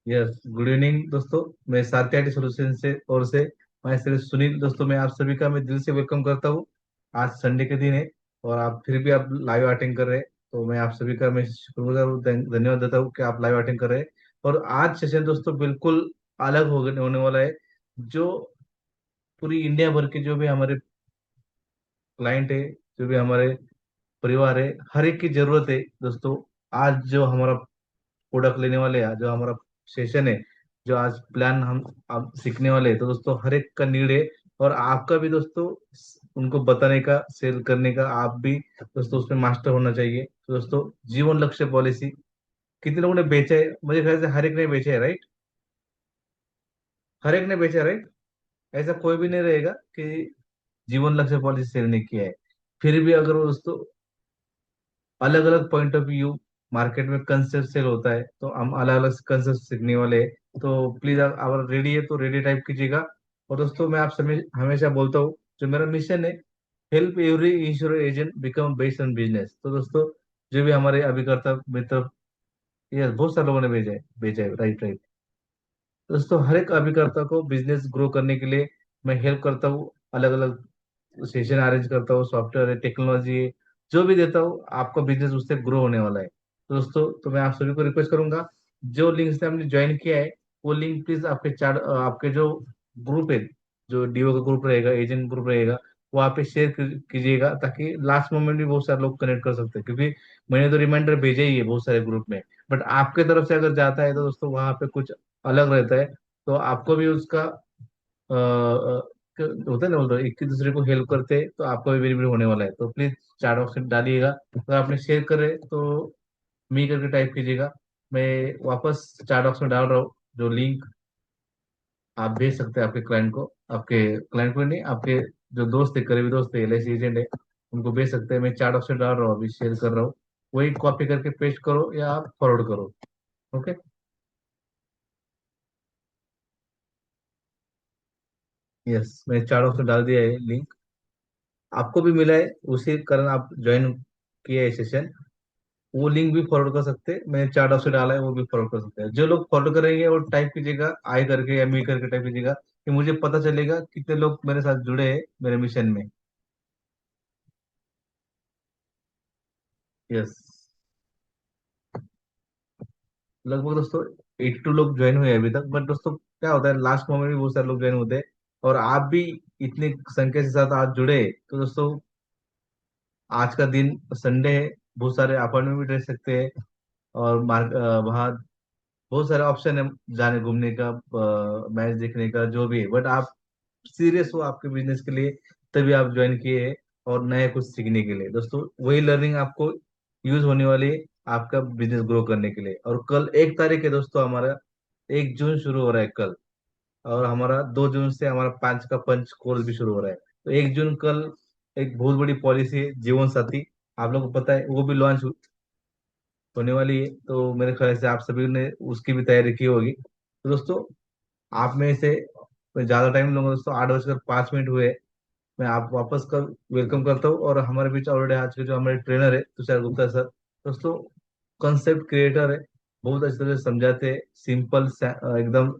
Yes, good evening दोस्तों। मैं साथी आईटी सोल्यूशन से और से मैं सिर्फ सुनील दोस्तों, मैं आप सभी का मैं दिल से वेलकम करता हूँ। आज संडे के दिन है और आप फिर भी आप लाइव अटेंड कर रहे हैं, तो मैं आप सभी का मैं शुक्रगुजार हूँ, धन्यवाद देता हूँ कि आप लाइव अटेंड कर रहे हैं। और आज सेशन दोस्तों बिल्कुल अलग होने वाला है। जो पूरी इंडिया भर के जो भी हमारे क्लाइंट है, जो भी हमारे परिवार है, हर एक की जरूरत है दोस्तों। आज जो हमारा प्रोडक्ट लेने वाले हैं, जो हमारा सेशन है, जो आज प्लान हम अब सीखने वाले हैं, तो दोस्तों हर एक का नीड है। और आपका भी दोस्तों उनको बताने का, सेल करने का, आप भी दोस्तों उसमें मास्टर होना चाहिए। तो दोस्तों जीवन लक्ष्य पॉलिसी कितने लोगों ने बेचा है? मुझे ख्याल से हर एक ने बेचा है, राइट? हर एक ने बेचा, राइट? ऐसा कोई भी नहीं रहेगा कि जीवन लक्ष्य पॉलिसी सेल नहीं किया है। फिर भी अगर वो दोस्तों अलग अलग पॉइंट ऑफ व्यू मार्केट में कंसेप्ट सेल होता है, तो हम अलग अलग कंसेप्ट सीखने वाले हैं। तो प्लीज अगर रेडी है तो रेडी टाइप कीजिएगा। और दोस्तों मैं आप समय हमेशा बोलता हूँ, जो मेरा मिशन है, help every insurance agent become best on business. तो दोस्तों जो भी हमारे अभिकर्ता मित्र, ये बहुत सारे लोगों ने भेजा है, राइट राइट। दोस्तों हर एक अभिकर्ता को बिजनेस ग्रो करने के लिए मैं हेल्प करता हूँ, अलग अलग सेशन अरेंज करता हूँ, सॉफ्टवेयर है, टेक्नोलॉजी है, जो भी देता हूँ आपका बिजनेस उससे ग्रो होने वाला है। तो दोस्तों तो मैं आप सभी को रिक्वेस्ट करूंगा, जो लिंक से हमने ज्वाइन किया है, वो लिंक प्लीज आपके चार आपके जो ग्रुप है, जो डीओ का ग्रुप रहेगा, एजेंट ग्रुप रहेगा, वहाँ पे शेयर कीजिएगा, ताकि लास्ट मोमेंट भी बहुत सारे लोग कनेक्ट कर सकते हैं। क्योंकि मैंने तो रिमाइंडर भेजा ही है बहुत सारे ग्रुप में, बट आपके तरफ से अगर जाता है तो दोस्तों वहाँ पे कुछ अलग रहता है। तो आपको भी उसका होता है ना, बोलते एक दूसरे को हेल्प करते हैं, तो आपका भी बेनिफिट होने वाला है। तो प्लीज चार्ट ऑप्शन डालिएगा, अगर आपने शेयर करे तो मी करके टाइप कीजिएगा। मैं वापस चार्ट ऑप्शन डाल रहा हूँ, जो लिंक आप भेज सकते हैं आपके क्लाइंट को, आपके क्लाइंट को नहीं, आपके जो दोस्त है, करीबी दोस्त है, एलआईसी एजेंट है, उनको भेज सकते हैं। मैं चार्ट ऑप्शन डाल रहा हूँ, अभी शेयर कर रहा हूँ। वही कॉपी करके पेस्ट करो या आप फॉरवर्ड करो। ओके। यस, मैं चार्ट ऑप्शन डाल दिया है लिंक, आपको भी मिला है, उसी कारण आप ज्वाइन किए है सेशन। वो लिंक भी फॉरवर्ड कर सकते हैं, मैंने चार्ट ऑप्शन डाला है, वो भी फॉरवर्ड कर सकते हैं। जो लोग फॉलो करेंगे वो टाइप कीजिएगा आई करके या मी करके टाइप कीजिएगा, कि मुझे पता चलेगा कितने लोग मेरे साथ जुड़े हैं मेरे मिशन में। यस, लगभग दोस्तों 82 लोग ज्वाइन हुए हैं अभी तक। बट दोस्तों क्या होता है, लास्ट मोमेंट में बहुत सारे लोग ज्वाइन होते हैं, और आप भी इतनी संख्या के साथ आज जुड़े हैं, तो दोस्तों आज का दिन संडे है, बहुत सारे अपॉइंटमेंट भी दे सकते हैं। और वहाँ बहुत सारे ऑप्शन है जाने घूमने का, मैच देखने का, जो भी है। बट आप सीरियस हो आपके बिजनेस के लिए, तभी आप ज्वाइन किए हैं, और नया कुछ सीखने के लिए। दोस्तों वही लर्निंग आपको यूज होने वाली है आपका बिजनेस ग्रो करने के लिए। और कल 1 तारीख है दोस्तों, हमारा 1 जून शुरू हो रहा है कल, और हमारा 2 जून से हमारा 5 का पंच कोर्स भी शुरू हो रहा है। तो 1 जून कल एक बहुत बड़ी पॉलिसी है, जीवन साथी, आप लोगों को पता है, वो भी लॉन्च होने वाली है। तो मेरे ख्याल से आप सभी ने उसकी भी तैयारी की होगी। तो दोस्तों आप में से मैं ज्यादा टाइम लूंगा दोस्तों, 8 बजकर 5 मिनट हुए, मैं आप वापस का वेलकम करता हूँ। और हमारे बीच ऑलरेडी आज के जो हमारे ट्रेनर है तुषार गुप्ता सर, दोस्तों कंसेप्ट क्रिएटर है, बहुत अच्छी तरह से समझाते हैं, सिंपल एकदम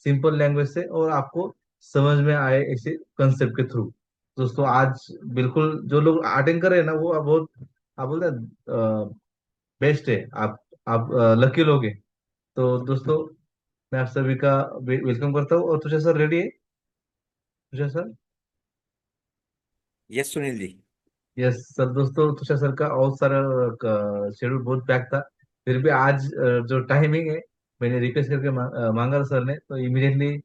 सिंपल लैंग्वेज से, और आपको समझ में आए ऐसे कंसेप्ट के थ्रू। दोस्तों आज बिल्कुल जो लोग अटेंड कर रहे हैं ना, वो आप बहुत, आप बोलते हैं बेस्ट है, आप लकी लोग हैं। तो दोस्तों मैं आप सभी का वेलकम करता हूँ। और तुषार सर रेडी है? Tushar sir? Yes Sunil ji. Yes sir. दोस्तों तुषार सर का बहुत सारा शेड्यूल बहुत पैक था, फिर भी आज जो टाइमिंग है, मैंने रिक्वेस्ट करके मांगा था सर ने, तो इमीडिएटली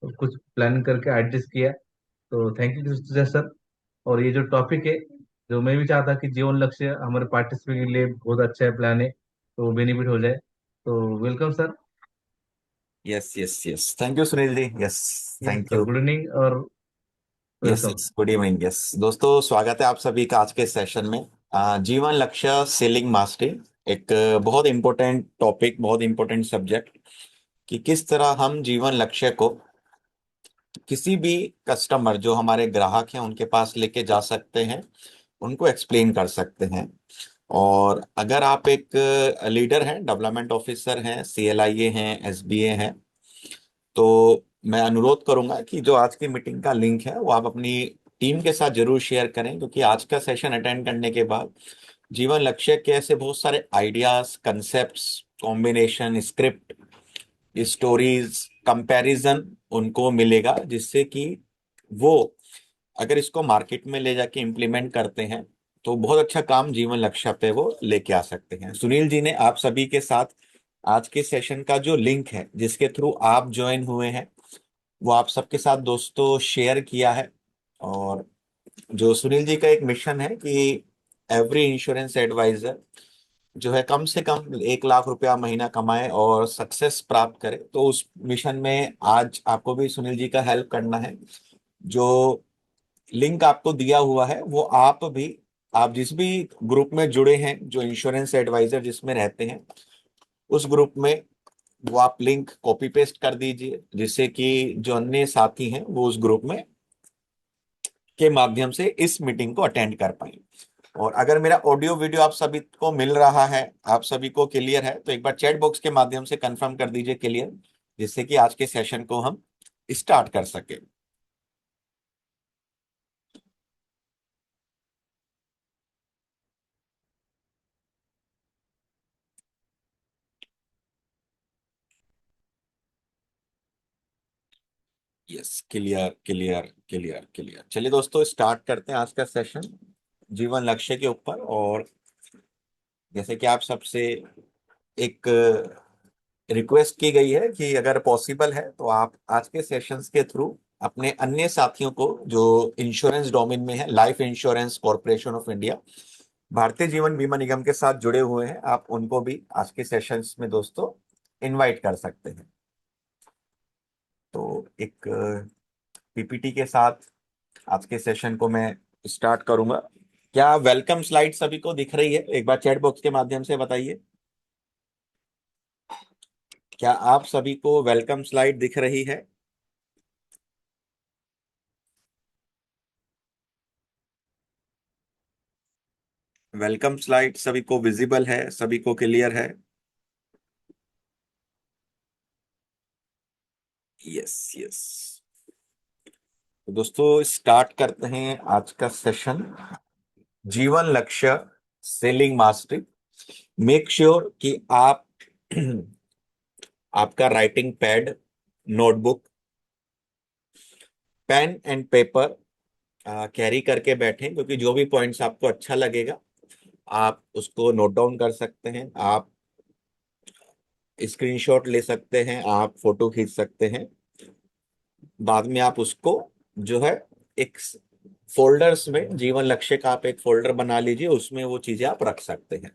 कुछ प्लानिंग करके एडजस्ट किया। तो थैंक यू तुषार सर। और ये जो टॉपिक है, जो मैं भी चाहता कि जीवन लक्ष्य हमारे पार्टिसिपेंट के लिए बहुत अच्छा है, प्लान है, तो बेनिफिट हो जाए। तो welcome sir. Yes yes yes, thank you Sunil ji. Yes, yes thank sir, you. Good evening और yes welcome. Yes, good evening. Yes दोस्तों, स्वागत है आप सभी का आज के सेशन में। जीवन लक्ष्य सेलिंग मास्टरी एक बहुत इंपॉर्टेंट टॉपिक, बहुत इंपॉर्टेंट सब्जेक्ट, कि किस तरह हम जीवन लक्ष्य को किसी भी कस्टमर, जो हमारे ग्राहक हैं, उनके पास लेके जा सकते हैं, उनको एक्सप्लेन कर सकते हैं। और अगर आप एक लीडर हैं, डेवलपमेंट ऑफिसर हैं, सीएलआईए हैं, एसबीए हैं, तो मैं अनुरोध करूंगा कि जो आज की मीटिंग का लिंक है वो आप अपनी टीम के साथ जरूर शेयर करें, क्योंकि आज का सेशन अटेंड करने के बाद जीवन लक्ष्य के ऐसे बहुत सारे ideas, concepts, combination, script, stories, comparison उनको मिलेगा, जिससे कि वो अगर इसको मार्केट में ले जाके इम्प्लीमेंट करते हैं तो बहुत अच्छा काम जीवन लक्ष्य पे वो लेके आ सकते हैं। सुनील जी ने आप सभी के साथ आज के सेशन का जो लिंक है, जिसके थ्रू आप ज्वाइन हुए हैं, वो आप सबके साथ दोस्तों शेयर किया है। और जो सुनील जी का एक मिशन है कि एवरी इंश्योरेंस एडवाइजर जो है कम से कम 1 लाख रुपया महीना कमाए और सक्सेस प्राप्त करे, तो उस मिशन में आज आपको भी सुनील जी का हेल्प करना है। जो लिंक आपको दिया हुआ है वो आप जिस भी ग्रुप में जुड़े हैं, जो इंश्योरेंस एडवाइजर जिसमें रहते हैं, उस ग्रुप में वो आप लिंक कॉपी पेस्ट कर दीजिए, जिससे कि जो अन्य साथी हैं वो उस ग्रुप में के माध्यम से इस मीटिंग को अटेंड कर पाए। और अगर मेरा ऑडियो वीडियो आप सभी को मिल रहा है, आप सभी को क्लियर है, तो एक बार चैट बॉक्स के माध्यम से कंफर्म कर दीजिए क्लियर, जिससे कि आज के सेशन को हम स्टार्ट कर सके। Yes, clear clear clear clear. चलिए दोस्तों, स्टार्ट करते हैं आज का सेशन जीवन लक्ष्य के ऊपर। और जैसे कि आप सबसे एक रिक्वेस्ट की गई है कि अगर पॉसिबल है तो आप आज के सेशंस के थ्रू अपने अन्य साथियों को जो इंश्योरेंस डोमेन में है, life insurance corporation of India, Bharatiya Jeevan बीमा निगम के साथ जुड़े हुए हैं, आप उनको भी आज के सेशंस में दोस्तों इनवाइट कर सकते हैं। तो एक पीपीटी के साथ आज के सेशन को मैं स्टार्ट करूंगा। क्या वेलकम स्लाइड सभी को दिख रही है? एक बार चैट बॉक्स के माध्यम से बताइए, क्या आप सभी को वेलकम स्लाइड दिख रही है? वेलकम स्लाइड सभी को विजिबल है, सभी को क्लियर है? Yes yes. तो दोस्तों स्टार्ट करते हैं आज का सेशन, जीवन लक्ष्य सेलिंग मास्टरी। मेक श्योर कि आप आपका writing pad, notebook, pen and paper carry करके बैठें, क्योंकि जो भी पॉइंट्स आपको अच्छा लगेगा आप उसको नोट डाउन कर सकते हैं, आप स्क्रीनशॉट ले सकते हैं, आप फोटो खींच सकते हैं। बाद में आप उसको जो है एक फोल्डर्स में, जीवन लक्ष्य का आप एक फोल्डर बना लीजिए, उसमें वो चीजें आप रख सकते हैं।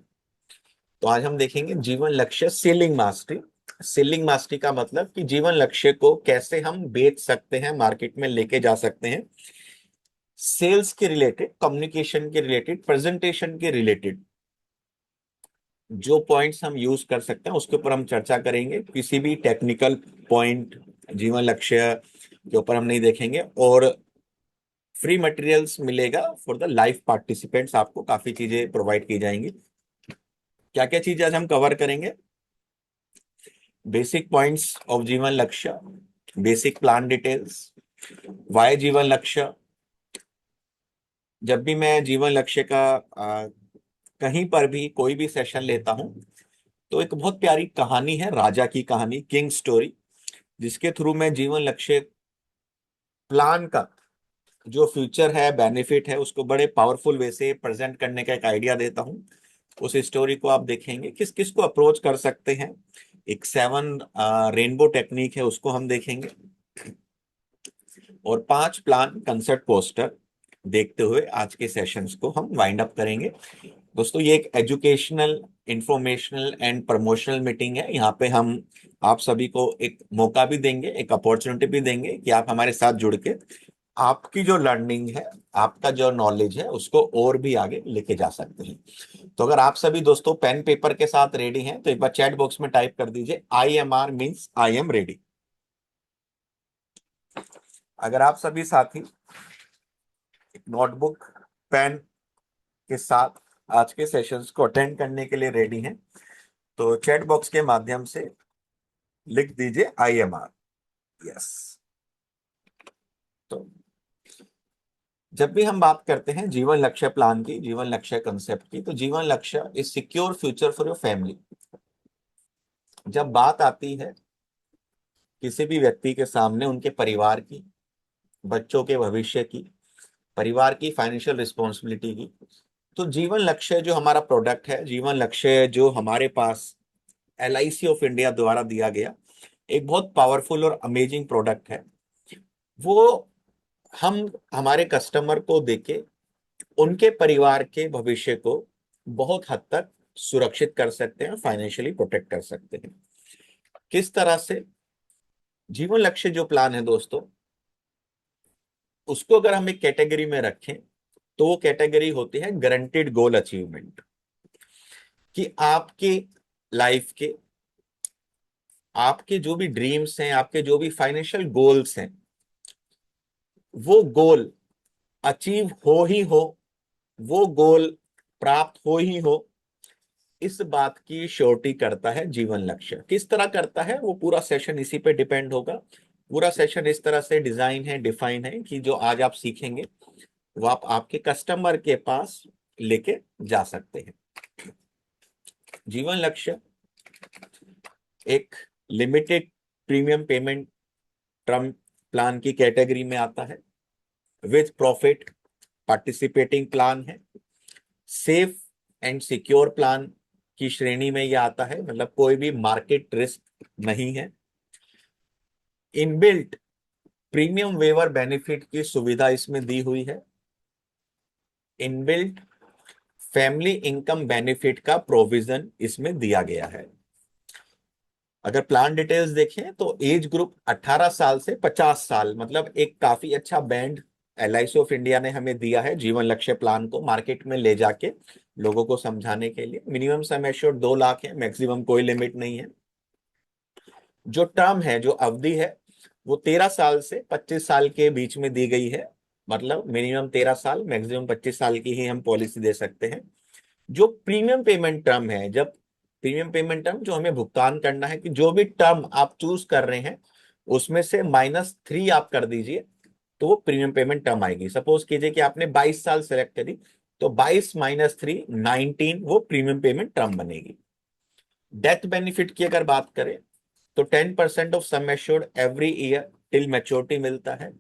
तो आज हम देखेंगे जीवन लक्ष्य सेलिंग मास्टरी। सेलिंग मास्टरी का मतलब कि जीवन लक्ष्य को कैसे हम बेच सकते हैं, मार्केट में लेके जा सकते हैं, सेल्स के रिलेटेड, कम्युनिकेशन के रिलेटेड, प्रेजेंटेशन के रिलेटेड जो पॉइंट्स हम यूज कर सकते हैं उसके ऊपर हम चर्चा करेंगे। किसी भी टेक्निकल पॉइंट जीवन लक्ष्य के ऊपर हम नहीं देखेंगे। और फ्री मटेरियल्स मिलेगा फॉर द लाइव पार्टिसिपेंट्स, आपको काफी चीजें प्रोवाइड की जाएंगी। क्या क्या चीजें आज हम कवर करेंगे? बेसिक पॉइंट्स ऑफ जीवन लक्ष्य, बेसिक प्लान डिटेल्स, वाई जीवन लक्ष्य। जब भी मैं जीवन लक्ष्य का कहीं पर भी कोई भी सेशन लेता हूं, तो एक बहुत प्यारी कहानी है, राजा की कहानी, किंग स्टोरी, जिसके थ्रू मैं जीवन लक्ष्य प्लान का जो फ्यूचर है, बेनिफिट है, उसको बड़े पावरफुल वे से प्रेजेंट करने का एक आइडिया देता हूँ। उस स्टोरी को आप देखेंगे, किस किस को अप्रोच कर सकते हैं। एक 7 रेनबो टेक्निक है, उसको हम देखेंगे। और 5 प्लान कंसेप्ट पोस्टर देखते हुए आज के सेशंस को हम वाइंड अप करेंगे। दोस्तों ये एक educational, informational and promotional meeting है। यहाँ पे हम आप सभी को एक मौका भी देंगे, एक अपॉर्चुनिटी भी देंगे कि आप हमारे साथ जुड़ के आपकी जो लर्निंग है, आपका जो नॉलेज है, उसको और भी आगे लेके जा सकते हैं। तो अगर आप सभी दोस्तों पेन पेपर के साथ रेडी हैं, तो एक बार चैट बॉक्स में टाइप कर दीजिए IMR means I am ready. अगर आप सभी साथी नोटबुक, पेन के साथ आज के सेशंस को अटेंड करने के लिए रेडी हैं तो चैट बॉक्स के माध्यम से लिख दीजिए IMR। यस। तो जब भी हम बात करते हैं जीवन लक्ष्य प्लान की, जीवन लक्ष्य कंसेप्ट की, तो जीवन लक्ष्य is secure future for your family. जब बात आती है किसी भी व्यक्ति के सामने उनके परिवार की, बच्चों के भविष्य की, परिवार की फाइनेंशियल रिस्पॉन्सिबिलिटी की, तो जीवन लक्ष्य जो हमारा प्रोडक्ट है, जीवन लक्ष्य जो हमारे पास LIC ऑफ इंडिया द्वारा दिया गया एक बहुत पावरफुल और अमेजिंग प्रोडक्ट है, वो हम हमारे कस्टमर को देके उनके परिवार के भविष्य को बहुत हद तक सुरक्षित कर सकते हैं, फाइनेंशियली प्रोटेक्ट कर सकते हैं। किस तरह से? जीवन लक्ष्य जो प्लान है दोस्तों, उसको अगर हम एक कैटेगरी में रखें तो वो कैटेगरी होती है गारंटीड गोल अचीवमेंट। कि आपके लाइफ के, आपके जो भी ड्रीम्स हैं, आपके जो भी फाइनेंशियल गोल्स हैं, वो गोल अचीव हो ही हो, वो गोल प्राप्त हो ही हो, इस बात की श्योरिटी करता है जीवन लक्ष्य। किस तरह करता है वो पूरा सेशन इसी पे डिपेंड होगा। पूरा सेशन इस तरह से डिजाइन है, डिफाइन है कि जो आज आप सीखेंगे वो आप आपके कस्टमर के पास लेके जा सकते हैं। जीवन लक्ष्य एक limited premium payment term plan की कैटेगरी में आता है। विथ प्रॉफिट पार्टिसिपेटिंग प्लान है। सेफ एंड सिक्योर प्लान की श्रेणी में यह आता है, मतलब कोई भी मार्केट रिस्क नहीं है। इनबिल्ट प्रीमियम वेवर बेनिफिट की सुविधा इसमें दी हुई है। इनबिल्ट फैमिली इनकम बेनिफिट का प्रोविजन इसमें दिया गया है। अगर प्लान डिटेल्स देखें तो एज ग्रुप 18 साल से 50 साल, मतलब एक काफी अच्छा बैंड LIC ऑफ इंडिया ने हमें दिया है जीवन लक्ष्य प्लान को मार्केट में ले जाके लोगों को समझाने के लिए। मिनिमम सम एश्योर्ड 2 लाख है, मैक्सिमम कोई लिमिट नहीं है। जो टर्म है, जो अवधि है, वो 13 साल से 25 साल के बीच में दी गई है। मतलब मिनिमम 13 साल, मैक्सिमम 25 साल की ही हम पॉलिसी दे सकते हैं। जो प्रीमियम पेमेंट टर्म है, जब प्रीमियम पेमेंट टर्म जो हमें भुगतान करना है, कि जो भी टर्म आप चूज कर रहे हैं उसमें से -3 आप कर दीजिए तो वो प्रीमियम पेमेंट टर्म आएगी। सपोज कीजिए कि आपने 22 साल सेलेक्ट करी, तो 22 - 3 19 वो प्रीमियम पेमेंट टर्म बनेगी। डेथ बेनिफिट की अगर बात करें तो 10% of sum assured every year till maturity मिलता है,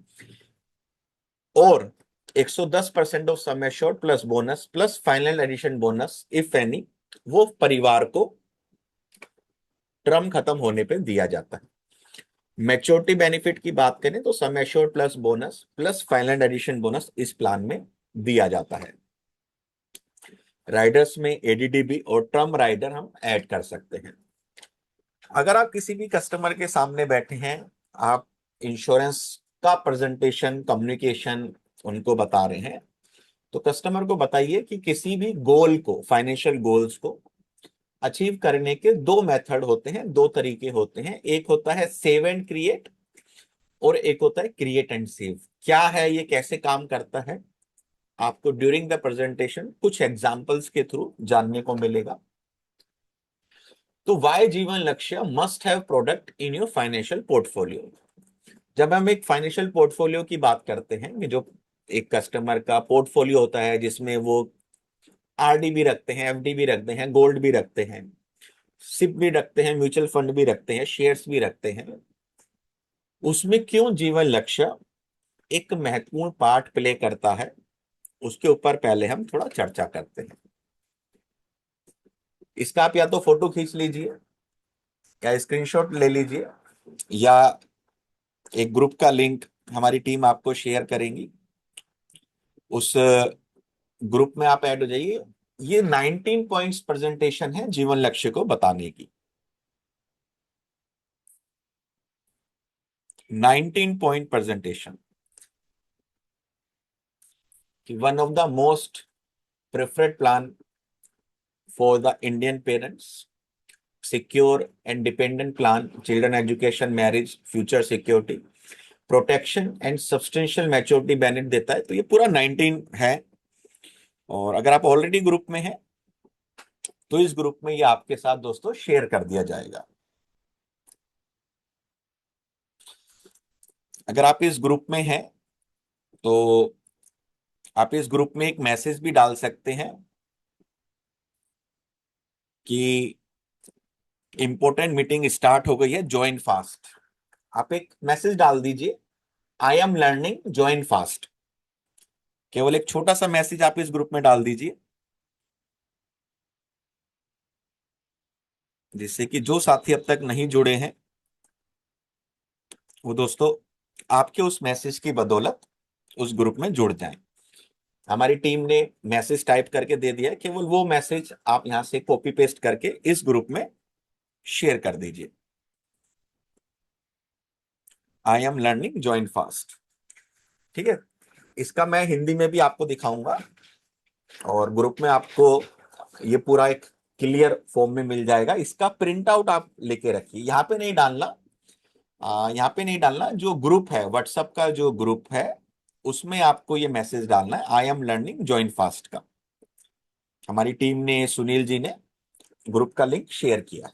और 110% of sum assured plus bonus plus final addition bonus if any, वो परिवार को टर्म खत्म होने पे दिया जाता है। मैच्योरिटी बेनिफिट की बात करें तो sum assured plus bonus plus final addition bonus इस प्लान में दिया जाता है। राइडर्स में ADDB और टर्म राइडर हम ऐड कर सकते हैं। अगर आप किसी भी कस्टमर के सामने बैठे हैं, आप इंश्योरेंस का प्रेजेंटेशन, कम्युनिकेशन उनको बता रहे हैं, तो कस्टमर को बताइए कि किसी भी गोल को, फाइनेंशियल गोल्स को अचीव करने के दो मेथड होते हैं, दो तरीके होते हैं। एक होता है सेव एंड क्रिएट, और एक होता है क्रिएट एंड सेव। क्या है ये, कैसे काम करता है, आपको ड्यूरिंग द प्रेजेंटेशन कुछ एग्जांपल्स के थ्रू जानने को मिलेगा। तो वाई जीवन लक्ष्य must have product in your financial portfolio. जब हम एक फाइनेंशियल पोर्टफोलियो की बात करते हैं, कि जो एक कस्टमर का पोर्टफोलियो होता है जिसमें वो RD भी रखते हैं, FD भी रखते हैं, गोल्ड भी रखते हैं, सिप भी रखते हैं, म्यूचुअल फंड भी रखते हैं, शेयर्स भी रखते हैं, उसमें क्यों जीवन लक्ष्य एक महत्वपूर्ण पार्ट प्ले करता है, उसके ऊपर पहले हम थोड़ा चर्चा करते हैं। इसका आप या तो फोटो खींच लीजिए या स्क्रीनशॉट ले लीजिए, या एक ग्रुप का लिंक हमारी टीम आपको शेयर करेंगी, उस ग्रुप में आप ऐड हो जाइए। ये 19 पॉइंट्स प्रेजेंटेशन है जीवन लक्ष्य को बताने की। 19 पॉइंट प्रेजेंटेशन कि one of the most preferred plan for the Indian parents, secure and dependent plan, children education, marriage, future security, protection and substantial maturity benefit देता है। तो ये पूरा 19 है। और अगर आप ऑलरेडी ग्रुप में हैं तो इस ग्रुप में ये आपके साथ दोस्तों शेयर कर दिया जाएगा। अगर आप इस ग्रुप में हैं तो आप इस ग्रुप में एक मैसेज भी डाल सकते हैं कि इंपॉर्टेंट मीटिंग स्टार्ट हो गई है, ज्वाइन फास्ट। आप एक मैसेज डाल दीजिए, I am learning, join fast. केवल एक छोटा सा मैसेज आप इस ग्रुप में डाल दीजिए, जिससे कि जो साथी अब तक नहीं जुड़े हैं वो दोस्तों आपके उस मैसेज की बदौलत उस ग्रुप में जुड़ जाएं। हमारी टीम ने मैसेज टाइप करके दे दिया है, केवल वो मैसेज आप यहां से कॉपी पेस्ट करके इस ग्रुप में शेयर कर दीजिए, I am learning, join fast. ठीक है, इसका मैं हिंदी में भी आपको दिखाऊंगा और ग्रुप में आपको ये पूरा एक क्लियर फॉर्म में मिल जाएगा। इसका प्रिंट आउट आप लेके रखिए, यहाँ पे नहीं डालना। यहाँ पे नहीं डालना, जो ग्रुप है व्हाट्सएप का, जो ग्रुप है उसमें आपको ये मैसेज डालना है, I am learning, join fast का। हमारी टीम ने, सुनील जी ने ग्रुप का लिंक शेयर किया है।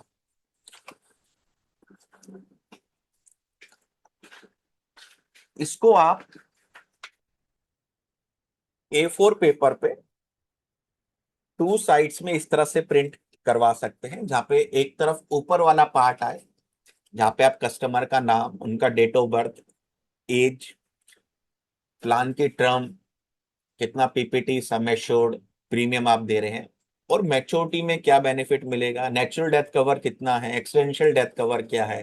इसको आप A4 पेपर पे 2 साइड्स में इस तरह से प्रिंट करवा सकते हैं, जहां पे एक तरफ ऊपर वाला पार्ट आए, जहां पे आप कस्टमर का नाम, उनका date of birth, age, plan की टर्म, कितना पीपीटी, सम एश्योर्ड, प्रीमियम आप दे रहे हैं, और मैच्योरिटी में क्या बेनिफिट मिलेगा, नेचुरल डेथ कवर कितना है, एक्सीडेंशियल डेथ कवर क्या है,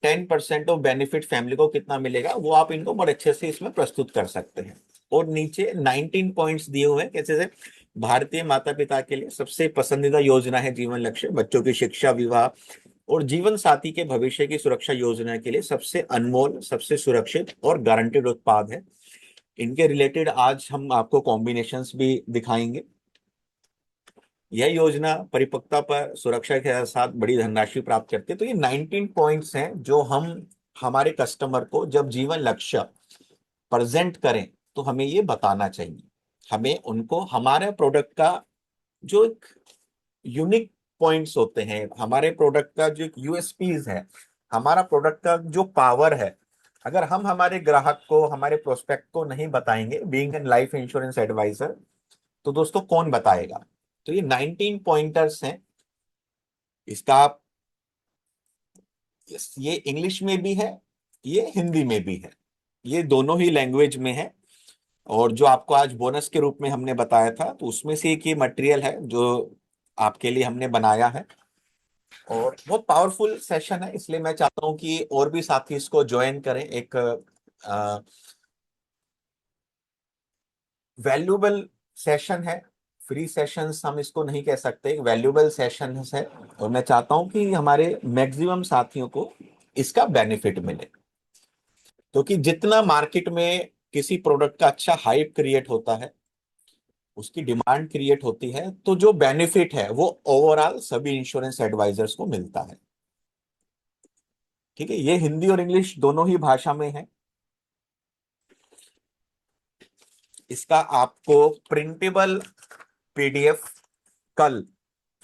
10% ऑफ बेनिफिट फैमिली को कितना मिलेगा, वो आप इनको बड़े अच्छे से इसमें प्रस्तुत कर सकते हैं। और नीचे 19 पॉइंट्स दिए हुए हैं कैसे से भारतीय माता पिता के लिए सबसे पसंदीदा योजना है जीवन लक्ष्य, बच्चों की शिक्षा, विवाह और जीवन साथी के भविष्य की सुरक्षा योजना के लिए सबसे अनमोल, सबसे सुरक्षित और गारंटेड उत्पाद है। इनके रिलेटेड आज हम आपको कॉम्बिनेशंस भी दिखाएंगे। यह योजना परिपक्वता पर सुरक्षा के साथ बड़ी धनराशि प्राप्त करती है। तो ये 19 पॉइंट्स हैं जो हम हमारे कस्टमर को जब जीवन लक्ष्य प्रेजेंट करें तो हमें ये बताना चाहिए। हमें उनको हमारे प्रोडक्ट का जो एक यूनिक पॉइंट्स होते हैं, हमारे प्रोडक्ट का जो एक यूएसपीज है, हमारा प्रोडक्ट का जो पावर है, अगर हम हमारे ग्राहक को, हमारे प्रोस्पेक्ट को नहीं बताएंगे, being an life insurance adviser, तो दोस्तों कौन बताएगा। तो ये 19 पॉइंटर्स हैं। इसका आप, ये इंग्लिश में भी है, ये हिंदी में भी है, ये दोनों ही लैंग्वेज में है। और जो आपको आज बोनस के रूप में हमने बताया था, तो उसमें से एक ये मटेरियल है जो आपके लिए हमने बनाया है। और बहुत पावरफुल सेशन है, इसलिए मैं चाहता हूं कि और भी साथी इसको ज्वाइन करें। एक वैल्यूएबल सेशन है, फ्री सेशंस हम इसको नहीं कह सकते, वैल्यूएबल सेशन है। और मैं चाहता हूं कि हमारे मैक्सिमम साथियों को इसका बेनिफिट मिले, क्योंकि जितना मार्केट में किसी प्रोडक्ट का अच्छा हाइप क्रिएट होता है, उसकी डिमांड क्रिएट होती है, तो जो बेनिफिट है वो ओवरऑल सभी इंश्योरेंस एडवाइजर्स को मिलता है। ठीक है, ये हिंदी और इंग्लिश दोनों ही भाषा में है। इसका आपको प्रिंटेबल पीडीएफ कल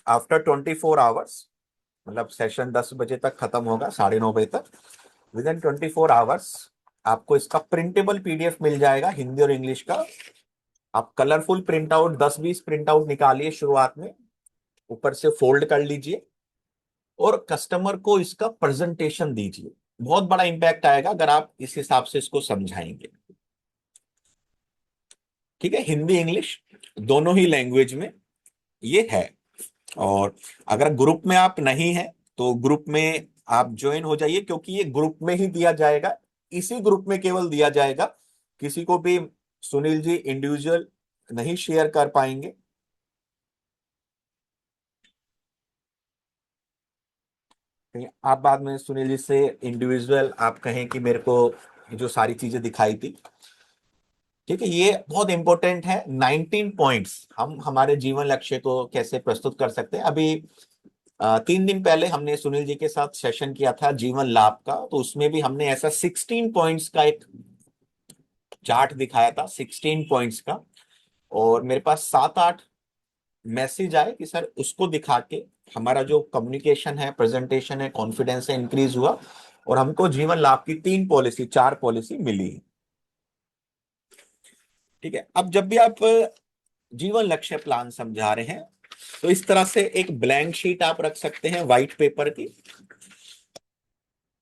आफ्टर 24 आवर्स, मतलब सेशन 10 बजे तक खत्म होगा, 9:30 बजे तक, विद इन 24 आवर्स आपको इसका प्रिंटेबल पीडीएफ मिल जाएगा हिंदी और इंग्लिश का। आप colourful print out 10-20 print out निकालिए शुरुआत में, ऊपर से फोल्ड कर लीजिए और कस्टमर को इसका प्रेजेंटेशन दीजिए। बहुत बड़ा इंपैक्ट आएगा अगर आप इस हिसाब से इसको समझाएंगे। ठीक है, हिंदी इंग्लिश दोनों ही लैंग्वेज में ये है। और अगर ग्रुप में आप नहीं हैं तो ग्रुप में आप ज्वाइन हो जाइए, क्योंकि ये ग्रुप में ही दिया जाएगा, इसी ग्रुप में केवल दिया जाएगा, किसी को भी सुनील जी इंडिविजुअल नहीं शेयर कर पाएंगे। कहीं आप बाद में सुनील जी से इंडिविजुअल आप कहें कि मेरे को जो सारी चीजें दिखाई थी। ठीक है, ये बहुत इंपॉर्टेंट है। 19 पॉइंट्स हम हमारे जीवन लक्ष्य को कैसे प्रस्तुत कर सकते हैं। अभी 3 दिन पहले हमने सुनील जी के साथ सेशन किया था जीवन लाभ का, तो उसमें भी हमने ऐसा 16 पॉइंट्स का एक चार्ट दिखाया था, 16 पॉइंट्स का। और मेरे पास 7-8 मैसेज आए कि सर उसको दिखा के हमारा जो कम्युनिकेशन है, प्रेजेंटेशन है, कॉन्फिडेंस है, इंक्रीज हुआ और हमको जीवन लाभ की 3 पॉलिसी 4 पॉलिसी मिली है। ठीक है, अब जब भी आप जीवन लक्ष्य प्लान समझा रहे हैं तो इस तरह से एक ब्लैंक शीट आप रख सकते हैं व्हाइट पेपर की,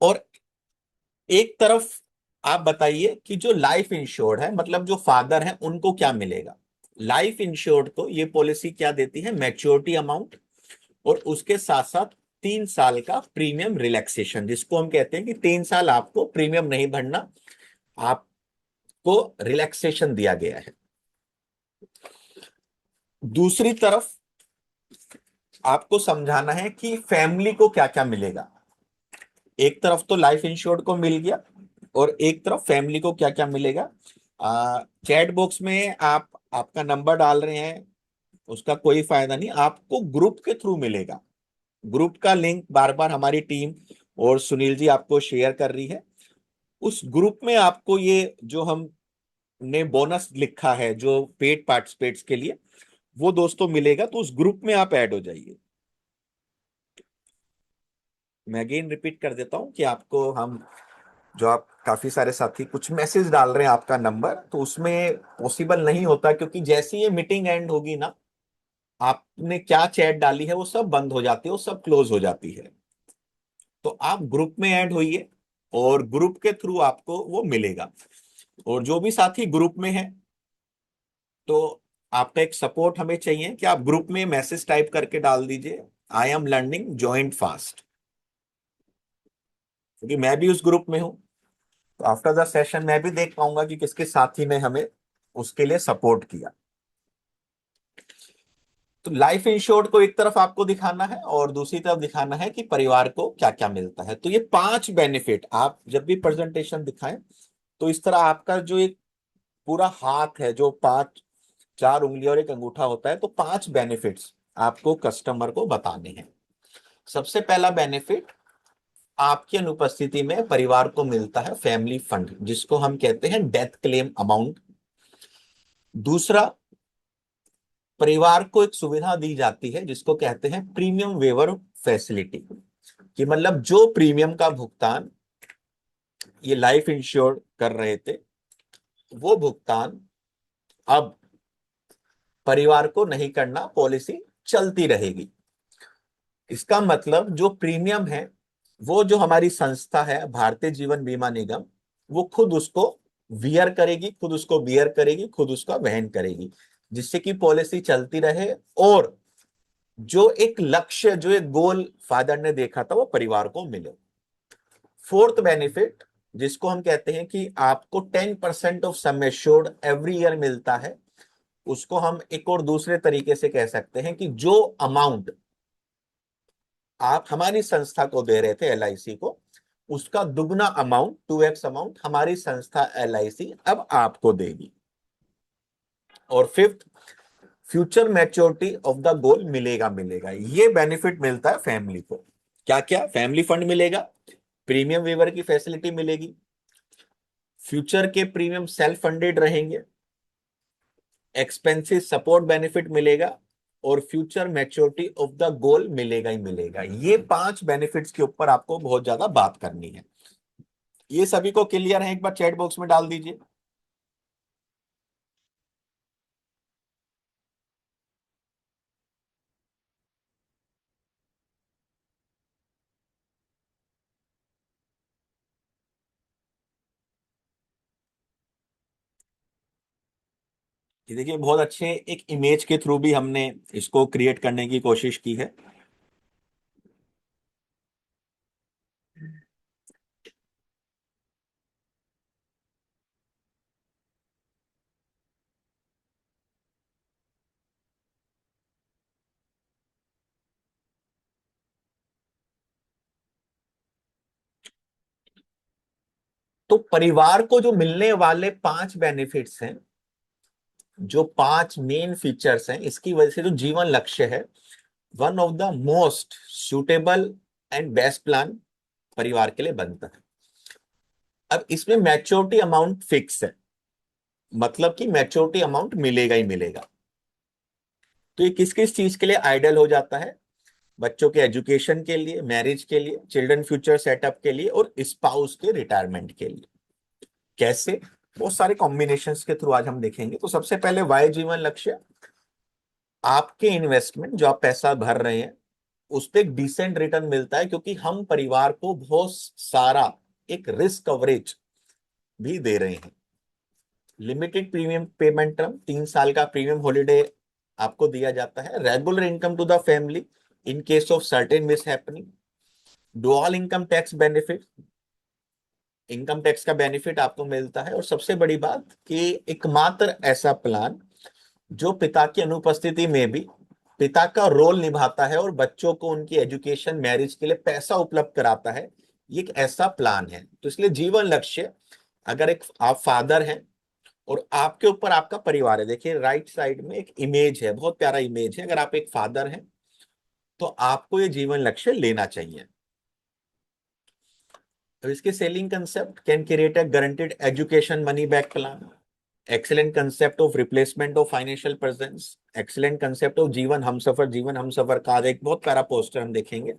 और एक तरफ आप बताइए कि जो लाइफ इंश्योर्ड है, मतलब जो फादर है, उनको क्या मिलेगा। लाइफ इंश्योर्ड को ये पॉलिसी क्या देती है, मैच्योरिटी अमाउंट, और उसके साथ साथ 3 साल का प्रीमियम रिलैक्सेशन, जिसको हम कहते हैं कि 3 साल आपको प्रीमियम नहीं भरना, आपको रिलैक्सेशन दिया गया है। दूसरी तरफ आपको समझाना है कि फैमिली को क्या क्या मिलेगा। एक तरफ तो लाइफ इंश्योर्ड को मिल गया और एक तरफ फैमिली को क्या क्या मिलेगा। चैट बॉक्स में आप आपका नंबर डाल रहे हैं, उसका कोई फायदा नहीं, आपको ग्रुप के थ्रू मिलेगा। ग्रुप का लिंक बार बार हमारी टीम और सुनील जी आपको शेयर कर रही है। उस ग्रुप में आपको ये जो हमने बोनस लिखा है जो पेड पार्टिसिपेट्स के लिए, वो दोस्तों मिलेगा, तो उस ग्रुप में आप ऐड हो जाइए। मैं अगेन रिपीट कर देता हूं कि आपको हम जो आप काफी सारे साथी कुछ मैसेज डाल रहे हैं आपका नंबर, तो उसमें पॉसिबल नहीं होता, क्योंकि जैसी ये मीटिंग एंड होगी ना, आपने क्या चैट डाली है वो सब बंद हो जाती है, वो सब क्लोज हो जाती है। तो आप ग्रुप में ऐड होइए और ग्रुप के थ्रू आपको वो मिलेगा। और जो भी साथी ग्रुप में है, तो आपका एक सपोर्ट हमें चाहिए कि आप ग्रुप में मैसेज टाइप करके डाल दीजिए, I am learning join fast, क्योंकि मैं भी उस ग्रुप में हूं। तो आफ्टर द सेशन मैं भी देख पाऊंगा कि किसके साथी ने हमें उसके लिए सपोर्ट किया। तो लाइफ इंश्योर्ड को एक तरफ आपको दिखाना है और दूसरी तरफ दिखाना है कि परिवार को क्या क्या मिलता है। तो ये 5 बेनिफिट आप जब भी प्रेजेंटेशन दिखाएं, तो इस तरह आपका जो एक पूरा हाथ है, जो 4 उंगली और एक अंगूठा होता है, तो 5 बेनिफिट्स आपको कस्टमर को बताने हैं। सबसे पहला बेनिफिट, आपकी अनुपस्थिति में परिवार को मिलता है फैमिली फंड, जिसको हम कहते हैं डेथ क्लेम अमाउंट। दूसरा, परिवार को एक सुविधा दी जाती है जिसको कहते हैं प्रीमियम वेवर फैसिलिटी, कि मतलब जो प्रीमियम का भुगतान ये लाइफ इंश्योर कर रहे थे, वो भुगतान अब परिवार को नहीं करना, पॉलिसी चलती रहेगी। इसका मतलब जो प्रीमियम है, वो जो हमारी संस्था है भारतीय जीवन बीमा निगम, वो खुद उसको वियर करेगी, खुद उसको बियर करेगी, खुद उसका वहन करेगी, जिससे कि पॉलिसी चलती रहे और जो एक लक्ष्य, जो एक गोल फादर ने देखा था, वो परिवार को मिले। फोर्थ बेनिफिट, जिसको हम कहते हैं कि आपको 10% of sum assured every year मिलता है, उसको हम एक और दूसरे तरीके से कह सकते हैं कि जो अमाउंट आप हमारी संस्था को दे रहे थे, एलआईसी को, उसका दुगना अमाउंट, 2x अमाउंट हमारी संस्था एलआईसी अब आपको देगी। और fifth, future maturity of the goal मिलेगा मिलेगा ये बेनिफिट मिलता है फैमिली को। क्या क्या, फैमिली फंड मिलेगा, प्रीमियम वेवर की फैसिलिटी मिलेगी, फ्यूचर के प्रीमियम सेल्फ फंडेड रहेंगे, एक्सपेंसिस सपोर्ट बेनिफिट मिलेगा, और future maturity of the goal मिलेगा ही मिलेगा। ये 5 बेनिफिट्स के ऊपर आपको बहुत ज्यादा बात करनी है। ये सभी को क्लियर है, एक बार चैट बॉक्स में डाल दीजिए। ये देखिए, बहुत अच्छे एक इमेज के थ्रू भी हमने इसको क्रिएट करने की कोशिश की है। तो परिवार को जो मिलने वाले 5 बेनिफिट्स हैं, जो 5 मेन फीचर्स हैं, इसकी वजह से जो जीवन लक्ष्य है, one of the most suitable and best plan परिवार के लिए बनता है। अब इसमें मैच्योरिटी अमाउंट फिक्स है, मतलब कि मैच्योरिटी अमाउंट मिलेगा ही मिलेगा। तो ये किस किस चीज के लिए आइडियल हो जाता है? बच्चों के एजुकेशन के लिए, मैरिज के लिए, चिल्ड्रन फ्यूचर सेटअप के लिए, और स्पाउस के रिटायरमेंट के लिए। कैसे? बहुत सारे कॉम्बिनेशंस के थ्रू आज हम देखेंगे। तो सबसे पहले वाई जीवन लक्ष्य, आपके इन्वेस्टमेंट जो आप पैसा भर रहे हैं उस पर एक डिसेंट रिटर्न मिलता है, क्योंकि हम परिवार को बहुत सारा एक रिस्क कवरेज भी दे रहे हैं। लिमिटेड प्रीमियम पेमेंट टर्म, 3 साल का प्रीमियम हॉलिडे आपको दिया जाता है। Regular income to the family in case of certain mishappening. Dual income tax benefit, income tax का बेनिफिट आपको मिलता है। और सबसे बड़ी बात कि एकमात्र ऐसा प्लान जो पिता की अनुपस्थिति में भी पिता का रोल निभाता है और बच्चों को उनकी एजुकेशन, मैरिज के लिए पैसा उपलब्ध कराता है। ये एक ऐसा प्लान है। तो इसलिए जीवन लक्ष्य, अगर एक आप फादर हैं और आपके ऊपर आपका परिवार है, देखिए राइट साइड में एक इमेज है, बहुत प्यारा इमेज है। अगर आप एक फादर हैं तो आपको ये जीवन लक्ष्य लेना चाहिए। तो इसके selling concept, can create a guaranteed education money back plan, excellent concept of replacement of financial presence, excellent concept of जीवन हमसफर। जीवन हमसफर का आज एक बहुत प्यारा पोस्टर हम देखेंगे।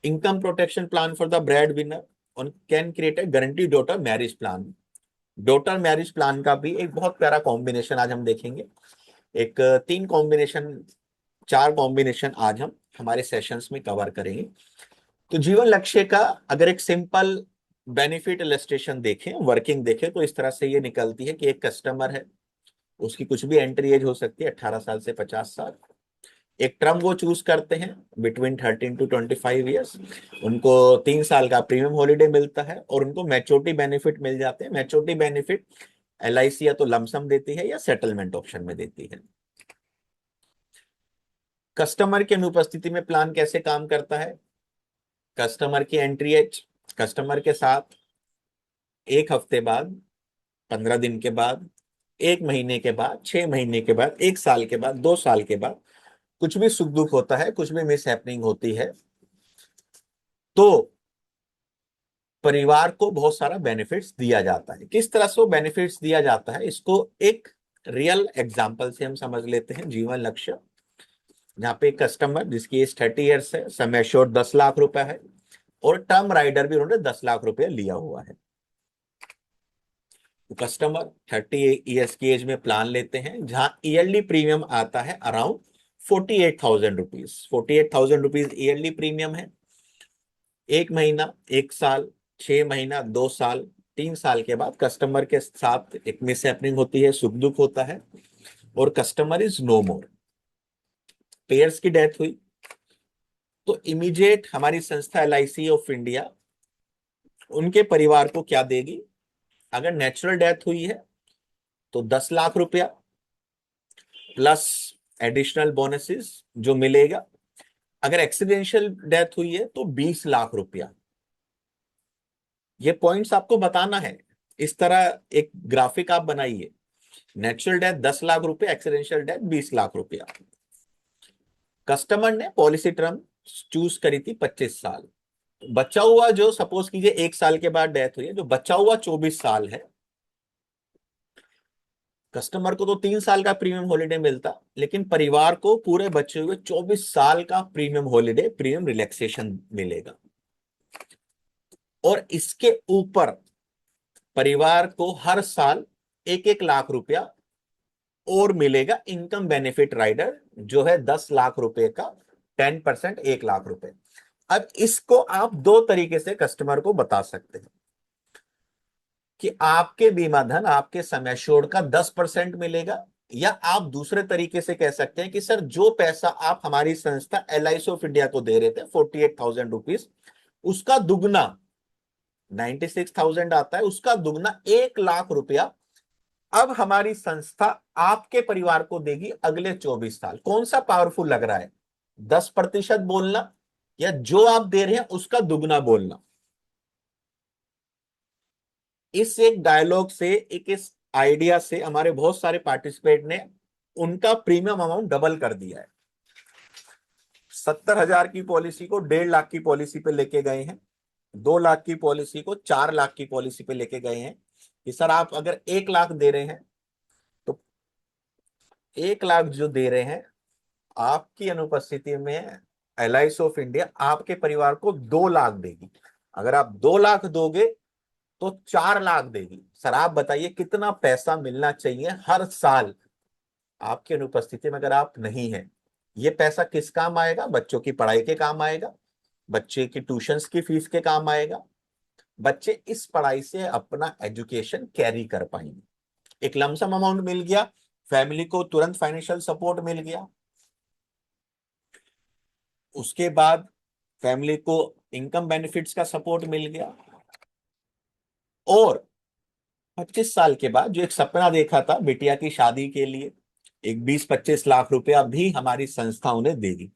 Income protection plan for the breadwinner, और can create a guarantee daughter marriage plan. Daughter marriage plan का भी एक बहुत प्यारा कॉम्बिनेशन आज हम देखेंगे। एक तीन कॉम्बिनेशन, चार कॉम्बिनेशन आज हम हमारे सेशंस में कवर करेंगे। तो जीवन लक्ष्य का अगर एक सिंपल बेनिफिट इलस्ट्रेशन देखें, वर्किंग देखें, तो इस तरह से ये निकलती है कि एक कस्टमर है, उसकी कुछ भी एंट्री एज हो सकती है, 18 साल से 50 साल। एक टर्म वो चूज करते हैं बिटवीन 13 to 25 ईयर्स। उनको 3 साल का प्रीमियम हॉलीडे मिलता है और उनको मैच्योरिटी बेनिफिट मिल जाते हैं। मैच्योरिटी बेनिफिट एलआईसी या तो लमसम देती है या सेटलमेंट ऑप्शन में देती है। कस्टमर की अनुपस्थिति में प्लान कैसे काम करता है? कस्टमर की एंट्री एज, कस्टमर के साथ 1 हफ्ते बाद, 15 दिन के बाद, 1 महीने के बाद, 6 महीने के बाद, 1 साल के बाद, 2 साल के बाद कुछ भी सुख दुख होता है, कुछ भी मिस हैपनिंग होती है, तो परिवार को बहुत सारा बेनिफिट्स दिया जाता है। किस तरह से वो बेनिफिट्स दिया जाता है, इसको एक रियल एग्जांपल से हम समझ लेते हैं। जीवन लक्ष्य, जहाँ पे एक कस्टमर जिसकी एज 30 ईयर्स है, समय श्योर 10 लाख रुपए है, और टर्म राइडर भी उन्होंने 10 लाख रुपए लिया हुआ है। तो कस्टमर 30 ईयर्स की एज में प्लान लेते हैं, जहां ईयरली प्रीमियम आता है around 48,000 rupees. 48,000 rupees yearly premium है। 1 महीना, 1 साल, 6 महीना, 2 साल, 3 साल के बाद कस्टमर के साथ एक मिस हैपनिंग होती है, सुख दुख होता है, और customer is no more. Payer's की डेथ हुई तो इमीडिएट हमारी संस्था एलआईसी ऑफ इंडिया उनके परिवार को क्या देगी? अगर नेचुरल डेथ हुई है तो 10 लाख रुपया प्लस एडिशनल बोनसेस जो मिलेगा। अगर एक्सीडेंशियल डेथ हुई है तो 20 लाख रुपया। ये पॉइंट्स आपको बताना है। इस तरह एक ग्राफिक आप बनाइए, नेचुरल डेथ 10 लाख रुपए, एक्सीडेंशियल डेथ 20 लाख रुपया। कस्टमर ने पॉलिसी टर्म चूज करी थी 25 साल। बचा हुआ जो सपोज कीजिए 1 साल के बाद डेथ हुई है, जो बचा हुआ 24 साल है, कस्टमर को तो 3 साल का प्रीमियम हॉलीडे मिलता, लेकिन परिवार को पूरे बचे हुए 24 साल का प्रीमियम हॉलीडे, प्रीमियम रिलैक्सेशन मिलेगा। और इसके ऊपर परिवार को हर साल 1-1 लाख रुपया और मिलेगा इनकम बेनिफिट राइडर, जो है 10 लाख रुपए का 10%, 1 लाख रुपए। अब इसको आप दो तरीके से कस्टमर को बता सकते हैं कि आपके बीमा धन, आपके सम एश्योर्ड का 10% मिलेगा, या आप दूसरे तरीके से कह सकते हैं कि सर जो पैसा आप हमारी संस्था एलआईसी ऑफ इंडिया को दे रहे थे 48,000 रुपीज, उसका दुगना 96,000 आता है, उसका दुगना 1 लाख रुपया अब हमारी संस्था आपके परिवार को देगी अगले 24 साल। कौन सा पावरफुल लग रहा है? 10% बोलना या जो आप दे रहे हैं उसका दुगना बोलना? इस एक डायलॉग से, एक इस आइडिया से हमारे बहुत सारे पार्टिसिपेट ने उनका प्रीमियम अमाउंट डबल कर दिया है। 70,000 की पॉलिसी को 1.5 लाख की पॉलिसी पे लेके गए हैं, 2 लाख की पॉलिसी को 4 लाख की पॉलिसी पे लेके गए हैं। कि सर आप अगर 1 लाख दे रहे हैं 1 लाख जो दे रहे हैं, आपकी अनुपस्थिति में एलआईसी ऑफ इंडिया आपके परिवार को 2 लाख देगी। अगर आप 2 लाख दोगे तो 4 लाख देगी। सर आप बताइए कितना पैसा मिलना चाहिए हर साल आपकी अनुपस्थिति में, अगर आप नहीं है। ये पैसा किस काम आएगा? बच्चों की पढ़ाई के काम आएगा, बच्चे की ट्यूशंस की फीस के काम आएगा। बच्चे इस पढ़ाई से अपना एजुकेशन कैरी कर पाएंगे। एक लमसम अमाउंट मिल गया, फैमिली को तुरंत फाइनेंशियल सपोर्ट मिल गया। उसके बाद फैमिली को इनकम बेनिफिट्स का सपोर्ट मिल गया। और 25 साल के बाद जो एक सपना देखा था बिटिया की शादी के लिए, एक 20-25 लाख रुपया भी हमारी संस्था उन्हें देगी।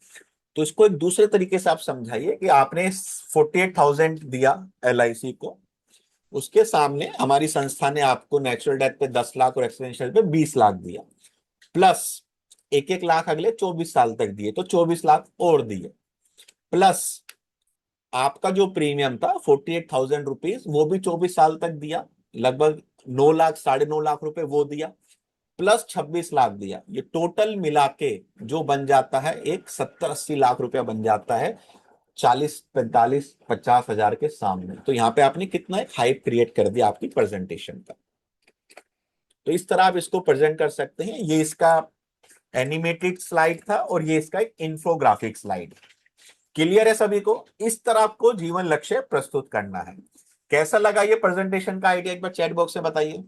तो इसको एक दूसरे तरीके से आप समझाइए कि आपने 48,000 दिया एलआईसी को, उसके सामने हमारी संस्था ने आपको नेचुरल डेथ पे 10 लाख और एक्सीडेंशियल पे 20 लाख दिया, प्लस 1-1 लाख अगले 24 साल तक दिए, तो 24 लाख और दिए। प्लस आपका जो प्रीमियम था 48,000 रुपीज, वो भी 24 साल तक दिया, लगभग 9 लाख 9.5 लाख रुपए वो दिया, प्लस 26 लाख दिया। ये टोटल मिला के जो बन जाता है एक 70-80 लाख रुपया बन जाता है 40-45-50 हजार के सामने। तो यहाँ पे आपने कितना एक हाइप क्रिएट कर दिया आपकी प्रेजेंटेशन का। तो इस तरह आप इसको प्रेजेंट कर सकते हैं। ये इसका एनिमेटेड स्लाइड था और ये इसका एक इंफोग्राफिक स्लाइड। क्लियर है सभी को? इस तरह आपको जीवन लक्ष्य प्रस्तुत करना है। कैसा लगा ये प्रेजेंटेशन का आइडिया, एक बार चैट बॉक्स में बताइए।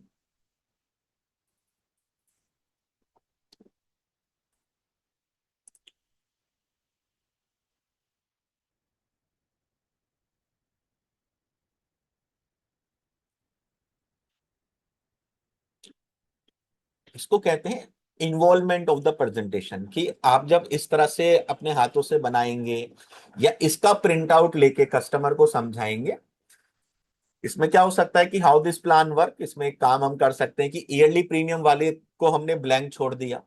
इसको कहते हैं इन्वॉल्वमेंट ऑफ द प्रेजेंटेशन, कि आप जब इस तरह से अपने हाथों से बनाएंगे या इसका प्रिंट आउट लेके कस्टमर को समझाएंगे। इसमें क्या हो सकता है कि हाउ दिस प्लान वर्क, इसमें एक काम हम कर सकते हैं कि ईयरली प्रीमियम वाले को हमने ब्लैंक छोड़ दिया,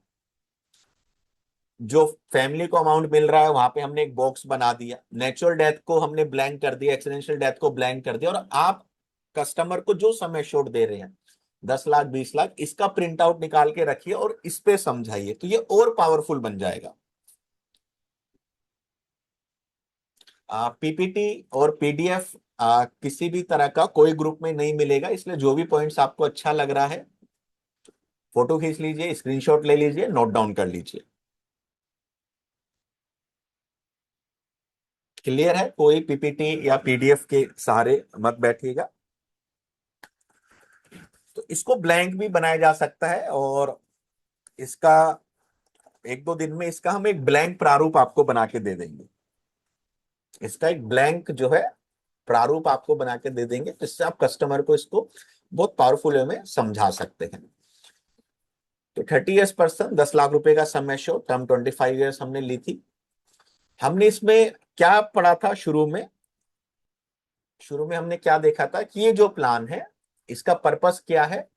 जो फैमिली को अमाउंट मिल रहा है वहां पे हमने एक बॉक्स बना दिया, नेचुरल डेथ को हमने ब्लैंक कर दिया, एक्सीडेंशियल डेथ को ब्लैंक कर दिया, और आप कस्टमर को जो समय शॉर्ट दे रहे हैं 10 लाख 20 लाख, इसका प्रिंट आउट निकाल के रखिए और इस पे समझाइए, तो ये और पावरफुल बन जाएगा। पीपीटी और पीडीएफ किसी भी तरह का कोई ग्रुप में नहीं मिलेगा, इसलिए जो भी पॉइंट्स आपको अच्छा लग रहा है फोटो खींच लीजिए, स्क्रीनशॉट ले लीजिए, नोट डाउन कर लीजिए। क्लियर है? कोई पीपीटी या पीडीएफ के सहारे मत बैठिएगा। तो इसको ब्लैंक भी बनाया जा सकता है, और इसका 1-2 दिन में इसका हम एक ब्लैंक प्रारूप आपको बना के दे देंगे। इसका एक ब्लैंक जो है प्रारूप आपको बना के दे देंगे, जिससे आप कस्टमर को इसको बहुत पावरफुल वे में समझा सकते हैं। तो 30 ईयर्स पर्सन 10 लाख रुपए का समय शो, टर्म 25 ईयर्स हमने ली थी। हमने इसमें क्या पढ़ा था शुरू में? शुरू में हमने क्या देखा था कि ये जो प्लान है इसका पर्पस क्या है?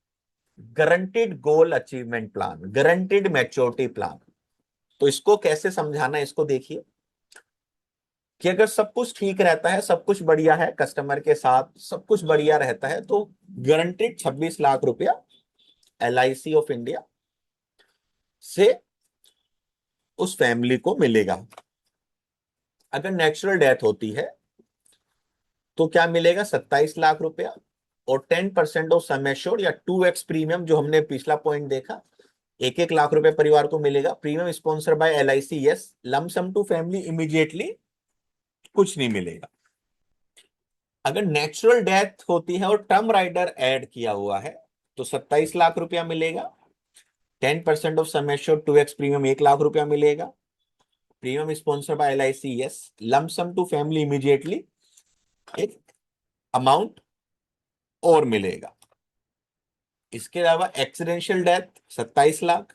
गारंटीड गोल achievement plan, guaranteed maturity plan. तो इसको कैसे समझाना है, इसको देखिए कि अगर सब कुछ ठीक रहता है, सब कुछ बढ़िया है, कस्टमर के साथ सब कुछ बढ़िया रहता है, तो गारंटीड 26 लाख रुपया एलआईसी ऑफ इंडिया से उस फैमिली को मिलेगा। अगर नेचुरल डेथ होती है तो क्या मिलेगा? 27 लाख रुपया, और 10% ऑफ सम एश्योर्ड या 2x प्रीमियम, जो हमने पिछला पॉइंट देखा, 1-1 लाख रुपए परिवार को मिलेगा। Premium sponsor by LIC, yes. Lump sum to family immediately कुछ नहीं मिलेगा। अगर नेचुरल डेथ होती है और टर्म राइडर ऐड किया हुआ है तो 27 लाख रुपया मिलेगा। 10% of sum assured 2x premium 1 lakh रुपया मिलेगा। Premium sponsor by LIC, yes. Lump sum to family immediately एक अमाउंट और मिलेगा। इसके अलावा accidental death 27 lakh,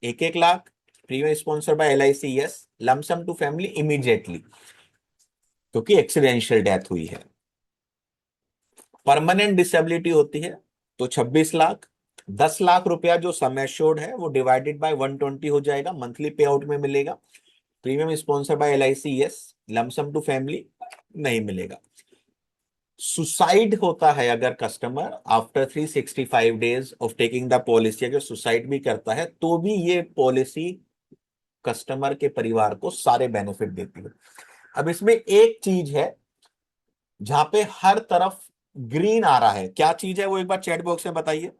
1-1 lakh, premium sponsor by LIC, yes. Lump sum to family immediately, क्योंकि एक्सीडेंशियल डेथ हुई है। परमानेंट डिसेबिलिटी होती है तो 26 लाख। 10 लाख रुपया जो सम एश्योर्ड है वो डिवाइडेड बाय 120 हो जाएगा, मंथली पे आउट में मिलेगा। Premium sponsor by LIC, yes. Lump sum to family नहीं मिलेगा। सुसाइड होता है अगर customer after 365 days of taking the policy अगर सुसाइड भी करता है, तो भी ये पॉलिसी कस्टमर के परिवार को सारे बेनिफिट देती है। अब इसमें एक चीज है जहां पे हर तरफ ग्रीन आ रहा है, क्या चीज है वो एक बार चैट बॉक्स में बताइए।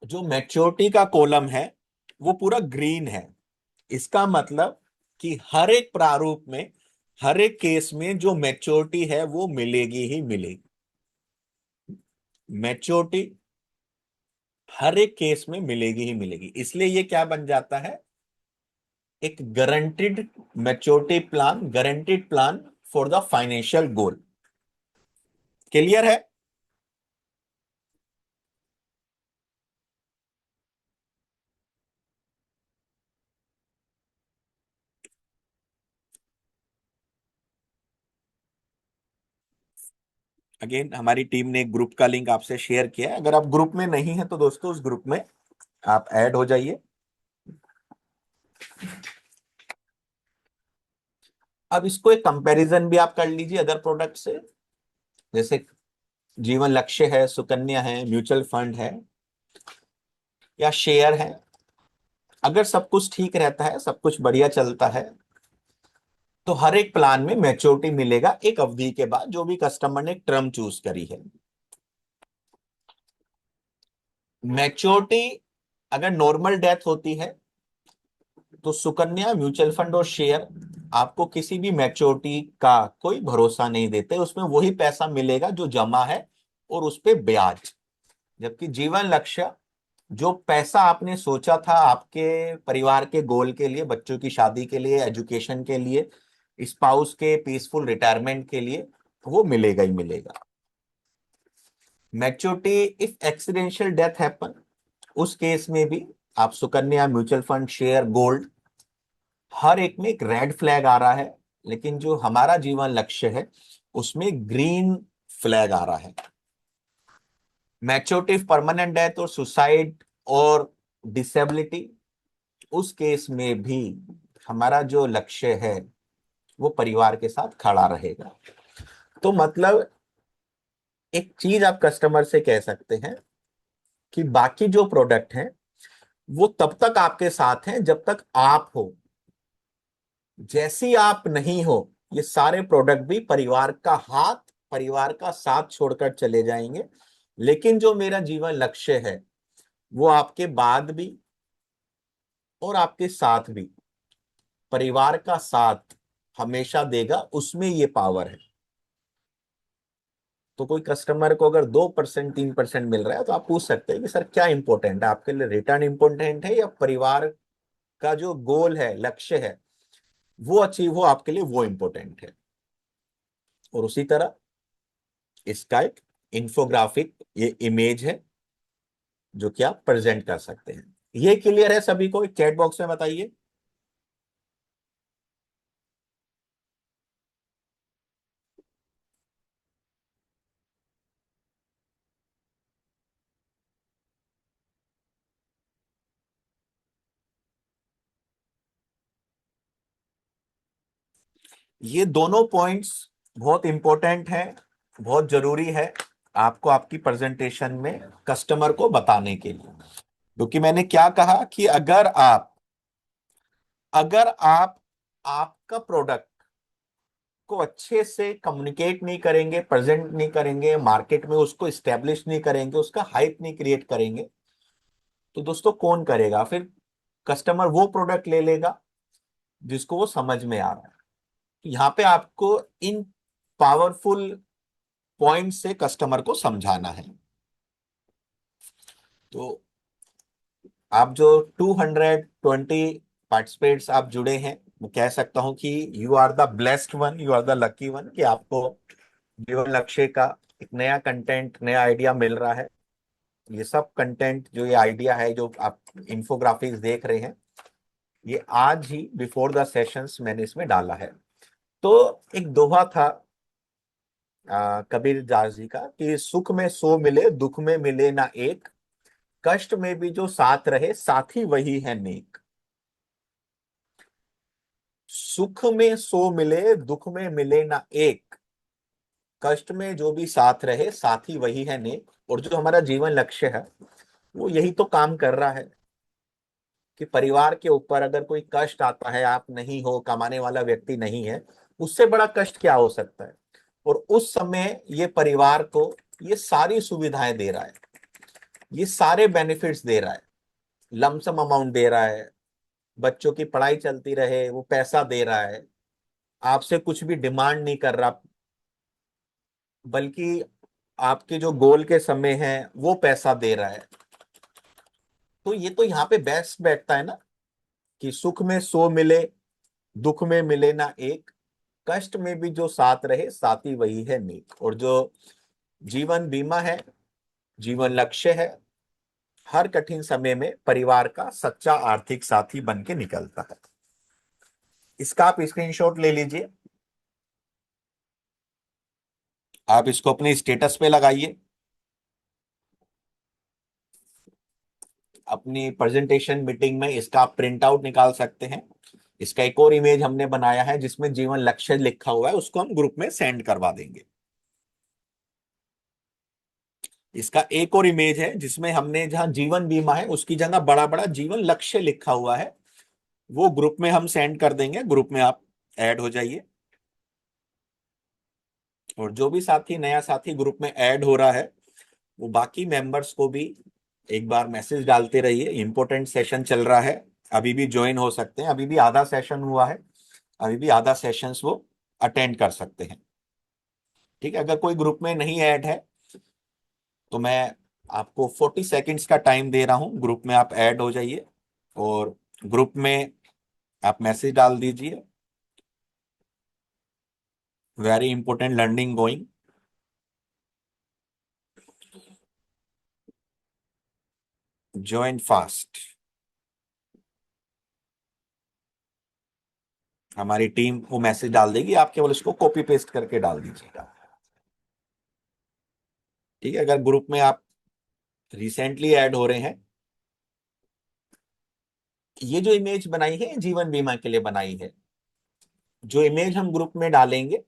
जो मैच्योरिटी का कॉलम है वो पूरा ग्रीन है। इसका मतलब कि हर एक प्रारूप में, हर एक केस में जो मैच्योरिटी है वो मिलेगी ही मिलेगी। मैच्योरिटी हर एक केस में मिलेगी ही मिलेगी, इसलिए ये क्या बन जाता है, एक guaranteed maturity plan, guaranteed plan for the financial goal. Clear है? अगेन हमारी टीम ने एक ग्रुप का लिंक आपसे शेयर किया है, अगर आप ग्रुप में नहीं है तो दोस्तों उस ग्रुप में आप ऐड हो जाइए। अब इसको एक कंपैरिजन भी आप कर लीजिए अदर प्रोडक्ट से, जैसे जीवन लक्ष्य है, सुकन्या है, म्यूचुअल फंड है या शेयर है। अगर सब कुछ ठीक रहता है, सब कुछ बढ़िया चलता है, तो हर एक प्लान में मैच्योरिटी मिलेगा एक अवधि के बाद, जो भी कस्टमर ने टर्म चूज करी है। मैच्योरिटी अगर नॉर्मल डेथ होती है तो सुकन्या, म्यूचुअल फंड और शेयर आपको किसी भी मैच्योरिटी का कोई भरोसा नहीं देते, उसमें वही पैसा मिलेगा जो जमा है और उस पे ब्याज। जबकि जीवन लक्ष्य, जो पैसा आपने सोचा था आपके परिवार के गोल के लिए, बच्चों की शादी के लिए, एजुकेशन के लिए, स्पाउस के पीसफुल रिटायरमेंट के लिए, वो मिलेगा ही मिलेगा। Maturity if accidental death happen, उस केस में भी आप Sukanya, mutual fund, share, gold, हर एक में एक रेड फ्लैग आ रहा है, लेकिन जो हमारा जीवन लक्ष्य है उसमें ग्रीन फ्लैग आ रहा है। मैच्योरिटी परमानेंट डेथ और सुसाइड और डिसेबिलिटी, उस केस में भी हमारा जो लक्ष्य है वो परिवार के साथ खड़ा रहेगा। तो मतलब एक चीज आप कस्टमर से कह सकते हैं कि बाकी जो प्रोडक्ट हैं वो तब तक आपके साथ हैं जब तक आप हो। जैसी आप नहीं हो, ये सारे प्रोडक्ट भी परिवार का हाथ, परिवार का साथ छोड़कर चले जाएंगे। लेकिन जो मेरा जीवन लक्ष्य है वो आपके बाद भी और आपके साथ भी परिवार का साथ हमेशा देगा, उसमें ये पावर है। तो कोई कस्टमर को अगर 2%, 3% मिल रहा है तो आप पूछ सकते हैं कि सर क्या इंपॉर्टेंट है आपके लिए, रिटर्न इंपॉर्टेंट है या परिवार का जो गोल है, लक्ष्य है, वो अचीव हो आपके लिए, वो इंपॉर्टेंट है। और उसी तरह इसका एक इंफोग्राफिक ये इमेज है जो कि आप प्रेजेंट कर सकते हैं। ये क्लियर है सभी को? चैट बॉक्स में बताइए। ये दोनों पॉइंट्स बहुत इंपॉर्टेंट है, बहुत जरूरी है आपको आपकी प्रेजेंटेशन में कस्टमर को बताने के लिए। क्योंकि मैंने क्या कहा कि अगर आप आपका प्रोडक्ट को अच्छे से कम्युनिकेट नहीं करेंगे, प्रेजेंट नहीं करेंगे, मार्केट में उसको स्टेब्लिश नहीं करेंगे, उसका हाइप नहीं क्रिएट करेंगे, तो दोस्तों कौन करेगा फिर? कस्टमर वो प्रोडक्ट ले लेगा जिसको वो समझ में आ रहा है। तो यहाँ पे आपको इन पावरफुल पॉइंट से कस्टमर को समझाना है। तो आप जो 220 पार्टिसिपेट्स आप जुड़े हैं, मैं कह सकता हूं कि you are the blessed one, you are the lucky one, कि आपको जीवन लक्ष्य का एक नया कंटेंट, नया आइडिया मिल रहा है। ये सब कंटेंट, जो ये आइडिया है, जो आप इंफोग्राफिक्स देख रहे हैं, ये आज ही बिफोर द सेशंस मैंने इसमें डाला है। तो एक दोहा था कबीर दास जी का, कि सुख में सो मिले दुख में मिले ना एक, कष्ट में भी जो साथ रहे साथी वही है नेक। सुख में सो मिले दुख में मिले ना एक, कष्ट में जो भी साथ रहे साथी वही है नेक। और जो हमारा जीवन लक्ष्य है वो यही तो काम कर रहा है, कि परिवार के ऊपर अगर कोई कष्ट आता है, आप नहीं हो, कमाने वाला व्यक्ति नहीं है, उससे बड़ा कष्ट क्या हो सकता है। और उस समय ये परिवार को ये सारी सुविधाएं दे रहा है, ये सारे बेनिफिट्स दे रहा है, लमसम अमाउंट दे रहा है, बच्चों की पढ़ाई चलती रहे वो पैसा दे रहा है, आपसे कुछ भी डिमांड नहीं कर रहा, बल्कि आपके जो गोल के समय है वो पैसा दे रहा है। तो ये तो यहाँ पे बेस्ट बैठता है ना, कि सुख में सो मिले दुख में मिले ना एक, कष्ट में भी जो साथ रहे साथी वही है नेक। और जो जीवन बीमा है, जीवन लक्ष्य है, हर कठिन समय में परिवार का सच्चा आर्थिक साथी बन के निकलता है। इसका आप स्क्रीनशॉट ले लीजिए, आप इसको अपने स्टेटस पे लगाइए, अपनी प्रेजेंटेशन मीटिंग में इसका आप प्रिंट आउट निकाल सकते हैं। इसका एक और इमेज हमने बनाया है जिसमें जीवन लक्ष्य लिखा हुआ है, उसको हम ग्रुप में सेंड करवा देंगे। इसका एक और इमेज है जिसमें हमने जहां जीवन बीमा है उसकी जगह बड़ा बड़ा जीवन लक्ष्य लिखा हुआ है, वो ग्रुप में हम सेंड कर देंगे। ग्रुप में आप ऐड हो जाइए, और जो भी साथी, नया साथी ग्रुप में ऐड हो रहा है, वो बाकी मेंबर्स को भी एक बार मैसेज डालते रहिए, इंपॉर्टेंट सेशन चल रहा है, अभी भी ज्वाइन हो सकते हैं, अभी भी आधा सेशन हुआ है, अभी भी आधा सेशंस वो अटेंड कर सकते हैं। ठीक है, अगर कोई ग्रुप में नहीं ऐड है तो मैं आपको 40 सेकेंड्स का टाइम दे रहा हूं, ग्रुप में आप ऐड हो जाइए, और ग्रुप में आप मैसेज डाल दीजिए, very important learning going, join fast. हमारी टीम वो मैसेज डाल देगी, आप केवल उसको कॉपी पेस्ट करके डाल दीजिएगा। ठीक है, अगर ग्रुप में आप रिसेंटली ऐड हो रहे हैं, ये जो इमेज बनाई है जीवन बीमा के लिए बनाई है, जो इमेज हम ग्रुप में डालेंगे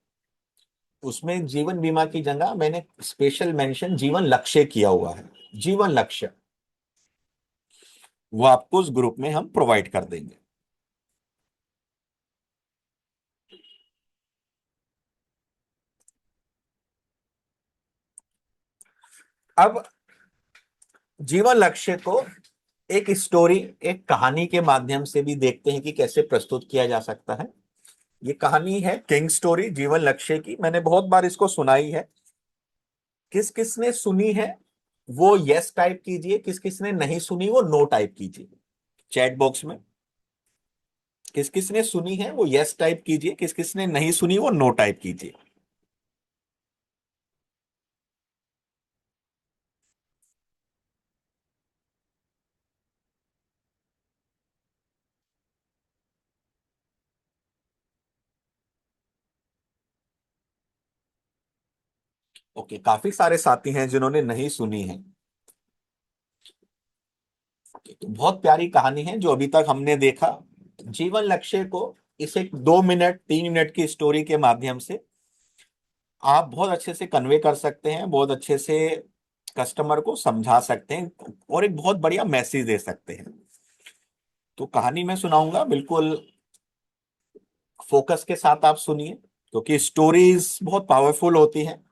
उसमें जीवन बीमा की जगह मैंने स्पेशल मेंशन जीवन लक्ष्य किया हुआ है, जीवन लक्ष्य, वो आपको उस ग्रुप में हम प्रोवाइड कर देंगे। अब जीवन लक्ष्य को एक स्टोरी, एक कहानी के माध्यम से भी देखते हैं कि कैसे प्रस्तुत किया जा सकता है। ये कहानी है किंग स्टोरी जीवन लक्ष्य की, मैंने बहुत बार इसको सुनाई है। किस किस ने सुनी है वो यस टाइप कीजिए, किस किस ने नहीं सुनी वो नो टाइप कीजिए चैट बॉक्स में। किस किस ने सुनी है वो यस टाइप कीजिए, किस किस ने नहीं सुनी वो नो टाइप कीजिए। ओके, काफी सारे साथी हैं जिन्होंने नहीं सुनी है। तो बहुत प्यारी कहानी है जो अभी तक हमने देखा। जीवन लक्ष्य को इस एक 2 मिनट 3 मिनट की स्टोरी के माध्यम से आप बहुत अच्छे से कन्वे कर सकते हैं, बहुत अच्छे से कस्टमर को समझा सकते हैं, और एक बहुत बढ़िया मैसेज दे सकते हैं। तो कहानी मैं सुनाऊंगा, बिल्कुल फोकस के साथ आप सुनिए, क्योंकि स्टोरीज बहुत पावरफुल होती हैं।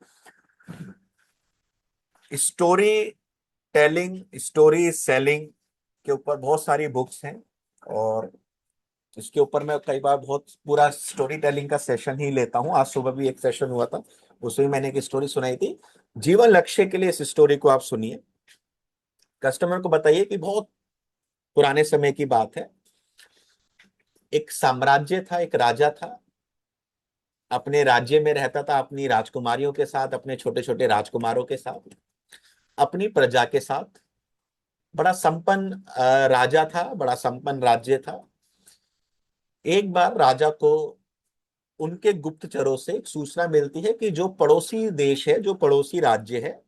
स्टोरी टेलिंग, स्टोरी सेलिंग के ऊपर बहुत सारी बुक्स हैं, और इसके ऊपर मैं कई बार बहुत पूरा स्टोरी टेलिंग का सेशन ही लेता हूँ। आज सुबह भी एक सेशन हुआ था, उसमें मैंने एक स्टोरी सुनाई थी। जीवन लक्ष्य के लिए इस स्टोरी को आप सुनिए, कस्टमर को बताइए कि बहुत पुराने समय की बात है। एक साम्राज्य था, एक राजा था, अपने राज्य में रहता था अपनी राजकुमारियों के साथ, अपने छोटे छोटे राजकुमारों के साथ। अपनी प्रजा के साथ, बड़ा संपन्न राजा था, बड़ा संपन्न राज्य था। एक बार राजा को उनके गुप्तचरों से एक सूचना मिलती है कि जो पड़ोसी देश है, जो पड़ोसी राज्य है,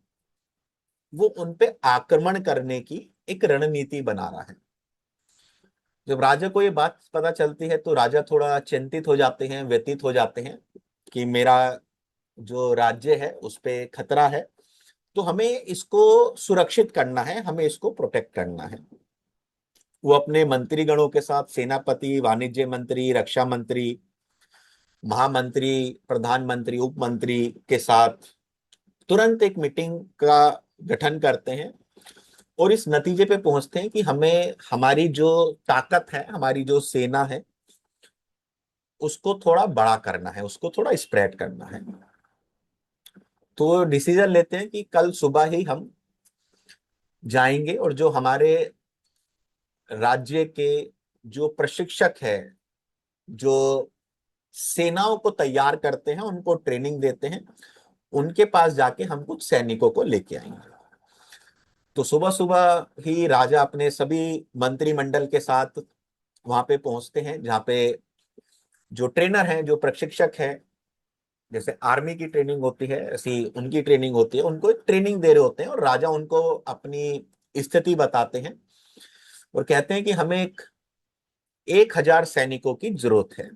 वो उन पे आक्रमण करने की एक रणनीति बना रहा है। जब राजा को ये बात पता चलती है तो राजा थोड़ा चिंतित हो जाते हैं, व्यतीत हो जाते हैं कि मेरा जो राज्य है उस पे खतरा है, तो हमें इसको सुरक्षित करना है, हमें इसको प्रोटेक्ट करना है। वो अपने मंत्रीगणों के साथ, सेनापति, वाणिज्य मंत्री, रक्षा मंत्री, महामंत्री, प्रधानमंत्री, उप मंत्री के साथ तुरंत एक मीटिंग का गठन करते हैं और इस नतीजे पे पहुंचते हैं कि हमें हमारी जो ताकत है, हमारी जो सेना है, उसको थोड़ा बड़ा करना है, उसको थोड़ा स्प्रेड करना है। तो डिसीजन लेते हैं कि कल सुबह ही हम जाएंगे और जो हमारे राज्य के जो प्रशिक्षक है, जो सेनाओं को तैयार करते हैं, उनको ट्रेनिंग देते हैं, उनके पास जाके हम कुछ सैनिकों को लेके आएंगे। तो सुबह सुबह ही राजा अपने सभी मंत्रिमंडल के साथ वहां पे पहुंचते हैं, जहाँ पे जो ट्रेनर हैं, जो प्रशिक्षक हैं, जैसे आर्मी की ट्रेनिंग होती है ऐसी उनकी ट्रेनिंग होती है, उनको एक ट्रेनिंग दे रहे होते हैं और राजा उनको अपनी स्थिति बताते हैं और कहते हैं कि हमें 1,000 सैनिकों की जरूरत है।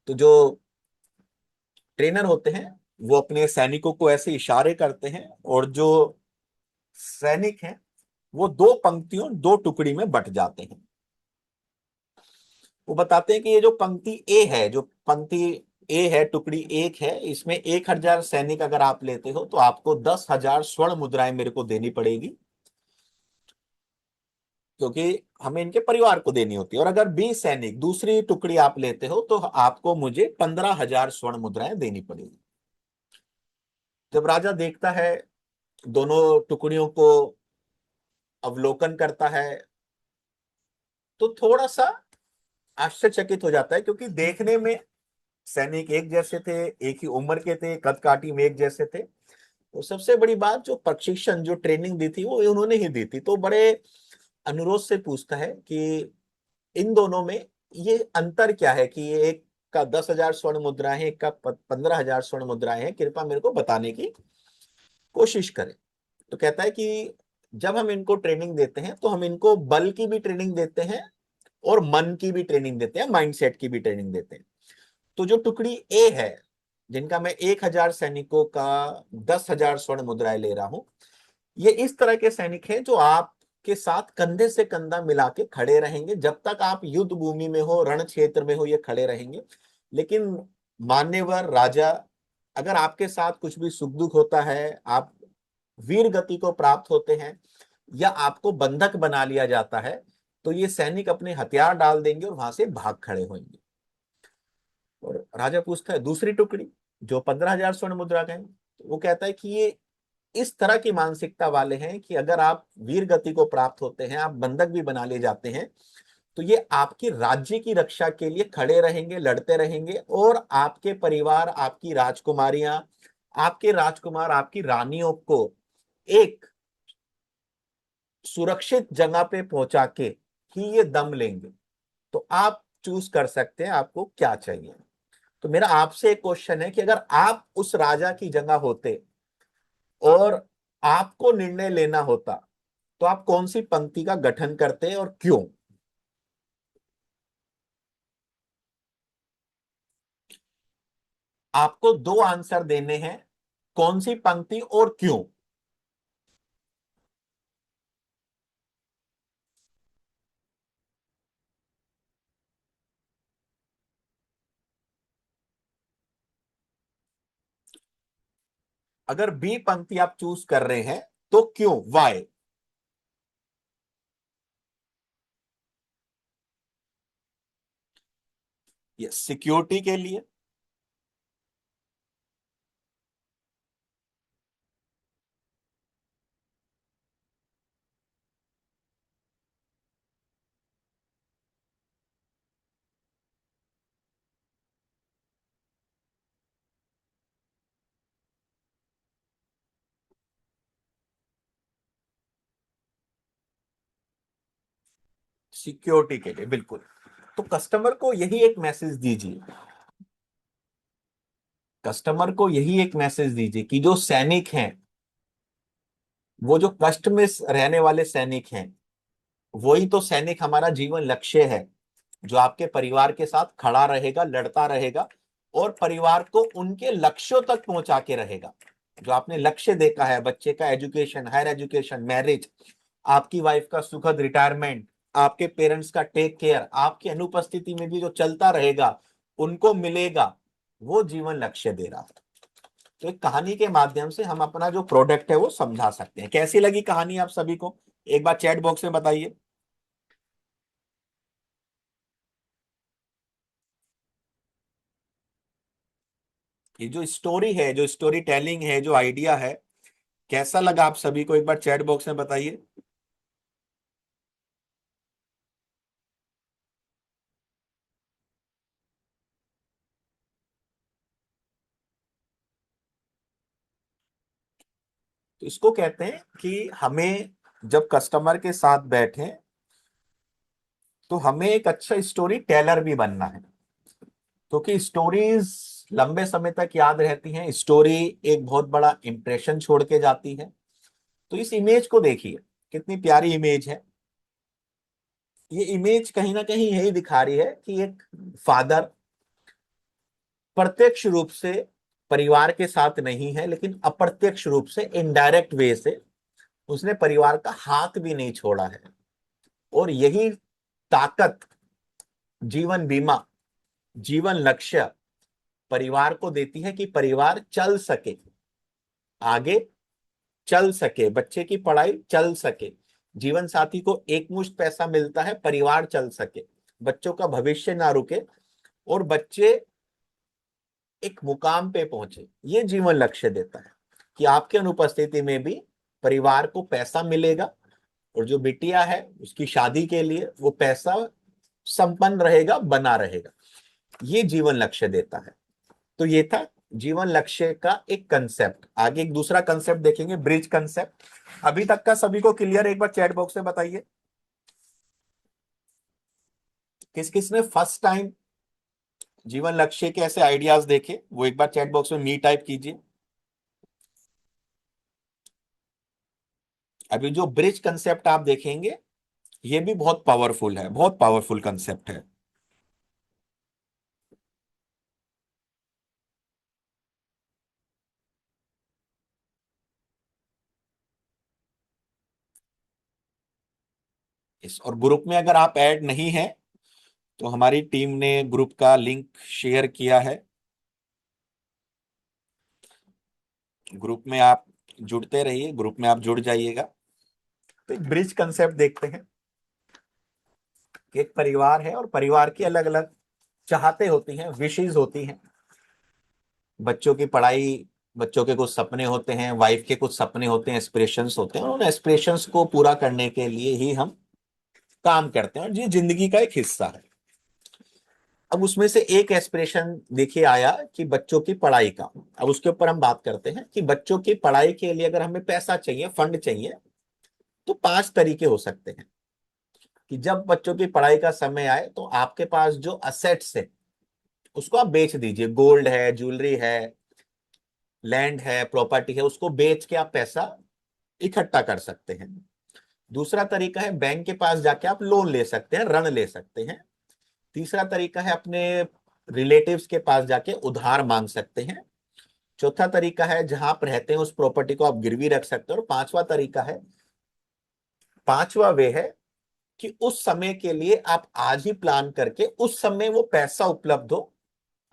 तो जो ट्रेनर होते हैं वो अपने सैनिकों को ऐसे इशारे करते हैं और जो सैनिक हैं वो दो पंक्तियों, दो टुकड़ी में बट जाते हैं। वो बताते हैं कि ये जो पंक्ति ए है, जो पंक्ति ए है, टुकड़ी एक है, इसमें 1,000 सैनिक अगर आप लेते हो तो आपको 10,000 स्वर्ण मुद्राएं मेरे को देनी पड़ेगी, क्योंकि हमें इनके परिवार को देनी होती है। और अगर 20 सैनिक दूसरी टुकड़ी आप लेते हो तो आपको मुझे 15,000 स्वर्ण मुद्राएं देनी पड़ेगी। जब राजा देखता है, दोनों टुकड़ियों को अवलोकन करता है, तो थोड़ा सा आश्चर्यचकित हो जाता है, क्योंकि देखने में सैनिक एक जैसे थे, एक ही उम्र के थे, कद काठी में एक जैसे थे। तो सबसे बड़ी बात, जो प्रशिक्षण, जो ट्रेनिंग दी थी वो उन्होंने ही दी थी। तो बड़े अनुरोध से पूछता है कि इन दोनों में ये अंतर क्या है, कि ये एक का 10,000 स्वर्ण मुद्राएं है, एक का 15,000 स्वर्ण मुद्राएं है, कृपया मेरे को बताने की कोशिश करें। तो कहता है कि जब हम इनको ट्रेनिंग देते हैं तो हम इनको बल की भी ट्रेनिंग देते हैं और मन की भी ट्रेनिंग देते हैं, माइंडसेट की भी ट्रेनिंग देते हैं। तो जो टुकड़ी ए है, जिनका मैं 1,000 सैनिकों का 10,000 स्वर्ण मुद्राएं ले रहा हूं, ये इस तरह के सैनिक हैं जो आपके साथ कंधे से कंधा मिला के खड़े रहेंगे। जब तक आप युद्ध भूमि में हो, रण क्षेत्र में हो, ये खड़े रहेंगे। लेकिन मान्यवर राजा, अगर आपके साथ कुछ भी सुख दुख होता है, आप वीर गति को प्राप्त होते हैं या आपको बंधक बना लिया जाता है, तो ये सैनिक अपने हथियार डाल देंगे और वहां से भाग खड़े होंगे। और राजा पूछता है दूसरी टुकड़ी जो 15,000 स्वर्ण मुद्रा का है, तो वो कहता है कि ये इस तरह की मानसिकता वाले हैं कि अगर आप वीर गति को प्राप्त होते हैं, आप बंधक भी बना ले जाते हैं, तो ये आपकी राज्य की रक्षा के लिए खड़े रहेंगे, लड़ते रहेंगे, और आपके परिवार, आपकी राजकुमारियां, आपके राजकुमार, आपकी रानियों को एक सुरक्षित जगह पे पहुंचा के ही ये दम लेंगे। तो आप चूज कर सकते हैं आपको क्या चाहिए। तो मेरा आपसे एक क्वेश्चन है कि अगर आप उस राजा की जगह होते और आपको निर्णय लेना होता, तो आप कौन सी पंक्ति का गठन करते और क्यों? आपको दो आंसर देने हैं, कौन सी पंक्ति और क्यों। अगर बी पंक्ति आप चूज कर रहे हैं तो क्यों, वाई? ये सिक्योरिटी के लिए। सिक्योरिटी के लिए, बिल्कुल। तो कस्टमर को यही एक मैसेज दीजिए, कस्टमर को यही एक मैसेज दीजिए कि जो सैनिक हैं, वो जो कष्ट में रहने वाले सैनिक हैं, वही तो सैनिक हमारा जीवन लक्ष्य है, जो आपके परिवार के साथ खड़ा रहेगा, लड़ता रहेगा और परिवार को उनके लक्ष्यों तक पहुंचा के रहेगा। जो आपने लक्ष्य देखा है, बच्चे का एजुकेशन, हायर एजुकेशन, मैरिज, आपकी वाइफ का सुखद रिटायरमेंट, आपके पेरेंट्स का टेक केयर, आपकी अनुपस्थिति में भी जो चलता रहेगा, उनको मिलेगा, वो जीवन लक्ष्य दे रहा है। तो एक कहानी के माध्यम से हम अपना जो प्रोडक्ट है वो समझा सकते हैं। कैसी लगी कहानी आप सभी को, एक बार चैट बॉक्स में बताइए। ये जो स्टोरी है, जो स्टोरी टेलिंग है, जो आइडिया है, कैसा लगा आप सभी को, एक बार चैट बॉक्स में बताइए। तो इसको कहते हैं कि हमें जब कस्टमर के साथ बैठे तो हमें एक अच्छा स्टोरी टेलर भी बनना है, क्योंकि स्टोरीज लंबे समय तक याद रहती हैं। स्टोरी एक बहुत बड़ा इंप्रेशन छोड़ के जाती है। तो इस इमेज को देखिए, कितनी प्यारी इमेज है। ये इमेज कहीं ना कहीं यही दिखा रही है कि एक फादर प्रत्यक्ष रूप से परिवार के साथ नहीं है, लेकिन अप्रत्यक्ष रूप से, इनडायरेक्ट वे से उसने परिवार का हाथ भी नहीं छोड़ा है। और यही ताकत जीवन बीमा, जीवन लक्ष्य परिवार को देती है कि परिवार चल सके, आगे चल सके, बच्चे की पढ़ाई चल सके, जीवन साथी को एकमुश्त पैसा मिलता है, परिवार चल सके, बच्चों का भविष्य ना रुके और बच्चे एक मुकाम पे पहुंचे। ये जीवन लक्ष्य देता है कि आपके अनुपस्थिति में भी परिवार को पैसा मिलेगा और जो बिटिया है उसकी शादी के लिए वो पैसा संपन्न रहेगा, बना रहेगा। ये जीवन लक्ष्य देता है। तो ये था जीवन लक्ष्य का एक कंसेप्ट। आगे एक दूसरा कंसेप्ट देखेंगे, ब्रिज कंसेप्ट। अभी तक का सभी को क्लियर, एक बार चैट बॉक्स में बताइए। किस किस ने फर्स्ट टाइम जीवन लक्ष्य के ऐसे आइडियाज देखे, वो एक बार चैट बॉक्स में मी टाइप कीजिए। अभी जो ब्रिज कंसेप्ट आप देखेंगे, ये भी बहुत पावरफुल है, बहुत पावरफुल कंसेप्ट है। इस और ग्रुप में अगर आप ऐड नहीं हैं तो हमारी टीम ने ग्रुप का लिंक शेयर किया है। ग्रुप में आप जुड़ते रहिए, ग्रुप में आप जुड़ जाइएगा। तो एक ब्रिज कंसेप्ट देखते हैं कि एक परिवार है और परिवार की अलग अलग चाहते होती हैं, विशेष होती हैं। बच्चों की पढ़ाई, बच्चों के कुछ सपने होते हैं, वाइफ के कुछ सपने होते हैं, एस्पिरेशंस होते हैं, और उन एस्पिरेशंस को पूरा करने के लिए ही हम काम करते हैं और ये जिंदगी का एक हिस्सा है। अब उसमें से एक एस्पिरेशन देखिए आया कि बच्चों की पढ़ाई का। अब उसके ऊपर हम बात करते हैं कि बच्चों की पढ़ाई के लिए अगर हमें पैसा चाहिए, फंड चाहिए, तो 5 तरीके हो सकते हैं कि जब बच्चों की पढ़ाई का समय आए तो आपके पास जो असेट्स है उसको आप बेच दीजिए। गोल्ड है, ज्वेलरी है, लैंड है, प्रॉपर्टी है, उसको बेच के आप पैसा इकट्ठा कर सकते हैं। दूसरा तरीका है बैंक के पास जाके आप लोन ले सकते हैं, ऋण ले सकते हैं। तीसरा तरीका है अपने रिलेटिव्स के पास जाके उधार मांग सकते हैं। चौथा तरीका है जहां आप रहते हैं उस प्रॉपर्टी को आप गिरवी रख सकते हैं। और पांचवा वे है कि उस समय के लिए आप आज ही प्लान करके उस समय वो पैसा उपलब्ध हो,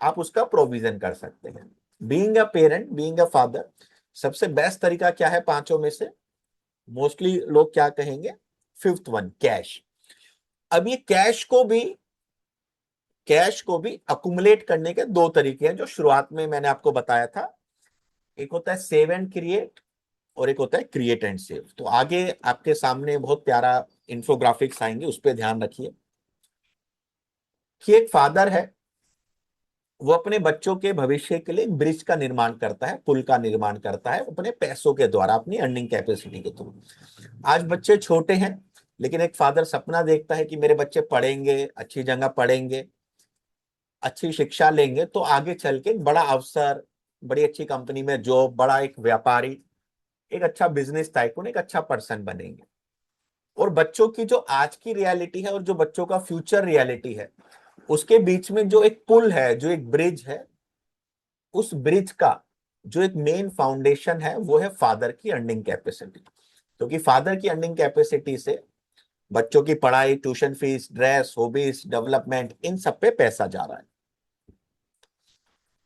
आप उसका प्रोविजन कर सकते हैं। Being a parent, being a father, सबसे बेस्ट तरीका क्या है पांचों में से? मोस्टली लोग क्या कहेंगे? Fifth one, cash. अब ये कैश को भी अकुमुलेट करने के 2 तरीके हैं, जो शुरुआत में मैंने आपको बताया था। एक होता है सेव एंड क्रिएट और एक होता है क्रिएट एंड सेव। तो आगे आपके सामने बहुत प्यारा इंफोग्राफिक्स आएंगे, उस पर ध्यान रखिए कि एक फादर है, वो अपने बच्चों के भविष्य के लिए ब्रिज का निर्माण करता है, पुल का निर्माण करता है अपने पैसों के द्वारा, अपनी अर्निंग कैपेसिटी के थ्रू। आज बच्चे छोटे हैं, लेकिन एक फादर सपना देखता है कि मेरे बच्चे पढ़ेंगे, अच्छी जगह पढ़ेंगे, अच्छी शिक्षा लेंगे, तो आगे चल के एक बड़ा अवसर, बड़ी अच्छी कंपनी में जॉब, बड़ा एक व्यापारी, एक अच्छा बिजनेस टाइकून, एक अच्छा पर्सन बनेंगे। और बच्चों की जो आज की रियलिटी है और जो बच्चों का फ्यूचर रियलिटी है, उसके बीच में जो एक पुल है, जो एक ब्रिज है, उस ब्रिज का जो एक मेन फाउंडेशन है वो है फादर की अर्निंग कैपेसिटी। क्योंकि फादर की अर्निंग कैपेसिटी से बच्चों की पढ़ाई, tuition fees, dress, hobbies, development, इन सब पे पैसा जा रहा है।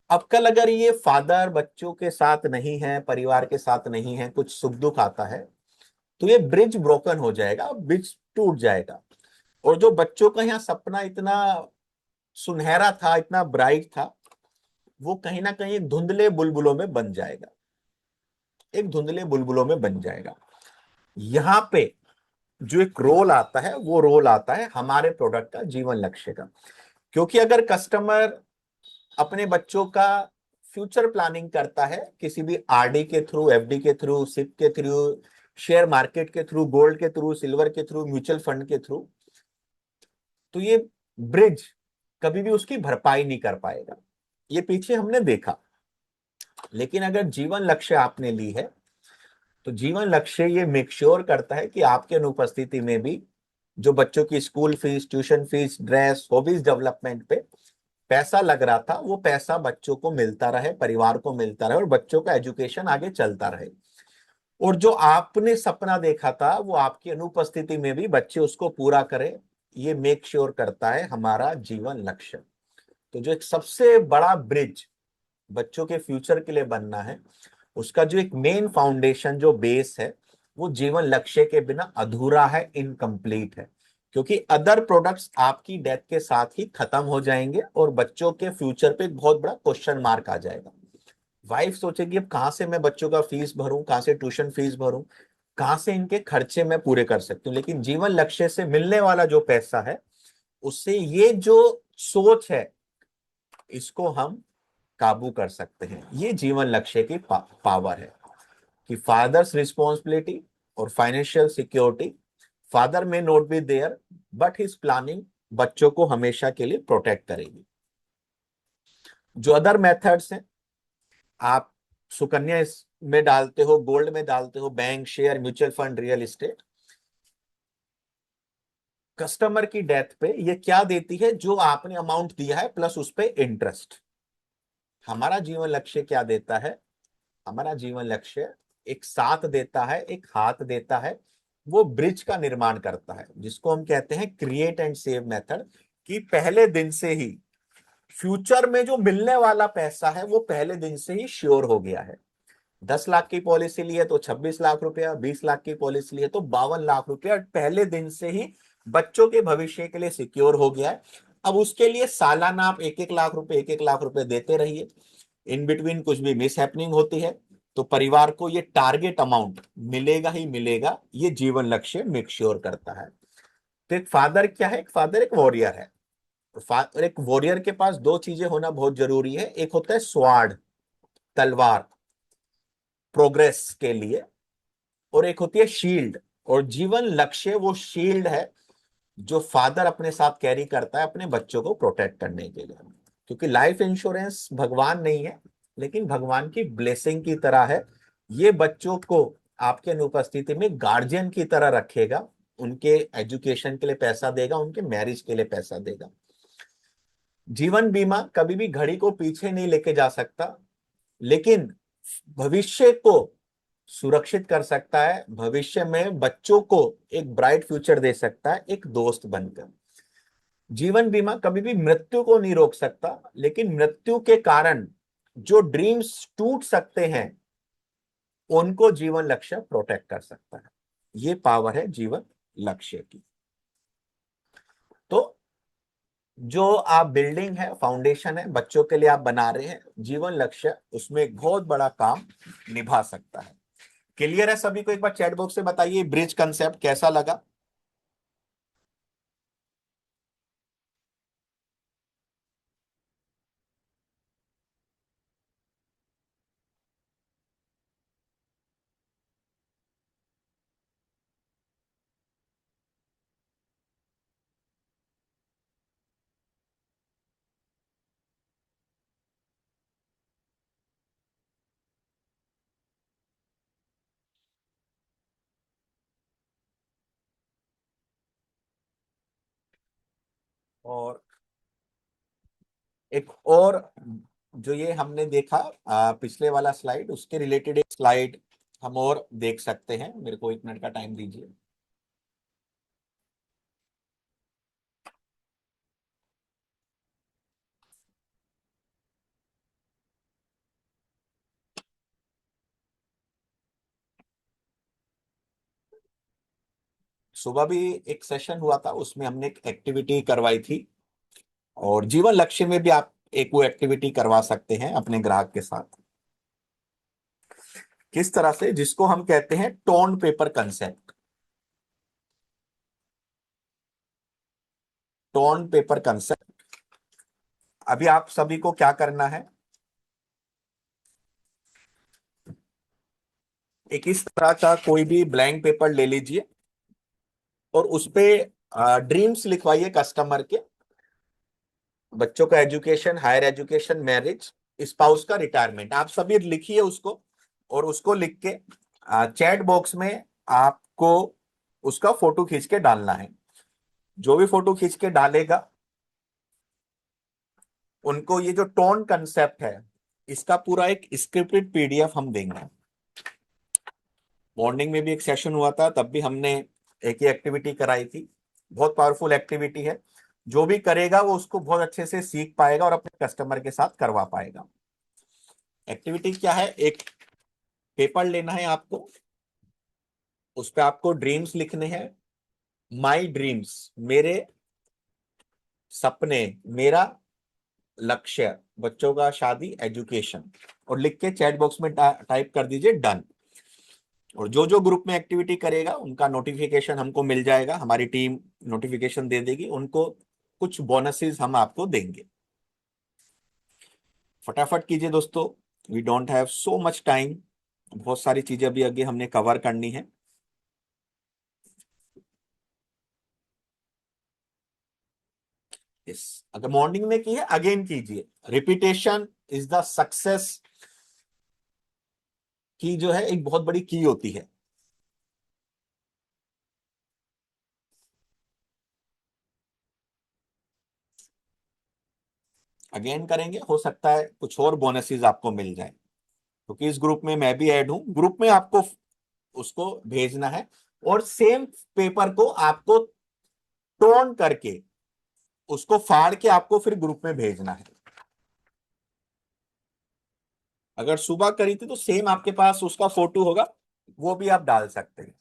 अब कल अगर ये फादर बच्चों के साथ नहीं है, परिवार के साथ नहीं है, कुछ सुख दुख आता है, तो ये ब्रिज ब्रोकन हो जाएगा, ब्रिज टूट जाएगा। और जो बच्चों का यहाँ सपना इतना सुनहरा था, इतना ब्राइट था, वो कहीं ना कहीं धुंधले बुलबुलों में बन जाएगा, एक धुंधले बुलबुलों में बन जाएगा। यहाँ पे जो एक रोल आता है, वो रोल आता है हमारे प्रोडक्ट का, जीवन लक्ष्य का। क्योंकि अगर कस्टमर अपने बच्चों का फ्यूचर प्लानिंग करता है किसी भी आरडी के थ्रू, एफडी के थ्रू, सिप के थ्रू, शेयर मार्केट के थ्रू, गोल्ड के थ्रू, सिल्वर के थ्रू, म्यूचुअल फंड के थ्रू, तो ये ब्रिज कभी भी उसकी भरपाई नहीं कर पाएगा। ये पीछे हमने देखा। लेकिन अगर जीवन लक्ष्य आपने ली है, तो जीवन लक्ष्य ये मेक श्योर करता है कि आपके अनुपस्थिति में भी जो बच्चों की school fees, tuition fees, dress, hobbies development पे पैसा लग रहा था, वो पैसा बच्चों को मिलता रहे, परिवार को मिलता रहे, और बच्चों का एजुकेशन आगे चलता रहे। और जो आपने सपना देखा था वो आपकी अनुपस्थिति में भी बच्चे उसको पूरा करें, ये मेक श्योर करता है हमारा जीवन लक्ष्य। तो जो एक सबसे बड़ा ब्रिज बच्चों के फ्यूचर के लिए बनना है, उसका जो एक मेन फाउंडेशन, जो बेस है, वो जीवन लक्ष्य के बिना अधूरा है, इनकम्प्लीट है। क्योंकि अदर प्रोडक्ट्स आपकी डेथ के साथ ही खत्म हो जाएंगे और बच्चों के फ्यूचर पे एक बहुत बड़ा क्वेश्चन मार्क आ जाएगा। वाइफ सोचेगी अब कहां से मैं बच्चों का फीस भरूं, कहां से ट्यूशन फीस भरूं, कहां से इनके खर्चे मैं पूरे कर सकती हूँ। लेकिन जीवन लक्ष्य से मिलने वाला जो पैसा है, उससे ये जो सोच है, इसको हम काबू कर सकते हैं। ये जीवन लक्ष्य की पावर है कि फादर्स रिस्पॉन्सिबिलिटी और financial security, father may not be there, but his planning बच्चों को हमेशा के लिए प्रोटेक्ट करेगी। जो अदर मेथड्स हैं, आप सुकन्या में डालते हो, गोल्ड में डालते हो, bank, share, mutual fund, real estate, customer की डेथ पे ये क्या देती है? जो आपने अमाउंट दिया है प्लस उस पे इंटरेस्ट। हमारा जीवन लक्ष्य क्या देता है? हमारा जीवन लक्ष्य एक साथ देता है, एक हाथ देता है, वो ब्रिज का निर्माण करता है, जिसको हम कहते हैं क्रिएट एंड सेव मेथड। कि पहले दिन से ही फ्यूचर में जो मिलने वाला पैसा है वो पहले दिन से ही श्योर हो गया है। 10 लाख की पॉलिसी ली है तो 26 लाख रुपया, 20 लाख की पॉलिसी ली है तो 52 लाख रुपया पहले दिन से ही बच्चों के भविष्य के लिए सिक्योर हो गया है। अब उसके लिए सालाना आप 1-1 लाख रुपए, 1-1 लाख रुपए देते रहिए। इन बिटवीन कुछ भी मिस हैपनिंग होती है तो परिवार को ये टारगेट अमाउंट मिलेगा ही मिलेगा। ये जीवन लक्ष्य मेक श्योर करता है। तो एक फादर क्या है? एक फादर एक वॉरियर है। और एक वॉरियर के पास दो चीजें होना बहुत जरूरी है। एक होता है स्वाड, तलवार, प्रोग्रेस के लिए, और एक होती है शील्ड। और जीवन लक्ष्य वो शील्ड है जो फादर अपने साथ कैरी करता है अपने बच्चों को प्रोटेक्ट करने के लिए। क्योंकि लाइफ इंश्योरेंस भगवान नहीं है, लेकिन भगवान की ब्लेसिंग की तरह है। ये बच्चों को आपके अनुपस्थिति में गार्जियन की तरह रखेगा, उनके एजुकेशन के लिए पैसा देगा, उनके मैरिज के लिए पैसा देगा। जीवन बीमा कभी भी घड़ी को पीछे नहीं लेके जा सकता, लेकिन भविष्य को सुरक्षित कर सकता है, भविष्य में बच्चों को एक ब्राइट फ्यूचर दे सकता है एक दोस्त बनकर। जीवन बीमा कभी भी मृत्यु को नहीं रोक सकता, लेकिन मृत्यु के कारण जो ड्रीम्स टूट सकते हैं, उनको जीवन लक्ष्य प्रोटेक्ट कर सकता है। ये पावर है जीवन लक्ष्य की। तो जो आप बिल्डिंग है, फाउंडेशन है, बच्चों के लिए आप बना रहे हैं, जीवन लक्ष्य उसमें एक बहुत बड़ा काम निभा सकता है। क्लियर है सभी को? एक बार चैट बॉक्स से बताइए ब्रिज कंसेप्ट कैसा लगा। और एक और जो ये हमने देखा पिछले वाला स्लाइड, उसके रिलेटेड एक स्लाइड हम और देख सकते हैं। मेरे को 1 मिनट का टाइम दीजिए। सुबह भी एक सेशन हुआ था, उसमें हमने एक एक्टिविटी करवाई थी, और जीवन लक्ष्य में भी आप एक वो एक्टिविटी करवा सकते हैं अपने ग्राहक के साथ। किस तरह से, जिसको हम कहते हैं tone paper concept. Tone paper concept. अभी आप सभी को क्या करना है, एक इस तरह का कोई भी ब्लैंक पेपर ले लीजिए और उस पे ड्रीम्स लिखवाइए कस्टमर के। बच्चों का education, higher education, marriage, spouse का रिटायरमेंट, आप सभी लिखिए उसको। और उसको लिख के चैट बॉक्स में आपको उसका फोटो खींच के डालना है। जो भी फोटो खींच के डालेगा, उनको ये जो टोन कंसेप्ट है, इसका पूरा एक स्क्रिप्टेड पीडीएफ हम देंगे। मॉर्निंग में भी एक सेशन हुआ था, तब भी हमने एक ही एक्टिविटी कराई थी। बहुत पावरफुल एक्टिविटी है। जो भी करेगा वो उसको बहुत अच्छे से सीख पाएगा और अपने कस्टमर के साथ करवा पाएगा। एक्टिविटी क्या है, एक पेपर लेना है आपको, उस पे आपको ड्रीम्स लिखने हैं। माई ड्रीम्स, मेरे सपने, मेरा लक्ष्य, बच्चों का शादी, एजुकेशन, और लिख के चैट बॉक्स में टाइप कर दीजिए डन। और जो जो ग्रुप में एक्टिविटी करेगा उनका नोटिफिकेशन हमको मिल जाएगा, हमारी टीम नोटिफिकेशन दे देगी उनको। कुछ बोनसेस हम आपको देंगे। फटाफट कीजिए दोस्तों, we don't have so much time. बहुत सारी चीजें अभी आगे हमने कवर करनी है। यस, अगर मॉर्निंग में की है अगेन कीजिए। रिपीटेशन इज द सक्सेस की जो है एक बहुत बड़ी की होती है। अगेन करेंगे, हो सकता है कुछ और बोनसेस आपको मिल जाए, क्योंकि इस ग्रुप में मैं भी ऐड हूं। ग्रुप में आपको उसको भेजना है, और सेम पेपर को आपको टोन करके उसको फाड़ के आपको फिर ग्रुप में भेजना है। अगर सुबह करी थी तो सेम आपके पास उसका फोटो होगा, वो भी आप डाल सकते हैं।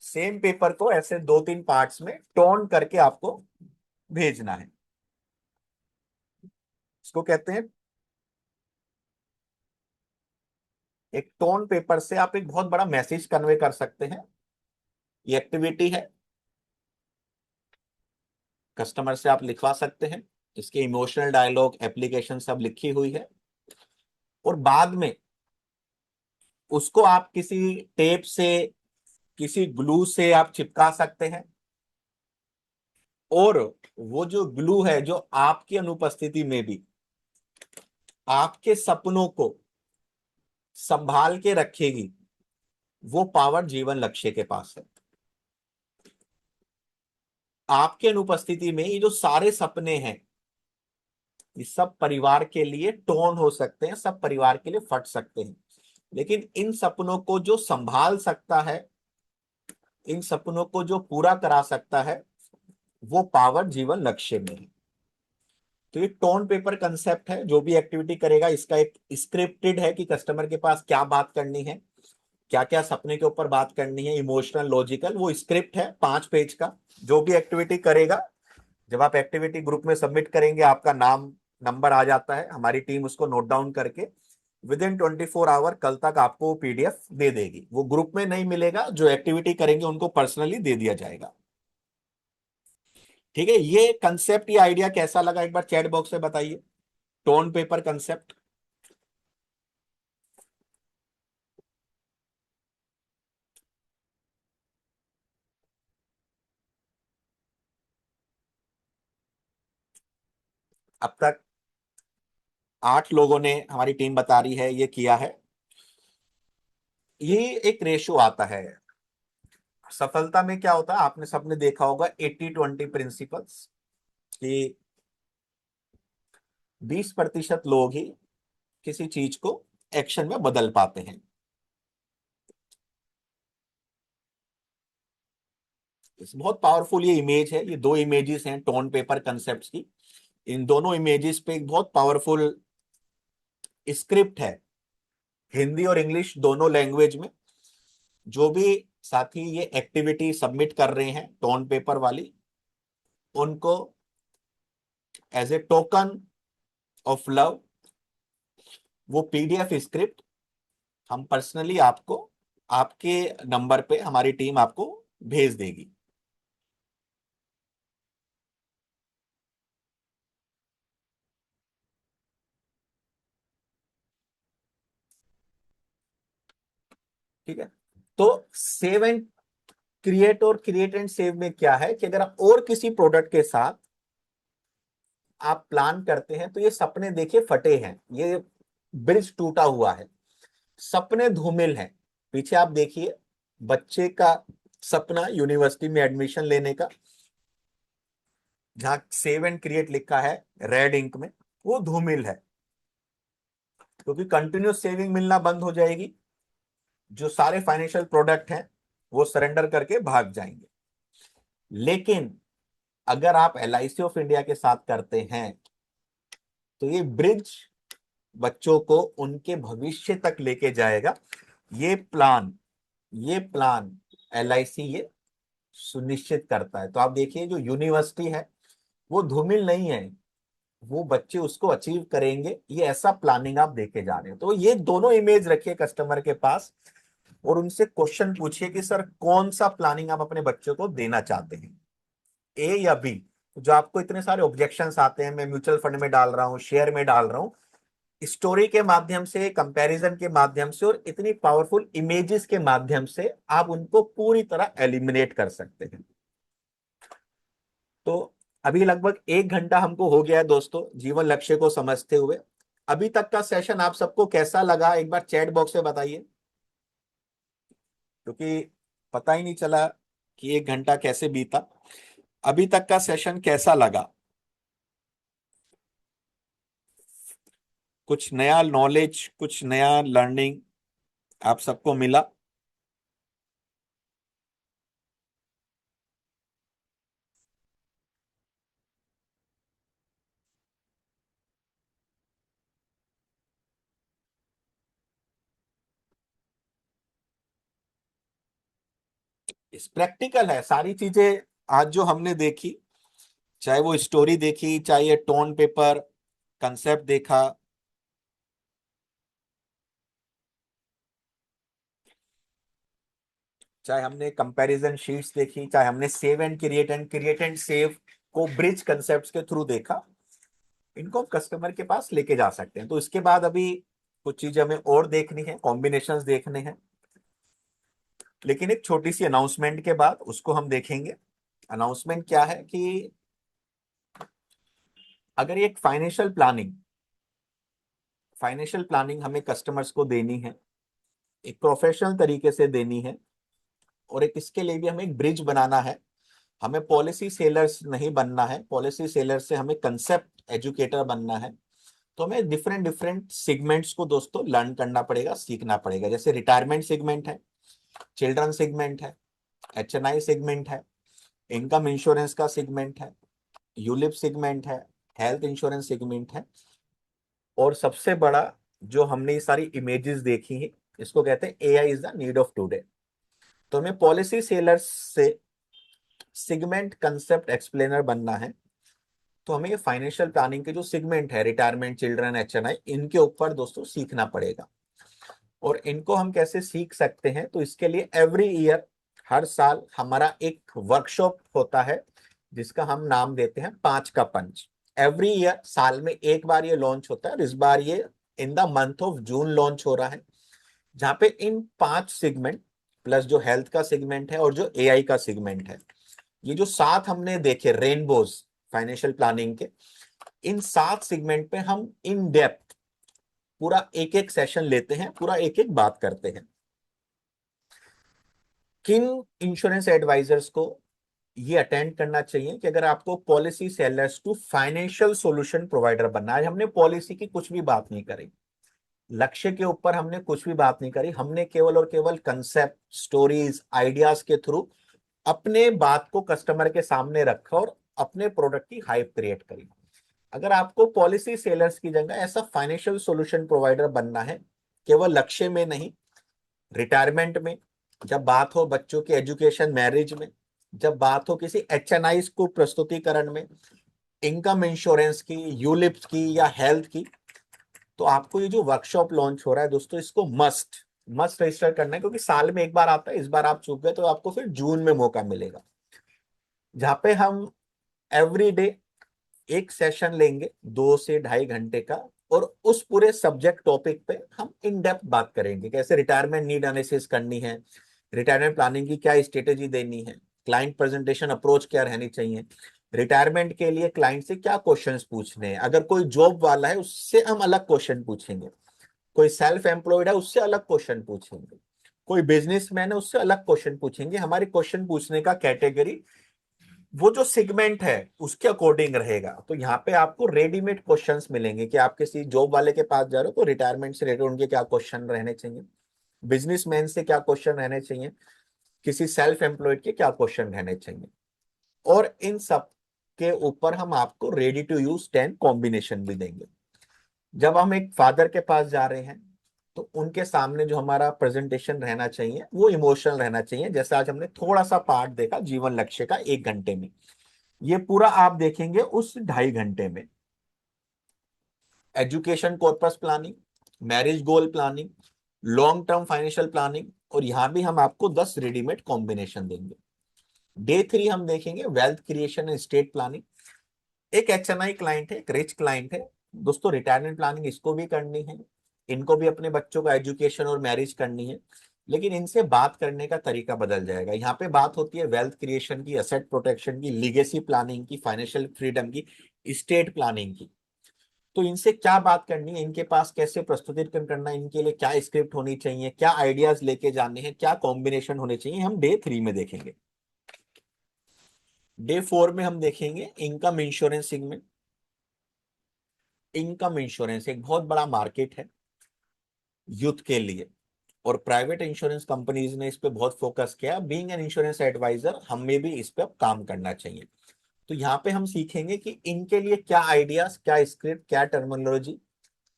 सेम पेपर को ऐसे 2-3 पार्ट्स में टोन करके आपको भेजना है। इसको कहते हैं, एक टोन पेपर से आप एक बहुत बड़ा मैसेज कन्वे कर सकते हैं। ये एक्टिविटी है, कस्टमर से आप लिखवा सकते हैं। इसके इमोशनल डायलॉग, एप्लीकेशन सब लिखी हुई है, और बाद में उसको आप किसी टेप से, किसी ग्लू से आप चिपका सकते हैं। और वो जो ग्लू है, जो आपकी अनुपस्थिति में भी आपके सपनों को संभाल के रखेगी, वो पावर जीवन लक्ष्य के पास है। आपके अनुपस्थिति में ये जो सारे सपने हैं, ये सब परिवार के लिए टोन हो सकते हैं, सब परिवार के लिए फट सकते हैं, लेकिन इन सपनों को जो संभाल सकता है, इन सपनों को जो पूरा करा सकता है, वो पावर जीवन लक्ष्य में है। तो ये टोन पेपर कंसेप्ट है। जो भी एक्टिविटी करेगा, इसका एक स्क्रिप्टेड है कि कस्टमर के पास क्या बात करनी है, क्या क्या सपने के ऊपर बात करनी है, इमोशनल, लॉजिकल, वो स्क्रिप्ट है 5 पेज का। जो भी एक्टिविटी करेगा, जब आप एक्टिविटी ग्रुप में सबमिट करेंगे, आपका नाम, नंबर आ जाता है, हमारी टीम उसको नोट डाउन करके विद इन 24 आवर कल तक आपको पीडीएफ दे देगी। वो ग्रुप में नहीं मिलेगा, जो एक्टिविटी करेंगे उनको पर्सनली दे दिया जाएगा। ठीक है, ये कंसेप्ट, ये आइडिया कैसा लगा एक बार चैट बॉक्स में बताइए। Tone paper concept. अब तक 8 लोगों ने, हमारी टीम बता रही है, ये किया है। ये एक रेशो आता है, सफलता में क्या होता है, आपने सबने देखा होगा 80-20 प्रिंसिपल्स, कि 20% लोग ही किसी चीज को एक्शन में बदल पाते हैं। इस बहुत पावरफुल ये इमेज है, ये दो इमेजेस हैं टोन पेपर कंसेप्ट की। इन दोनों इमेजेस पे एक बहुत पावरफुल स्क्रिप्ट है, हिंदी और इंग्लिश दोनों लैंग्वेज में। जो भी साथी ये एक्टिविटी सबमिट कर रहे हैं टोन पेपर वाली, उनको as a token of love वो पीडीएफ स्क्रिप्ट हम पर्सनली आपको, आपके नंबर पे हमारी टीम आपको भेज देगी। ठीक है। तो सेव एंड क्रिएट और क्रिएट एंड सेव में क्या है कि अगर आप और किसी प्रोडक्ट के साथ आप प्लान करते हैं, तो ये सपने देखिए फटे हैं, ये ब्रिज टूटा हुआ है, सपने धूमिल हैं। पीछे आप देखिए, बच्चे का सपना यूनिवर्सिटी में एडमिशन लेने का, जहां सेव एंड क्रिएट लिखा है रेड इंक में, वो धूमिल है, क्योंकि कंटिन्यूस सेविंग मिलना बंद हो जाएगी। जो सारे फाइनेंशियल प्रोडक्ट हैं वो सरेंडर करके भाग जाएंगे। लेकिन अगर आप LIC ऑफ इंडिया के साथ करते हैं, तो ये ब्रिज बच्चों को उनके भविष्य तक लेके जाएगा। ये प्लान, ये प्लान LIC ये सुनिश्चित करता है। तो आप देखिए, जो यूनिवर्सिटी है वो धूमिल नहीं है, वो बच्चे उसको अचीव करेंगे। ये ऐसा प्लानिंग आप देखे जा रहे हैं। तो ये दोनों इमेज रखिए कस्टमर के पास, और उनसे क्वेश्चन पूछिए कि सर कौन सा प्लानिंग आप अपने बच्चों को देना चाहते हैं, ए या बी। जो आपको इतने सारे ऑब्जेक्शंस आते हैं, मैं म्यूचुअल फंड में डाल रहा हूं, शेयर में डाल रहा हूं, स्टोरी के माध्यम से, कंपैरिजन के माध्यम से और इतनी पावरफुल इमेजेस के माध्यम से आप उनको पूरी तरह एलिमिनेट कर सकते हैं। तो अभी लगभग 1 घंटा हमको हो गया है दोस्तों, जीवन लक्ष्य को समझते हुए। अभी तक का सेशन आप सबको कैसा लगा, एक बार चैट बॉक्स में बताइए, क्योंकि पता ही नहीं चला कि 1 घंटा कैसे बीता। अभी तक का सेशन कैसा लगा, कुछ नया नॉलेज, कुछ नया लर्निंग आप सबको मिला? इस प्रैक्टिकल है सारी चीजें आज जो हमने देखी, चाहे वो स्टोरी देखी, चाहे ये टोन पेपर कंसेप्ट देखा, चाहे हमने कंपैरिजन शीट्स देखी, चाहे हमने save and create and save को ब्रिज कंसेप्ट्स के थ्रू देखा, इनको हम कस्टमर के पास लेके जा सकते हैं। तो इसके बाद अभी कुछ चीजें हमें और देखनी है, कॉम्बिनेशंस देखने हैं। लेकिन एक छोटी सी अनाउंसमेंट के बाद उसको हम देखेंगे। अनाउंसमेंट क्या है कि अगर ये एक फाइनेंशियल प्लानिंग हमें कस्टमर्स को देनी है, एक प्रोफेशनल तरीके से देनी है, और एक इसके लिए भी हमें एक ब्रिज बनाना है। हमें पॉलिसी सेलर्स नहीं बनना है, पॉलिसी सेलर से हमें कंसेप्ट एजुकेटर बनना है। तो हमें डिफरेंट डिफरेंट सेगमेंट्स को दोस्तों लर्न करना पड़ेगा, सीखना पड़ेगा। जैसे रिटायरमेंट सेगमेंट है, चिल्ड्रन सेगमेंट है, HNI सेगमेंट है, इनकम इंश्योरेंस का सेगमेंट है, यूलिप सेगमेंट है, हेल्थ इंश्योरेंस सेगमेंट है, और सबसे बड़ा जो हमने ये सारी इमेजेस देखी हैं, इसको कहते हैं AI is the need of today. तो हमें पॉलिसी सेलर्स से सिगमेंट कंसेप्ट एक्सप्लेनर बनना है। तो हमें ये फाइनेंशियल प्लानिंग के जो सिगमेंट है, रिटायरमेंट, चिल्ड्रन, HNI, इनके ऊपर दोस्तों सीखना पड़ेगा। और इनको हम कैसे सीख सकते हैं, तो इसके लिए एवरी ईयर, हर साल हमारा एक वर्कशॉप होता है, जिसका हम नाम देते हैं 5 का पंच। एवरी ईयर, साल में एक बार ये लॉन्च होता है, और इस बार ये इन the month of June launch हो रहा है, जहां पे इन 5 सेगमेंट प्लस जो हेल्थ का सेगमेंट है और जो AI का सेगमेंट है, ये जो 7 हमने देखे रेनबोज फाइनेंशियल प्लानिंग के, इन 7 सेगमेंट पे हम इन डेप्थ पूरा एक एक सेशन लेते हैं, पूरा एक एक बात करते हैं। किन इंश्योरेंस एडवाइजर्स को ये अटेंड करना चाहिए कि अगर आपको policy sellers to financial solution provider बनना है। हमने पॉलिसी की कुछ भी बात नहीं करी, लक्ष्य के ऊपर हमने कुछ भी बात नहीं करी, हमने केवल और केवल कंसेप्ट, स्टोरीज, आइडियाज के थ्रू अपने बात को कस्टमर के सामने रखा और अपने प्रोडक्ट की हाइप क्रिएट करी। अगर आपको पॉलिसी सेलर्स की जगह ऐसा फाइनेंशियल सॉल्यूशन प्रोवाइडर बनना है, केवल लक्ष्य में नहीं, रिटायरमेंट में, जब बात हो बच्चों की एजुकेशन, मैरिज में, जब बात हो किसी एचएनआई को प्रस्तुतिकरण में, इनकम इंश्योरेंस की, यूलिप्स की या हेल्थ की, तो आपको ये जो वर्कशॉप लॉन्च हो रहा है दोस्तों, इसको मस्ट मस्ट रजिस्टर करना है, क्योंकि साल में एक बार आता है। इस बार आप चूक गए तो आपको फिर जून में मौका मिलेगा, जहां पे हम एवरी डे एक सेशन लेंगे 2 से ढाई घंटे का, और उस पूरे सब्जेक्ट टॉपिक पे हम इन डेप्थ बात करेंगे। कैसे रिटायरमेंट नीड एनालिसिस करनी है, रिटायरमेंट प्लानिंग की क्या स्ट्रेटेजी देनी है, क्लाइंट प्रेजेंटेशन अप्रोच क्या रहनी चाहिए, रिटायरमेंट के लिए क्लाइंट से क्या क्वेश्चंस पूछने हैं, अगर कोई जॉब वाला है उससे हम अलग क्वेश्चन पूछेंगे, कोई सेल्फ एम्प्लॉयड है उससे अलग क्वेश्चन पूछेंगे, कोई बिजनेसमैन है उससे अलग क्वेश्चन पूछेंगे। हमारे क्वेश्चन पूछने का कैटेगरी वो जो सेगमेंट है उसके अकॉर्डिंग रहेगा। तो यहाँ पे आपको रेडीमेड क्वेश्चंस मिलेंगे कि आप किसी जॉब वाले के पास जा रहे हो तो रिटायरमेंट से रिलेटेड उनके क्या क्वेश्चन रहने चाहिए, बिजनेसमैन से क्या क्वेश्चन रहने चाहिए, किसी सेल्फ एम्प्लॉयड के क्या क्वेश्चन रहने चाहिए। और इन सब के ऊपर हम आपको रेडी टू यूज 10 कॉम्बिनेशन भी देंगे। जब हम एक फादर के पास जा रहे हैं तो उनके सामने जो हमारा प्रेजेंटेशन रहना चाहिए वो इमोशनल रहना चाहिए। जैसे आज हमने थोड़ा सा पार्ट देखा जीवन लक्ष्य का 1 घंटे में, ये पूरा आप देखेंगे उस 2.5 घंटे में। Education corpus planning, marriage goal planning, long term financial planning, और यहां भी हम आपको 10 रेडीमेड कॉम्बिनेशन देंगे। डे 3 हम देखेंगे wealth creation and state planning. एक एचएनआई क्लाइंट है, एक रिच क्लाइंट है दोस्तों, रिटायरमेंट प्लानिंग इसको भी करनी है, इनको भी अपने बच्चों का एजुकेशन और मैरिज करनी है, लेकिन इनसे बात करने का तरीका बदल जाएगा। यहाँ पे बात होती है वेल्थ क्रिएशन की, एसेट प्रोटेक्शन की, लीगेसी प्लानिंग की, फाइनेंशियल फ्रीडम की, स्टेट प्लानिंग की। तो इनसे क्या बात करनी है, इनके पास कैसे प्रस्तुतिकरण करना है, इनके लिए क्या स्क्रिप्ट होनी चाहिए, क्या आइडियाज लेके जाने हैं, क्या कॉम्बिनेशन होने चाहिए, हम डे 3 में देखेंगे। डे 4 में हम देखेंगे income insurance segment. Income insurance एक बहुत बड़ा मार्केट है यूथ के लिए, और प्राइवेट इंश्योरेंस कंपनीज ने इस पे बहुत फोकस किया। बीइंग एन इंश्योरेंस एडवाइजर हमें भी इस पे अब काम करना चाहिए। तो यहाँ पे हम सीखेंगे कि इनके लिए क्या आइडियाज, क्या स्क्रिप्ट, क्या टर्मिनोलॉजी,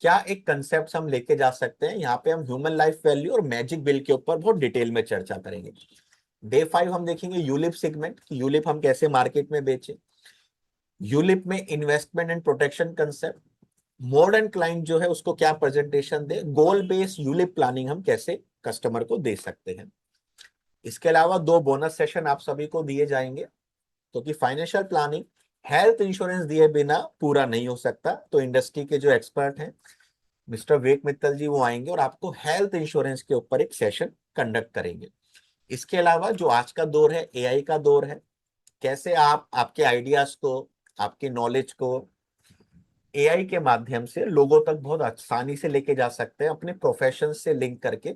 क्या एक कंसेप्ट हम लेके जा सकते हैं। यहाँ पे हम ह्यूमन लाइफ वैल्यू और मैजिक बिल के ऊपर बहुत डिटेल में चर्चा करेंगे। डे 5 हम देखेंगे यूलिप सेगमेंट, कि यूलिप हम कैसे मार्केट में बेचें, यूलिप में investment and protection concept, modern client जो है उसको क्या प्रेजेंटेशन दे, गोल बेस्ड यूलिप प्लानिंग हम कैसे कस्टमर को दे सकते हैं। इसके अलावा 2 बोनस सेशन आप सभी को दिए जाएंगे, क्योंकि फाइनेंशियल प्लानिंग हेल्थ इंश्योरेंस दिए बिना पूरा नहीं हो सकता। तो इंडस्ट्री के जो एक्सपर्ट हैं मिस्टर विवेक मित्तल जी, वो आएंगे और आपको हेल्थ इंश्योरेंस के ऊपर एक सेशन कंडक्ट करेंगे। इसके अलावा जो आज का दौर है एआई का दौर है, कैसे आप आपके आइडियाज को, आपके नॉलेज को एआई के माध्यम से लोगों तक बहुत आसानी से लेके जा सकते हैं, अपने प्रोफेशन से लिंक करके।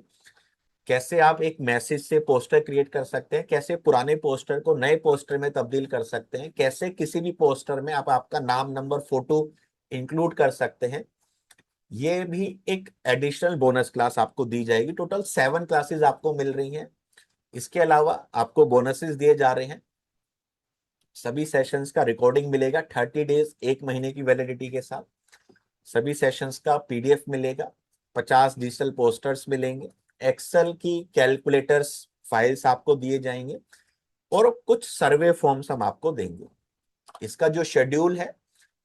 कैसे आप एक मैसेज से पोस्टर क्रिएट कर सकते हैं, कैसे पुराने पोस्टर को नए पोस्टर में तब्दील कर सकते हैं, कैसे किसी भी पोस्टर में आप आपका नाम, नंबर, फोटो इंक्लूड कर सकते हैं। ये भी एक एडिशनल बोनस क्लास आपको दी जाएगी। टोटल 7 क्लासेस आपको मिल रही हैं। इसके अलावा आपको बोनसेस दिए जा रहे हैं। सभी सेशंस का रिकॉर्डिंग मिलेगा 30 डेज, 1 महीने की वैलिडिटी के साथ। सभी सेशंस का पीडीएफ मिलेगा, 50 डिजिटल पोस्टर्स मिलेंगे, एक्सेल की कैलकुलेटर्स फाइल्स आपको दिए जाएंगे, और कुछ सर्वे फॉर्म्स हम आपको देंगे। इसका जो शेड्यूल है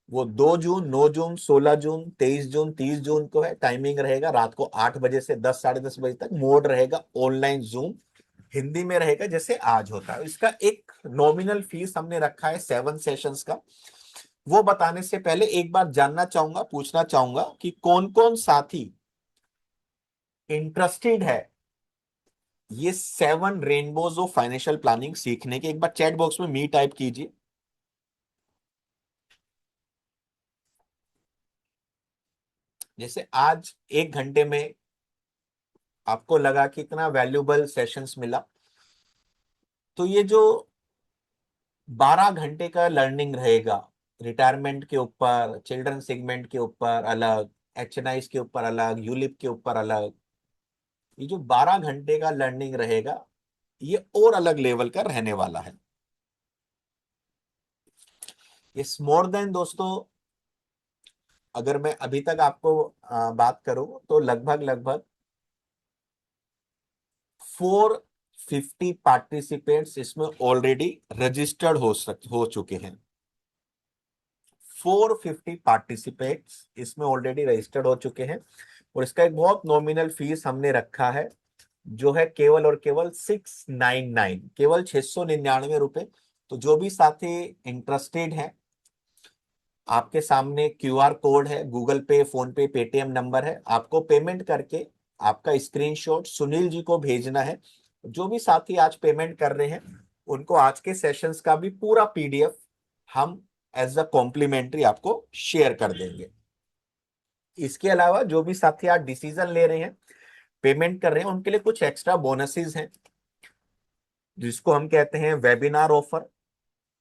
वो 2 जून, 9 जून, 16 जून, 23 जून, 30 जून को है। टाइमिंग रहेगा रात को 8 बजे से 10, साढ़े 10 बजे तक। मोड रहेगा ऑनलाइन जूम, हिंदी में रहेगा जैसे आज होता है। इसका एक नॉमिनल फीस हमने रखा है 7 सेशंस का। वो बताने से पहले एक बार जानना चाहूंगा, पूछना चाहूंगा कि कौन कौन साथी इंटरेस्टेड है ये 7 रेनबोज ऑफ फाइनेंशियल प्लानिंग सीखने के। एक बार चैट बॉक्स में मी टाइप कीजिए। जैसे आज 1 घंटे में आपको लगा कि इतना वैल्यूबल सेशंस मिला, तो ये जो 12 घंटे का लर्निंग रहेगा, रिटायरमेंट के ऊपर, चिल्ड्रन सेगमेंट के ऊपर अलग, एचएनआईज के ऊपर अलग, यूलिप के ऊपर अलग, ये जो 12 घंटे का लर्निंग रहेगा, ये और अलग लेवल का रहने वाला है। इस मोर देन दोस्तों, अगर मैं अभी तक आपको बात करूं तो लगभग लगभग 450 पार्टिसिपेंट्स इसमें ऑलरेडी रजिस्टर्ड हो चुके हैं। 450 पार्टिसिपेंट्स इसमें ऑलरेडी रजिस्टर्ड हो चुके हैं, और इसका एक बहुत नॉमिनल फीस हमने रखा है, जो है केवल और केवल 699, केवल 699 रुपए। तो जो भी साथी इंटरेस्टेड है, आपके सामने क्यूआर कोड है, गूगल पे, फोन पे, पेटीएम नंबर है, आपको पेमेंट करके आपका स्क्रीनशॉट सुनील जी को भेजना है। जो भी साथी आज पेमेंट कर रहे हैं, उनको आज के सेशंस का भी पूरा पीडीएफ हम एज अ कॉम्प्लीमेंट्री आपको शेयर कर देंगे। इसके अलावा जो भी साथी आज डिसीजन ले रहे हैं, पेमेंट कर रहे हैं, उनके लिए कुछ एक्स्ट्रा बोनसेस हैं, जिसको हम कहते हैं वेबिनार ऑफर।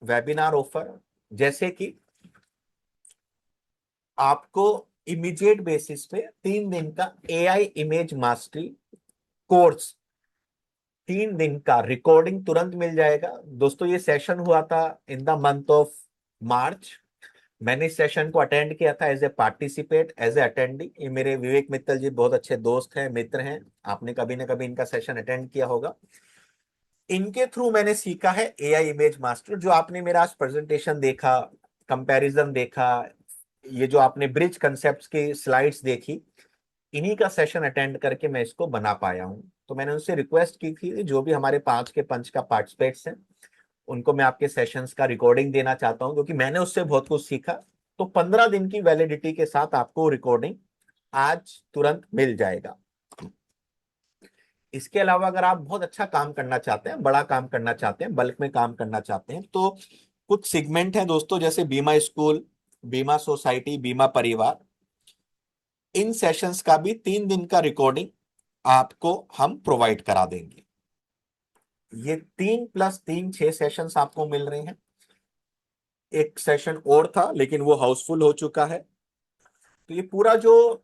वेबिनार ऑफर जैसे कि आपको इमीडिएट बेसिस पे 3 दिन का एआई इमेज मास्टरी कोर्स, 3 दिन का रिकॉर्डिंग तुरंत मिल जाएगा। दोस्तों ये सेशन हुआ था in the month of March. मैंने इस सेशन को अटेंड किया था as a participate, as a attendee. ये मेरे विवेक मित्तल जी बहुत अच्छे दोस्त हैं, मित्र हैं, आपने कभी ना कभी इनका सेशन अटेंड किया होगा। इनके थ्रू मैंने सीखा है एआई इमेज मास्टर। जो आपने मेरा आज प्रेजेंटेशन देखा, कंपैरिजन देखा, ये जो आपने ब्रिज कंसेप्ट्स की स्लाइड्स देखी, इन्हीं का सेशन अटेंड करके मैं इसको बना पाया हूं। तो मैंने उनसे रिक्वेस्ट की थी, जो भी हमारे पांच के पंच का पार्टिसिपेट्स हैं, उनको मैं आपके सेशंस का रिकॉर्डिंग देना चाहता हूं, क्योंकि मैंने उससे बहुत कुछ सीखा। तो 15 दिन की वैलिडिटी के साथ आपको रिकॉर्डिंग आज तुरंत मिल जाएगा। इसके अलावा अगर आप बहुत अच्छा काम करना चाहते हैं, बड़ा काम करना चाहते हैं, बल्क में काम करना चाहते हैं, तो कुछ सेगमेंट है दोस्तों, जैसे बीमा स्कूल, बीमा सोसाइटी, बीमा परिवार। इन सेशंस का भी 3 दिन का रिकॉर्डिंग आपको हम प्रोवाइड करा देंगे। ये 3+3 6 सेशंस आपको मिल रहे हैं। एक सेशन और था लेकिन वो हाउसफुल हो चुका है। तो ये पूरा जो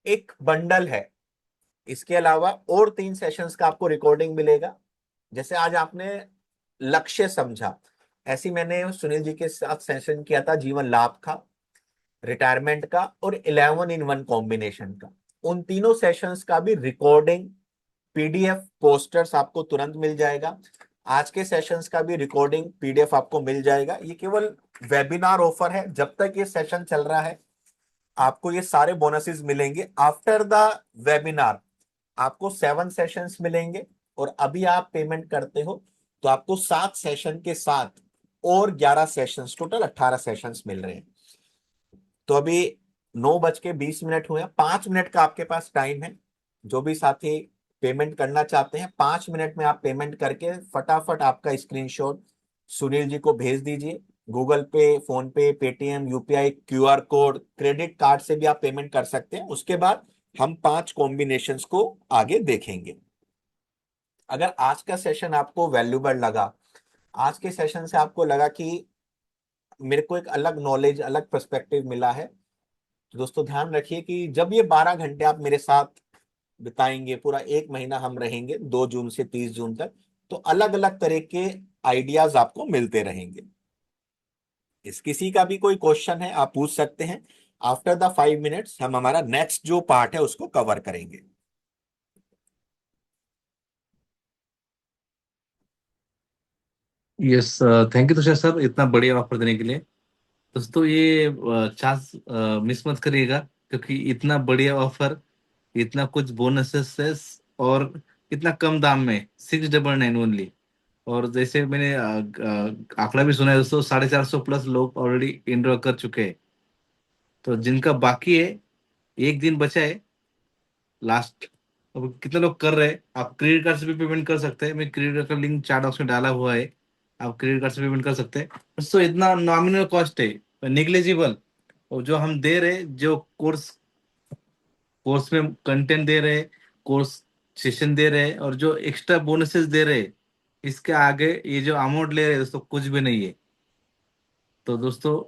एक बंडल है, इसके अलावा और 3 सेशंस का आपको रिकॉर्डिंग मिलेगा। जैसे आज आपने लक्ष्य समझा, ऐसी मैंने सुनील जी के साथ सेशन किया था जीवन लाभ का, रिटायरमेंट का और 11 इन 1 कॉम्बिनेशन का। उन तीनों सेशंस का भी रिकॉर्डिंग, पीडीएफ, पोस्टर्स आपको तुरंत मिल जाएगा। आज के सेशंस का भी रिकॉर्डिंग, पीडीएफ आपको मिल जाएगा। ये केवल वेबिनार ऑफर है, जब तक ये सेशन चल रहा है आपको ये सारे बोनसेस मिलेंगे। आफ्टर द वेबिनार आपको 7 सेशंस मिलेंगे, और अभी आप पेमेंट करते हो तो आपको 7 सेशन के साथ और 11 सेशंस, टोटल 18 सेशंस मिल रहे हैं। तो अभी 9:20 हुए हैं, 5 मिनट का आपके पास टाइम है। जो भी साथी पेमेंट करना चाहते हैं, 5 मिनट में आप पेमेंट करके फटाफट आपका स्क्रीनशॉट सुनील जी को भेज दीजिए। गूगल पे, फोन पे, Paytm, UPI, QR code, credit card से भी आप पेमेंट कर सकते हैं। उसके बाद हम 5 कॉम्बिनेशंस को आगे देखेंगे। अगर आज का सेशन आपको वैल्यूबल लगा, आज के सेशन से आपको लगा कि मेरे को एक अलग नॉलेज, अलग पर्सपेक्टिव मिला है, तो दोस्तों ध्यान रखिए कि जब ये 12 घंटे आप मेरे साथ बिताएंगे, पूरा 1 महीना हम रहेंगे 2 जून से 30 जून तक, तो अलग अलग तरह के आइडियाज आपको मिलते रहेंगे। इस किसी का भी कोई क्वेश्चन है आप पूछ सकते हैं। आफ्टर द 5 मिनट्स हम हमारा नेक्स्ट जो पार्ट है उसको कवर करेंगे। Yes, thank you Tushar sir इतना बढ़िया ऑफर देने के लिए। दोस्तों ये चांस मिस मत करिएगा, क्योंकि इतना बढ़िया ऑफर, इतना कुछ बोनसेस, और इतना कम दाम में 699 ओनली। और जैसे मैंने आंकड़ा भी सुना है दोस्तों, 450 प्लस लोग ऑलरेडी इनरोल कर चुके हैं। तो जिनका बाकी है, एक दिन बचा है लास्ट। अब कितने लोग कर रहे हैं, आप क्रेडिट कार्ड से भी पेमेंट कर सकते हैं। मैं क्रेडिट कार्ड का लिंक चैट बॉक्स में डाला हुआ है, आप क्रेडिट कार्ड से पेमेंट कर सकते हैं। दोस्तों इतना नॉमिनल कॉस्ट है, निग्लेजिबल। और जो हम दे रहे, जो कोर्स कोर्स में कंटेंट दे रहे, कोर्स सेशन दे रहे, और जो एक्स्ट्रा बोनसेस दे रहे, इसके आगे ये जो अमाउंट ले रहे हैं दोस्तों कुछ भी नहीं है। तो दोस्तों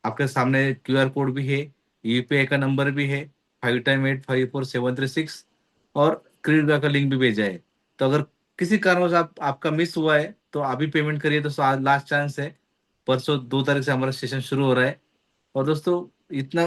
आपके सामने क्यूआर कोड भी है, यूपीआई का नंबर भी है, 5 टाइम 8 5 4 7 3 6, और क्रेडिट कार्ड का लिंक भी भेजा है। तो अगर किसी कारणवश आपका मिस हुआ है तो अभी पेमेंट करिए दोस्तों, आज लास्ट चांस है। परसों 2 तारीख से हमारा सेशन शुरू हो रहा है। और दोस्तों इतना,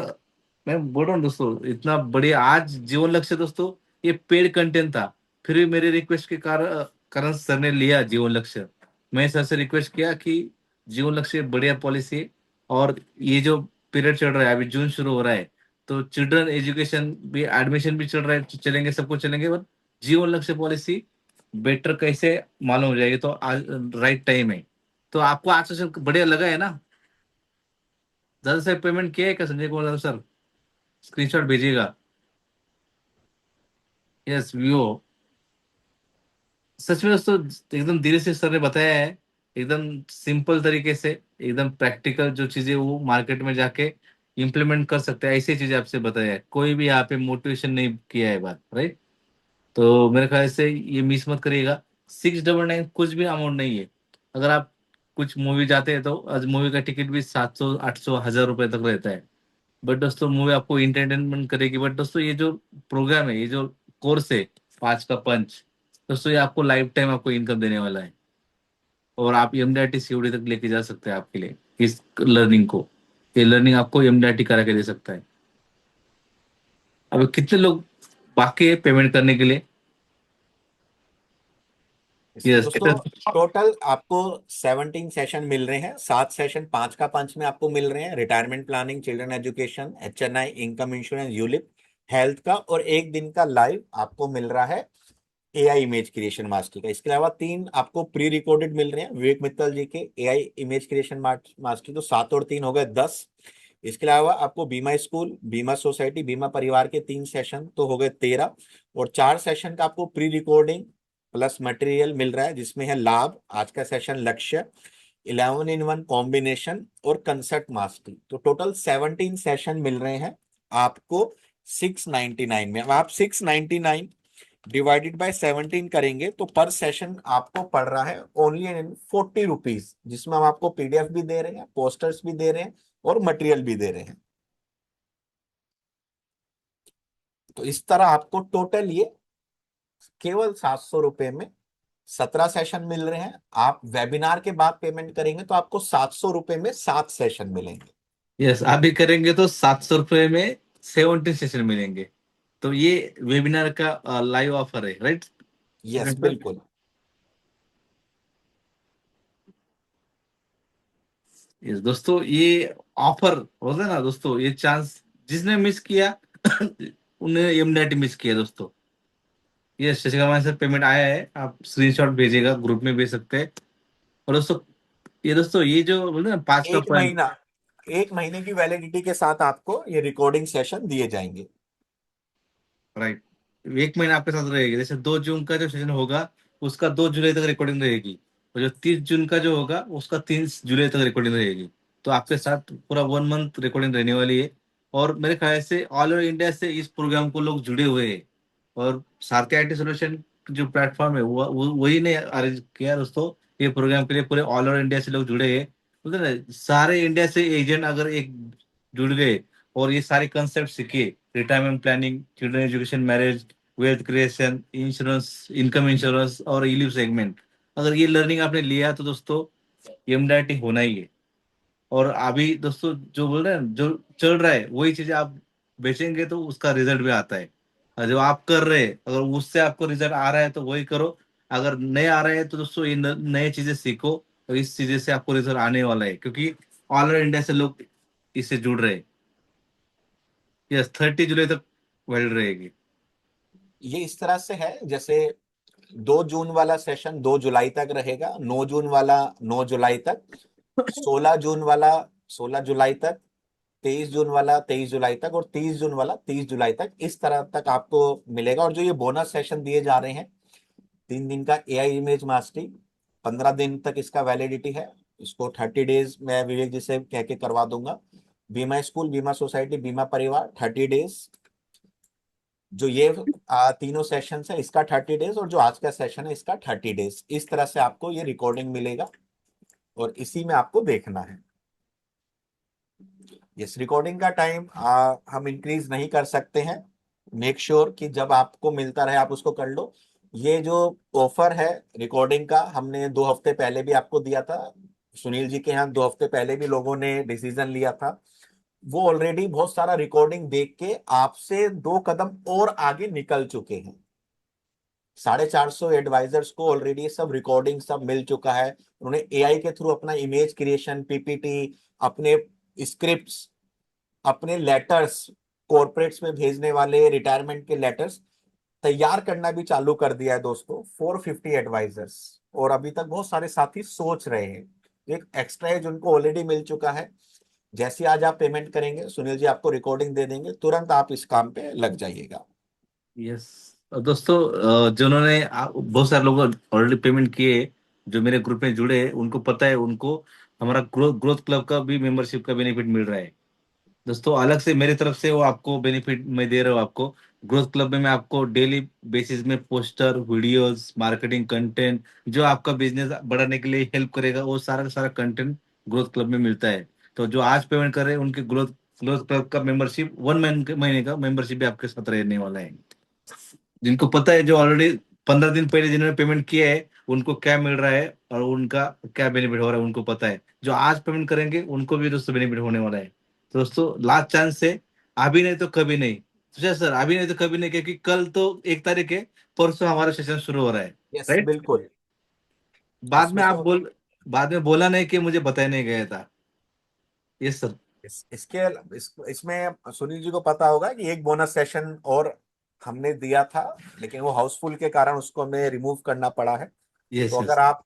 मैं बोल रहा हूँ दोस्तों, इतना बढ़िया आज जीवन लक्ष्य दोस्तों, ये पेड कंटेंट था। फिर भी मेरे रिक्वेस्ट के कारण सर ने लिया जीवन लक्ष्य। मैं सर से रिक्वेस्ट किया कि जीवन लक्ष्य बढ़िया पॉलिसी है, और ये जो पीरियड चल रहा है अभी जून शुरू हो रहा है, तो चिल्ड्रन एजुकेशन भी, एडमिशन भी चल रहा है, चलेंगे सब कुछ चलेंगे, बट जीवन लक्ष्य पॉलिसी बेटर कैसे मालूम हो जाएगी। तो आज राइट टाइम है। तो आपको आज से बढ़िया लगा है ना? ज्यादा से पेमेंट किया है क्या संजय कुमार सर? स्क्रीनशॉट भेजिएगा। यस व्यू, सच में दोस्तों एकदम धीरे से सर ने बताया है, एकदम सिंपल तरीके से, एकदम प्रैक्टिकल जो चीजें वो मार्केट में जाके इम्प्लीमेंट कर सकते हैं, ऐसी चीजें आपसे बताया है। कोई भी यहाँ पे मोटिवेशन नहीं किया है बात, राइट? तो मेरे ख्याल से ये मिस मत करिएगा। 699 कुछ भी अमाउंट नहीं है। अगर आप कुछ मूवी जाते हैं तो आज मूवी का टिकट भी 700 800 1000 रुपए तक रहता है। बट दोस्तों मूवी आपको इंटरटेनमेंट करेगी, बट दोस्तों ये जो प्रोग्राम है, ये जो कोर्स है 5 का 5, दोस्तों ये आपको लाइफ टाइम आपको इनकम देने वाला है। और आप एमडीआरटी सीओडी तक लेके जा सकते हैं आपके लिए इस लर्निंग को। ये लर्निंग आपको एमडीआरटी करा के दे सकता है। अब कितने लोग बाकी है पेमेंट करने के लिए? यस। दोस्तों टोटल आपको 17 सेशन मिल रहे हैं। 7 सेशन 5 का 5 में आपको मिल रहे हैं। Retirement planning, children education, HNI, income insurance, ULIP, health का, और एक दिन का लाइव आपको मिल रहा है एआई इमेज क्रिएशन मास्टरी का। इसके अलावा 3 आपको प्री रिकॉर्डेड मिल रहे हैं विवेक मित्तल जी के एआई इमेज क्रिएशन मास्टरी। तो 7 और 3 हो गए 10। इसके अलावा आपको बीमा स्कूल, बीमा सोसाइटी, बीमा परिवार के 3 सेशन तो हो गए 13। और 4 सेशन का आपको प्री रिकॉर्डिंग प्लस मटेरियल मिल रहा है, जिसमें है लाभ, आज का सेशन लक्ष्य, 11 in 1 कॉम्बिनेशन और कंसेप्ट मास्टरी। तो टोटल 17 सेशन मिल रहे हैं आपको 699 में। अब आप 699 डिवाइडेड बाय 17 करेंगे तो पर सेशन आपको पड़ रहा है ओनली इन 40 रुपीज, जिसमें हम आपको पीडीएफ भी दे रहे हैं, पोस्टर्स भी दे रहे हैं, और मटेरियल भी दे रहे हैं। तो इस तरह आपको टोटल ये केवल 700 रुपए में 17 सेशन मिल रहे हैं। आप वेबिनार के बाद पेमेंट करेंगे तो आपको 700 रुपए में 7 सेशन मिलेंगे। यस, आप भी करेंगे तो 700 रुपये में 70 सेशन मिलेंगे। तो ये वेबिनार का लाइव ऑफर है, राइट? यस बिल्कुल। यस दोस्तों, ये ऑफर होता है ना दोस्तों, ये चांस जिसने मिस किया उन्हें एमडीआरटी मिस किया दोस्तों। ये शशिकांत सर पेमेंट आया है, आप स्क्रीनशॉट भेजिएगा, ग्रुप में भेज सकते हैं। और दोस्तों ये दोस्तों ये जो बोलते हैं ना 5 का एक पॉइंट, महीना 1 महीने की वैलिडिटी के साथ आपको ये रिकॉर्डिंग सेशन दिए जाएंगे। राइट, 1 महीना आपके साथ रहेगी। जैसे 2 जून का जो सेशन होगा उसका 2 जुलाई तक रिकॉर्डिंग रहेगी, और जो 30 जून का जो होगा उसका 30 जुलाई तक रिकॉर्डिंग रहेगी। तो आपके साथ पूरा 1 मंथ रिकॉर्डिंग रहने वाली है। और मेरे ख्याल से ऑल ओवर इंडिया से इस प्रोग्राम को लोग जुड़े हुए हैं। और सारथी आईटी सोल्यूशन जो प्लेटफॉर्म है वही ने अरेंज किया दोस्तों। ये प्रोग्राम के लिए पूरे ऑल ओवर इंडिया से लोग जुड़े हैं। बोलते हैं ना, सारे इंडिया से एजेंट अगर एक जुड़ गए और ये सारे कंसेप्ट सीखे, retirement planning, children education, marriage, wealth creation, insurance, income insurance और ई लिव सेगमेंट, अगर ये लर्निंग आपने लिया तो दोस्तों एमडाईटी होना ही है। और अभी दोस्तों जो बोल रहे हैं, जो चल रहा है वही चीजें आप बेचेंगे तो उसका रिजल्ट भी आता है। और जो आप कर रहे हैं अगर उससे आपको रिजल्ट आ रहा है तो वही करो। अगर नहीं आ रहा है तो दोस्तों ये नए चीजें सीखो, और इस चीजें से आपको रिजल्ट आने वाला है, क्योंकि ऑल ओवर इंडिया से लोग इससे जुड़ रहे हैं। यस, 30 जुलाई तक वैलिड रहेगी। ये इस तरह से है, जैसे 2 जून वाला सेशन 2 जुलाई तक रहेगा, 9 जून वाला 9 जुलाई तक, 16 जून वाला 16 जुलाई तक, 23 जून वाला 23 जुलाई तक, और 30 जून वाला 30 जुलाई तक। इस तरह तक आपको मिलेगा। और जो ये बोनस सेशन दिए जा रहे हैं, 3 दिन का एआई इमेज मास्टरी, 15 दिन तक इसका वैलिडिटी है। इसको 30 डेज मैं विवेक जी से कह के करवा दूंगा। बीमा स्कूल, बीमा सोसाइटी, बीमा परिवार 30 डेज। जो ये तीनों सेशन है इसका 30 डेज, और जो आज का सेशन है इसका 30 डेज, इस तरह से आपको ये रिकॉर्डिंग मिलेगा और इसी में आपको देखना है। इस रिकॉर्डिंग का टाइम हम इंक्रीज नहीं कर सकते हैं। मेक श्योर कि जब आपको मिलता रहे आप उसको कर लो। ये जो ऑफर है रिकॉर्डिंग का, हमने 2 हफ्ते पहले भी आपको दिया था। सुनील जी के यहाँ 2 हफ्ते पहले भी लोगों ने डिसीजन लिया था। वो ऑलरेडी बहुत सारा रिकॉर्डिंग देख के आपसे 2 कदम और आगे निकल चुके हैं। 450 एडवाइजर्स को ऑलरेडी सब रिकॉर्डिंग सब मिल चुका है। उन्होंने एआई के थ्रू अपना इमेज क्रिएशन, पीपीटी, अपने स्क्रिप्ट्स, अपने लेटर्स, कॉर्पोरेट्स में भेजने वाले रिटायरमेंट के लेटर्स तैयार करना भी चालू कर दिया है दोस्तों, 450 एडवाइजर्स। और अभी तक बहुत सारे साथी सोच रहे हैं। एक एक्स्ट्रा एज उनको ऑलरेडी मिल चुका है। जैसे आज आप पेमेंट करेंगे, सुनील जी आपको रिकॉर्डिंग दे देंगे, तुरंत आप इस काम पे लग जाइएगा। यस। और दोस्तों, जिन्होंने बहुत सारे लोग ऑलरेडी पेमेंट किए, जो मेरे ग्रुप में जुड़े हैं, उनको पता है, उनको हमारा ग्रोथ ग्रोथ क्लब का भी मेंबरशिप का बेनिफिट मिल रहा है। दोस्तों, अलग से मेरी तरफ से वो आपको बेनिफिट मैं दे रहा हूँ आपको। ग्रोथ क्लब में मैं आपको डेली बेसिस में पोस्टर, वीडियोस, मार्केटिंग कंटेंट, जो आपका बिजनेस बढ़ाने के लिए हेल्प करेगा, वो सारा का सारा कंटेंट ग्रोथ क्लब में मिलता है। तो जो आज पेमेंट कर रहे हैं उनके ग्रोथ ग्रोथ क्लब का मेंबरशिप 1 महीने का मेंबरशिप भी आपके साथ रहने वाला है। जिनको पता है, जो ऑलरेडी 15 दिन पहले जिन्होंने पेमेंट किया है, उनको क्या मिल रहा है और उनका क्या बेनिफिट हो रहा है, उनको पता है। जो आज पेमेंट करेंगे उनको भी दोस्तों बेनिफिट होने वाला है। तो दोस्तों, लास्ट चांस है, अभी नहीं तो कभी नहीं। तो सर, अभी नहीं तो कभी नहीं, क्योंकि कल तो 1 तारीख है, परसों हमारा सेशन शुरू हो रहा है। Yes right. बिल्कुल। बाद में इसमें आप तो बाद में बोला नहीं कि मुझे बताया नहीं गया था। Yes sir. इसमें सुनील जी को पता होगा कि एक बोनस सेशन और हमने दिया था, लेकिन वो हाउसफुल के कारण उसको हमें रिमूव करना पड़ा है। तो यस अगर यस। आप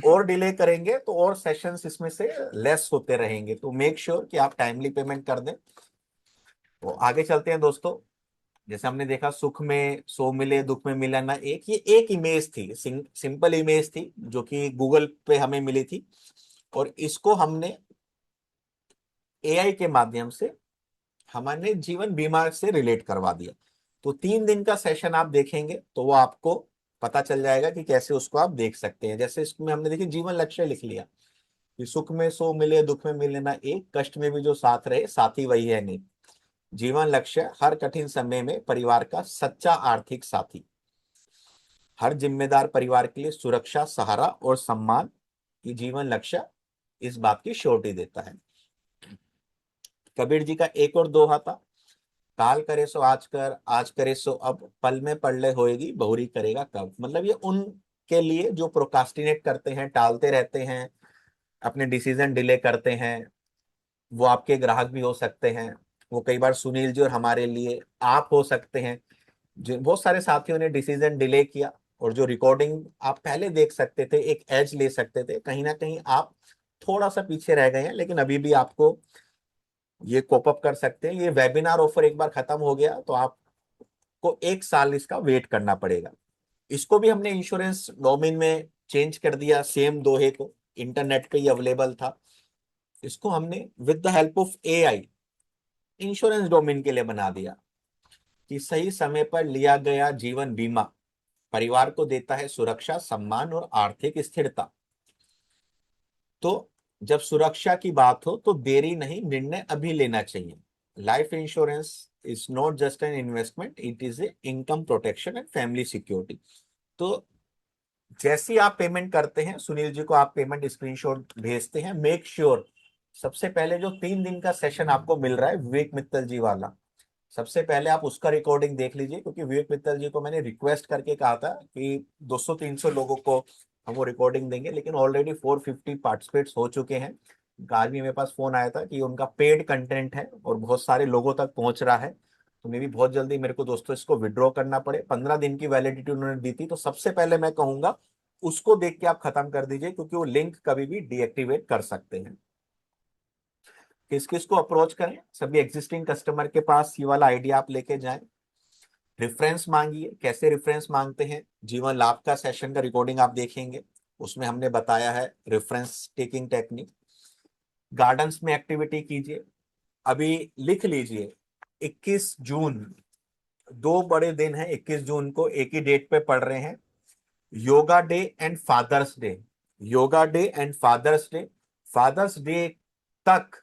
और डिले करेंगे तो और सेशंस इसमें से लेस होते रहेंगे, तो मेक श्योर कि आप टाइमली पेमेंट कर दें। तो आगे चलते हैं दोस्तों। जैसे हमने देखा, सुख में सो मिले, दुख में मिला ना एक, ये एक इमेज थी, सिंपल इमेज थी जो कि गूगल पे हमें मिली थी। और इसको हमने एआई के माध्यम से हमारे जीवन बीमा से रिलेट करवा दिया। तो 3 दिन का सेशन आप देखेंगे तो वो आपको पता चल जाएगा कि कैसे उसको आप देख सकते हैं। जैसे इसमें हमने देखिए जीवन लक्ष्य लिख लिया कि सुख में सो मिले, दुख में मिले ना एक, कष्ट में भी जो साथ रहे, साथी वही है नहीं। जीवन लक्ष्य हर कठिन समय में परिवार का सच्चा आर्थिक साथी। हर जिम्मेदार परिवार के लिए सुरक्षा, सहारा और सम्मान। ये जीवन लक्ष्य इस बात की श्योरिटी देता है। कबीर जी का एक और दोहा था, काल करे सो आज कर, आज करे सो अब, पल में पड़ले होएगी, बहुरी करेगा कब। मतलब ये उनके लिए जो प्रोकास्टिनेट करते हैं, टालते रहते हैं, अपने डिसीजन डिले करते हैं। वो आपके ग्राहक भी हो सकते हैं, वो कई बार सुनील जी और हमारे लिए आप हो सकते हैं। जो बहुत सारे साथियों ने डिसीजन डिले किया, और जो रिकॉर्डिंग आप पहले देख सकते थे, एक एज ले सकते थे, कहीं ना कहीं आप थोड़ा सा पीछे रह गए हैं, लेकिन अभी भी आपको ये कोप अप कर सकते हैं। ये वेबिनार ऑफर एक बार खत्म हो गया तो आपको 1 साल इसका वेट करना पड़ेगा। इसको भी हमने इंश्योरेंस डोमेन में चेंज कर दिया, सेम दोहे को, इंटरनेट पे ही अवेलेबल था। इसको हमने with the help of AI insurance domain के लिए बना दिया कि सही समय पर लिया गया जीवन बीमा परिवार को देता है सुरक्षा, सम्मान और आर्थिक स्थिरता। तो जब सुरक्षा की बात हो तो देरी नहीं, निर्णय अभी लेना चाहिए। Life insurance is not just an investment, it is a income protection and family security. तो जैसे ही आप पेमेंट करते हैं, सुनील जी को आप पेमेंट स्क्रीनशॉट भेजते हैं, मेक श्योर सबसे पहले जो 3 दिन का सेशन आपको मिल रहा है विवेक मित्तल जी वाला, सबसे पहले आप उसका रिकॉर्डिंग देख लीजिए। क्योंकि विवेक मित्तल जी को मैंने रिक्वेस्ट करके कहा था कि 200-300 लोगों को हम वो रिकॉर्डिंग देंगे, लेकिन ऑलरेडी 450 पार्टिसिपेट्स हो चुके हैं। आज भी मेरे पास फोन आया था कि उनका पेड कंटेंट है और बहुत सारे लोगों तक पहुंच रहा है। तो मे भी बहुत जल्दी मेरे को दोस्तों इसको विड्रॉ करना पड़े। 15 दिन की वैलिडिटी उन्होंने दी थी, तो सबसे पहले मैं कहूंगा उसको देख के आप खत्म कर दीजिए, क्योंकि वो लिंक कभी भी डीएक्टिवेट कर सकते हैं। किस किस को अप्रोच करें? सभी एग्जिस्टिंग कस्टमर के पास ये वाला आइडिया आप लेके जाएं। रेफरेंस मांगिए। कैसे रेफरेंस मांगते हैं? जीवन लाभ का सेशन का रिकॉर्डिंग आप देखेंगे, उसमें हमने बताया है रेफरेंस टेकिंग टेक्निक। गार्डन्स में एक्टिविटी कीजिए। अभी लिख लीजिए, 21 जून दो बड़े दिन हैं 21 जून को, एक ही डेट पे पड़ रहे हैं। Yoga day and father's day. Yoga day and father's day. Father's day तक,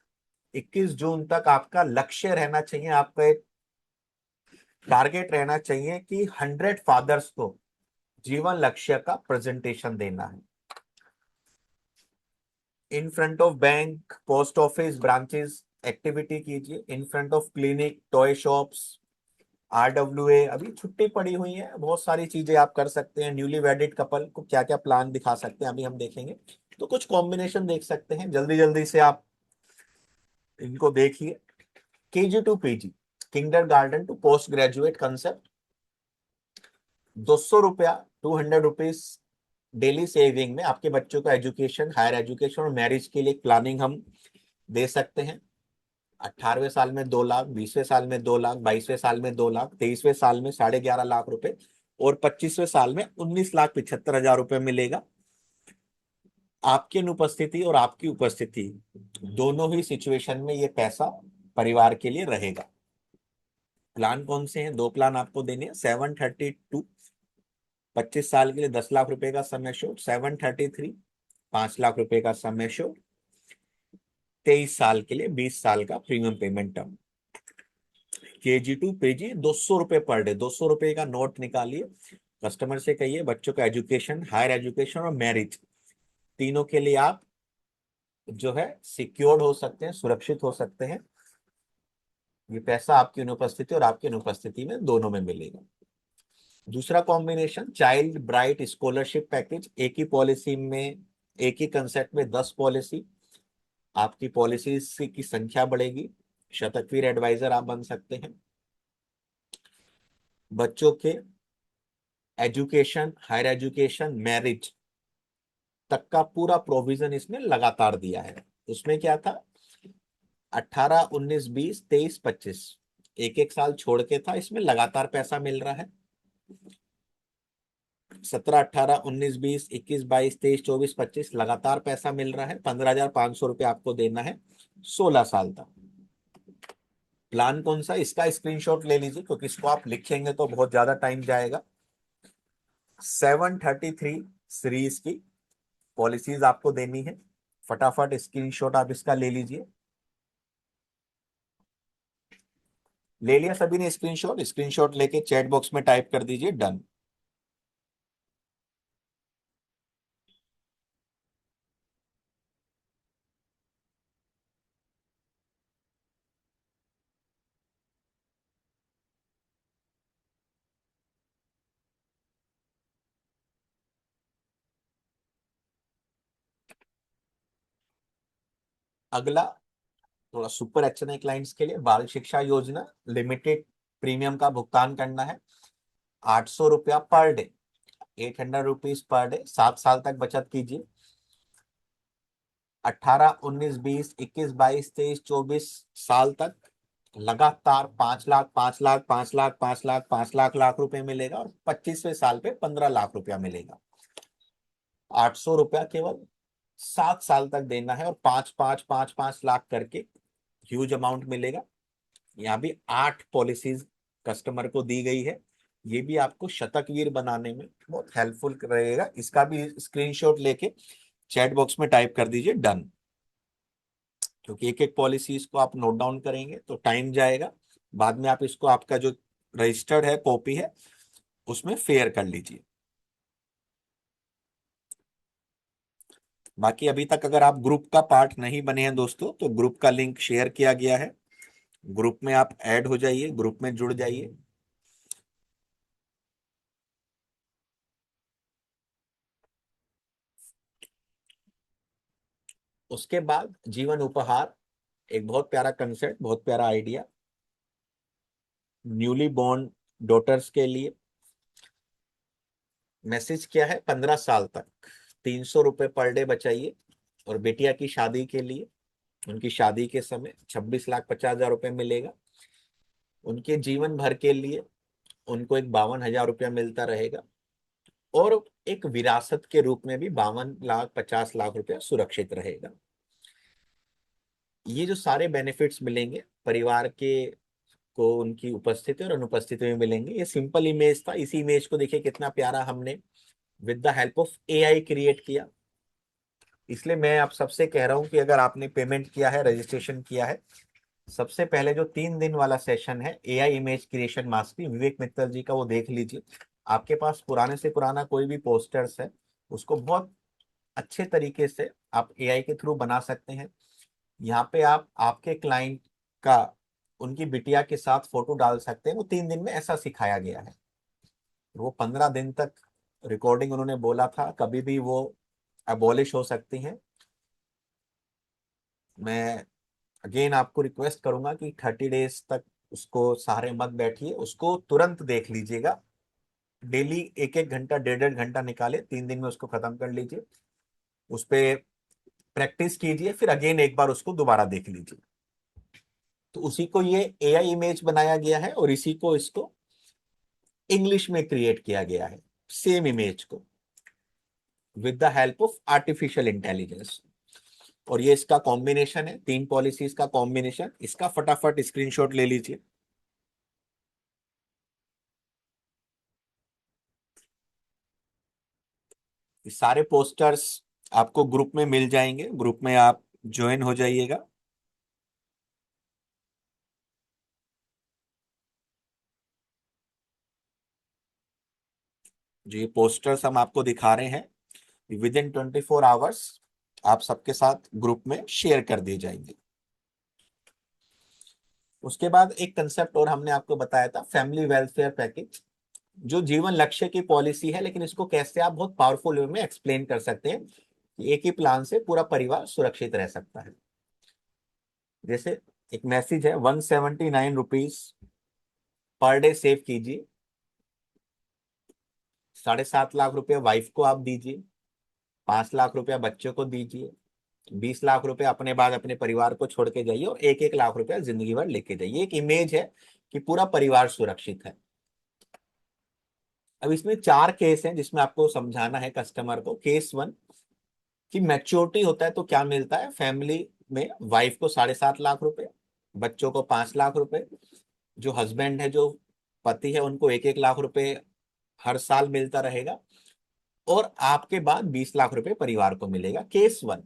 21 जून तक आपका लक्ष्य रहना चाहिए, आपका एक टारगेट रहना चाहिए कि 100 फादर्स को जीवन लक्ष्य का प्रेजेंटेशन देना है। In front of bank, post office branches activity कीजिए। In front of clinic, toy shops, RWA, अभी छुट्टी पड़ी हुई है, बहुत सारी चीजें आप कर सकते हैं। न्यूली वेडिड कपल को क्या क्या प्लान दिखा सकते हैं अभी हम देखेंगे। तो कुछ कॉम्बिनेशन देख सकते हैं, जल्दी जल्दी से आप इनको देखिए। KG to PG, kindergarten to post graduate concept, 200 रुपया, 200 रुपीज डेली सेविंग में आपके बच्चों का एजुकेशन, हायर एजुकेशन और मैरिज के लिए प्लानिंग हम दे सकते हैं। 18वें साल में 2 लाख, 20वें साल में 2 लाख, 22वें साल में 2 लाख, 23वें साल में 11.5 लाख रुपए, और 25वें साल में 19,75,000 रुपए मिलेगा। आपकी अनुपस्थिति और आपकी उपस्थिति, दोनों ही सिचुएशन में ये पैसा परिवार के लिए रहेगा। प्लान कौन से हैं? दो प्लान आपको देने हैं। 732, 25 साल के लिए 10 लाख रुपए का समय शो। 733, 5 लाख रुपए का समय शो। 23 साल के लिए 20 साल का premium payment term. KG to PG, 200 रुपए पर डे। 200 रुपए का नोट निकालिए, कस्टमर से कहिए बच्चों का एजुकेशन, हायर एजुकेशन और मैरिज, तीनों के लिए आप जो है सिक्योर्ड हो सकते हैं, सुरक्षित हो सकते हैं। ये पैसा आपकी अनुपस्थिति और आपकी अनुपस्थिति में दोनों में मिलेगा। दूसरा combination, child bright scholarship package. एक ही पॉलिसी में, एक ही कंसेप्ट में 10 पॉलिसी, आपकी पॉलिसीज की संख्या बढ़ेगी। शतकवीर एडवाइजर आप बन सकते हैं। बच्चों के एजुकेशन, हायर एजुकेशन, मैरिज तक का पूरा प्रोविजन इसमें लगातार दिया है। उसमें क्या था? 18, 19, 20, 23, 25, एक एक साल छोड़ के था, इसमें लगातार पैसा मिल रहा है। 17, 18, 19, 20, 21, 22, 23, 24, 25 लगातार पैसा मिल रहा है। 15,500 रुपये आपको देना है 16 साल तक। प्लान कौन सा? इसका स्क्रीनशॉट ले लीजिए, क्योंकि इसको आप लिखेंगे तो बहुत ज्यादा टाइम जाएगा। 733 सीरीज की पॉलिसीज आपको देनी है। फटाफट स्क्रीनशॉट आप इसका ले लीजिए। ले लिया सभी ने स्क्रीनशॉट? स्क्रीनशॉट लेके चैट बॉक्स में टाइप कर दीजिए डन। अगला, थोड़ा सुपर एक्शन क्लाइंट्स के लिए, बाल शिक्षा योजना लिमिटेड प्रीमियम का भुगतान करना है। 800 रुपया per day, 800 rupees per day, 7 साल तक बचत कीजिए। 18, 19, 20, 21, 22, 23, 24 साल तक लगातार 5 लाख, 5 लाख, 5 लाख, 5 लाख, 5 लाख रुपए मिलेगा, और 25वें साल पे 15 लाख रुपया मिलेगा। 800 रुपया केवल 7 साल तक देना है, और 5, 5, 5, 5 लाख करके ह्यूज अमाउंट मिलेगा। यहाँ भी 8 पॉलिसीज कस्टमर को दी गई है। ये भी आपको शतकवीर बनाने में बहुत हेल्पफुल रहेगा। इसका भी स्क्रीनशॉट लेके चैट बॉक्स में टाइप कर दीजिए डन, क्योंकि एक एक पॉलिसीज को आप नोट डाउन करेंगे तो टाइम जाएगा। बाद में आप इसको, आपका जो रजिस्टर्ड है, कॉपी है, उसमें फेयर कर लीजिए। बाकी अभी तक अगर आप ग्रुप का पार्ट नहीं बने हैं दोस्तों, तो ग्रुप का लिंक शेयर किया गया है। ग्रुप में आप ऐड हो जाइए, ग्रुप में जुड़ जाइए। उसके बाद जीवन उपहार, एक बहुत प्यारा कंसेप्ट, बहुत प्यारा आइडिया। न्यूली बॉर्न डॉटर्स के लिए मैसेज क्या है? 15 साल तक 300 रुपये पर डे बचाइए, और बेटिया की शादी के लिए, उनकी शादी के समय 26,50,000 रुपये मिलेगा। उनके जीवन भर के लिए उनको एक 52,000 रुपया मिलता रहेगा, और एक विरासत के रूप में भी 52 लाख, 50 लाख रुपया सुरक्षित रहेगा। ये जो सारे बेनिफिट्स मिलेंगे परिवार के आपको उनकी उपस्थिति और अनुपस्थिति में मिलेंगे। ये सिंपल इमेज था। इसी इमेज को देखिए कितना प्यारा हमने with the help of AI create किया। इसलिए मैं आप सबसे कह रहा हूं कि अगर आपने पेमेंट किया है, रजिस्ट्रेशन किया है, सबसे पहले जो 3 दिन वाला सेशन है एआई इमेज क्रिएशन मास्टरी विवेक मित्तल जी का, वो देख लीजिए। आपके पास पुराने से पुराना कोई भी पोस्टर्स है, उसको बहुत अच्छे तरीके से आप एआई के थ्रू बना सकते हैं। यहाँ पे आप आपके क्लाइंट का उनकी बिटिया के साथ फोटो डाल सकते हैं। वो 3 दिन में ऐसा सिखाया गया है। वो 15 दिन तक रिकॉर्डिंग उन्होंने बोला था, कभी भी वो अबॉलिश हो सकती हैं। मैं अगेन आपको रिक्वेस्ट करूंगा कि 30 डेज तक उसको सहारे मत बैठिए, उसको तुरंत देख लीजिएगा। डेली 1-1 घंटा, 1.5-1.5 घंटा निकाले, 3 दिन में उसको खत्म कर लीजिए। उस पर प्रैक्टिस कीजिए, फिर अगेन एक बार उसको दोबारा देख लीजिए। तो उसी को ये एआई इमेज बनाया गया है और इसी को इसको इंग्लिश में क्रिएट किया गया है, सेम इमेज को with the help of artificial intelligence. और ये इसका कॉम्बिनेशन है, 3 पॉलिसीज का कॉम्बिनेशन। इसका फटाफट स्क्रीनशॉट ले लीजिए। ये सारे पोस्टर्स आपको ग्रुप में मिल जाएंगे, ग्रुप में आप ज्वाइन हो जाइएगा। जो ये पोस्टर्स हम आपको दिखा रहे हैं, विद इन 24 आवर्स आप सबके साथ ग्रुप में शेयर कर दिए जाएंगे। उसके बाद एक कंसेप्ट और हमने आपको बताया था, फैमिली वेलफेयर पैकेज, जो जीवन लक्ष्य की पॉलिसी है, लेकिन इसको कैसे आप बहुत पावरफुल वे में एक्सप्लेन कर सकते हैं कि एक ही प्लान से पूरा परिवार सुरक्षित रह सकता है। जैसे एक मैसेज है, 179 रुपीज पर डे सेव कीजिए, 7.5 लाख रुपया वाइफ को आप दीजिए, 5 लाख रुपया बच्चों को दीजिए, 20 लाख रुपया अपने बाद अपने परिवार को छोड़ के जाइए, और 1-1 लाख रुपया जिंदगी भर लेके जाइए। एक इमेज है कि पूरा परिवार सुरक्षित है। अब इसमें 4 केस हैं जिसमें आपको समझाना है कस्टमर को। केस 1 कि मैच्योरिटी होता है तो क्या मिलता है फैमिली में। वाइफ को 7.5 लाख रुपए, बच्चों को 5 लाख रुपए, जो हस्बैंड है, जो पति है, उनको 1-1 लाख रुपए हर साल मिलता रहेगा, और आपके बाद 20 लाख रुपए परिवार को मिलेगा। केस 1।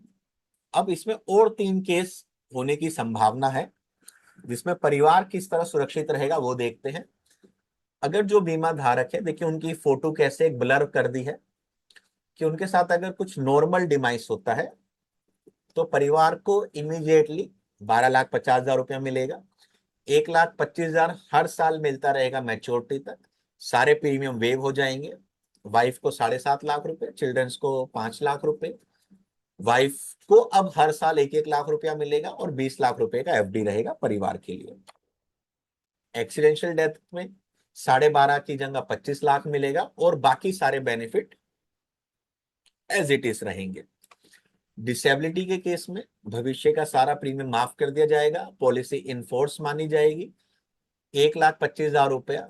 अब इसमें और 3 केस होने की संभावना है जिसमें परिवार किस तरह सुरक्षित रहेगा वो देखते हैं। अगर जो बीमा धारक है, देखिए उनकी फोटो कैसे ब्लर कर दी है, कि उनके साथ अगर कुछ नॉर्मल डिमाइस होता है तो परिवार को इमीडिएटली 12,50,000 रुपया मिलेगा। 1,25,000 हर साल मिलता रहेगा मैच्योरिटी तक। सारे प्रीमियम वेव हो जाएंगे। वाइफ को 7.5 लाख रुपए, चिल्ड्रंस को 5 लाख रुपए। वाइफ को अब हर साल 1-1 लाख रुपया मिलेगा, और 20 लाख रुपए का एफडी रहेगा परिवार के लिए। एक्सीडेंशियल डेथ में 12.5 की जगह 25 लाख मिलेगा, और बाकी सारे बेनिफिट एज इट इज रहेंगे। डिसेबिलिटी के केस में भविष्य का सारा प्रीमियम माफ कर दिया जाएगा, पॉलिसी इनफोर्स मानी जाएगी। 1,25,000 रुपया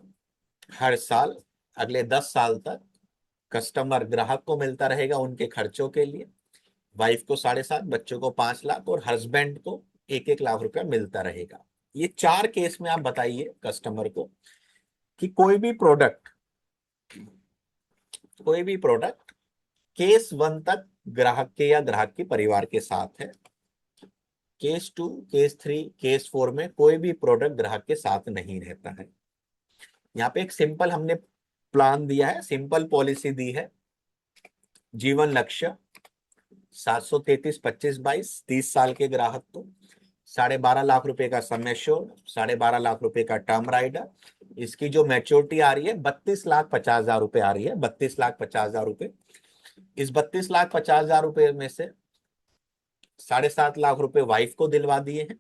हर साल अगले 10 साल तक कस्टमर ग्राहक को मिलता रहेगा उनके खर्चों के लिए। वाइफ को 7.5, बच्चों को 5 लाख, और हस्बैंड को 1-1 लाख रुपया मिलता रहेगा। ये 4 केस में आप बताइए कस्टमर को कि कोई भी प्रोडक्ट केस 1 तक ग्राहक के या ग्राहक के परिवार के साथ है, केस 2, केस 3, केस 4 में कोई भी प्रोडक्ट ग्राहक के साथ नहीं रहता है। यहाँ पे एक सिंपल हमने प्लान दिया है, सिंपल पॉलिसी दी है। जीवन लक्ष्य 733-25-22, 30 साल के ग्राहक को 12.5 लाख रुपए का सम एश्योर्ड, 12.5 लाख रुपए का टर्म राइडर। इसकी जो मैच्योरिटी आ रही है 32,50,000 रुपए आ रही है, 32,50,000 रुपए। इस 32,50,000 रुपए में से 7.5 लाख रुपए वाइफ को दिलवा दिए हैं,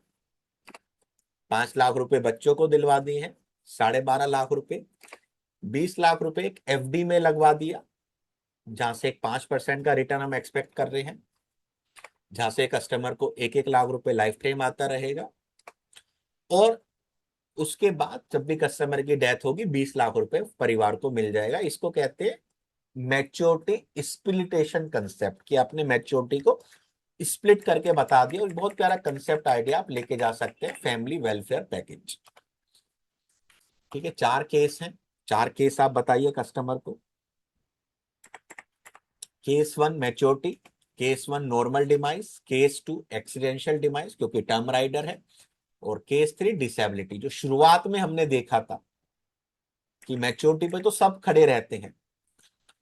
5 लाख रुपए बच्चों को दिलवा दिए हैं, 12.5 लाख रुपए, 20 लाख रुपए एक एफडी में लगवा दिया, जहां से एक 5% का रिटर्न हम एक्सपेक्ट कर रहे हैं, जहां से कस्टमर को 1-1 लाख रुपए लाइफ टाइम आता रहेगा। और उसके बाद जब भी कस्टमर की डेथ होगी 20 लाख रुपए परिवार को मिल जाएगा। इसको कहते हैं मैच्योरिटी स्प्लिटेशन कंसेप्ट, कि आपने मैच्योरिटी को स्प्लिट करके बता दिया। और बहुत प्यारा कंसेप्ट आइडिया आप लेके जा सकते हैं, फैमिली वेलफेयर पैकेज। ठीक है, 4 केस हैं, 4 केस आप बताइए कस्टमर को। Case 1 maturity, case 1 normal demise, case 2 accidental demise क्योंकि टर्म राइडर है, और केस 3 डिसेबिलिटी। जो शुरुआत में हमने देखा था कि मैच्योरिटी पे तो सब खड़े रहते हैं,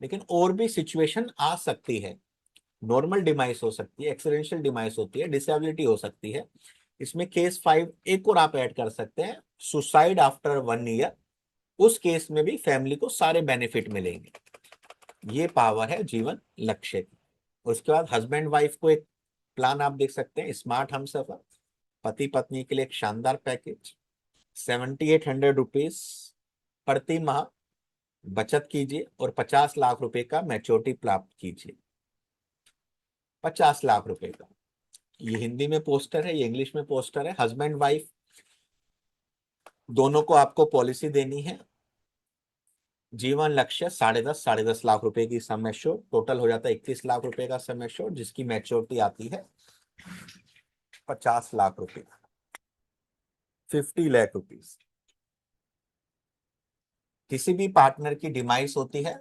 लेकिन और भी सिचुएशन आ सकती है। नॉर्मल डिमाइस हो सकती है, एक्सीडेंशियल डिमाइस होती है, डिसेबिलिटी हो सकती है। इसमें केस 5 एक और आप ऐड कर सकते हैं, सुसाइड आफ्टर 1 ईयर। उस केस में भी फैमिली को सारे बेनिफिट मिलेंगे। ये पावर है जीवन लक्ष्य की। उसके बाद हस्बैंड वाइफ को एक प्लान आप देख सकते हैं, स्मार्ट हम सफर। पति पत्नी के लिए एक शानदार पैकेज, 7800 रुपीज प्रति माह बचत कीजिए और 50 लाख रुपए का मैच्योरिटी प्राप्त कीजिए। 50 लाख रुपए का। ये हिंदी में पोस्टर है, ये इंग्लिश में पोस्टर है। हस्बैंड वाइफ दोनों को आपको पॉलिसी देनी है। जीवन लक्ष्य 10.5 लाख रुपए की सम एश्योर्ड, टोटल हो जाता है 21 लाख रुपए का सम एश्योर्ड, जिसकी मैच्योरिटी आती है 50 लाख रुपए, 50 लाख रुपीज। किसी भी पार्टनर की डिमाइस होती है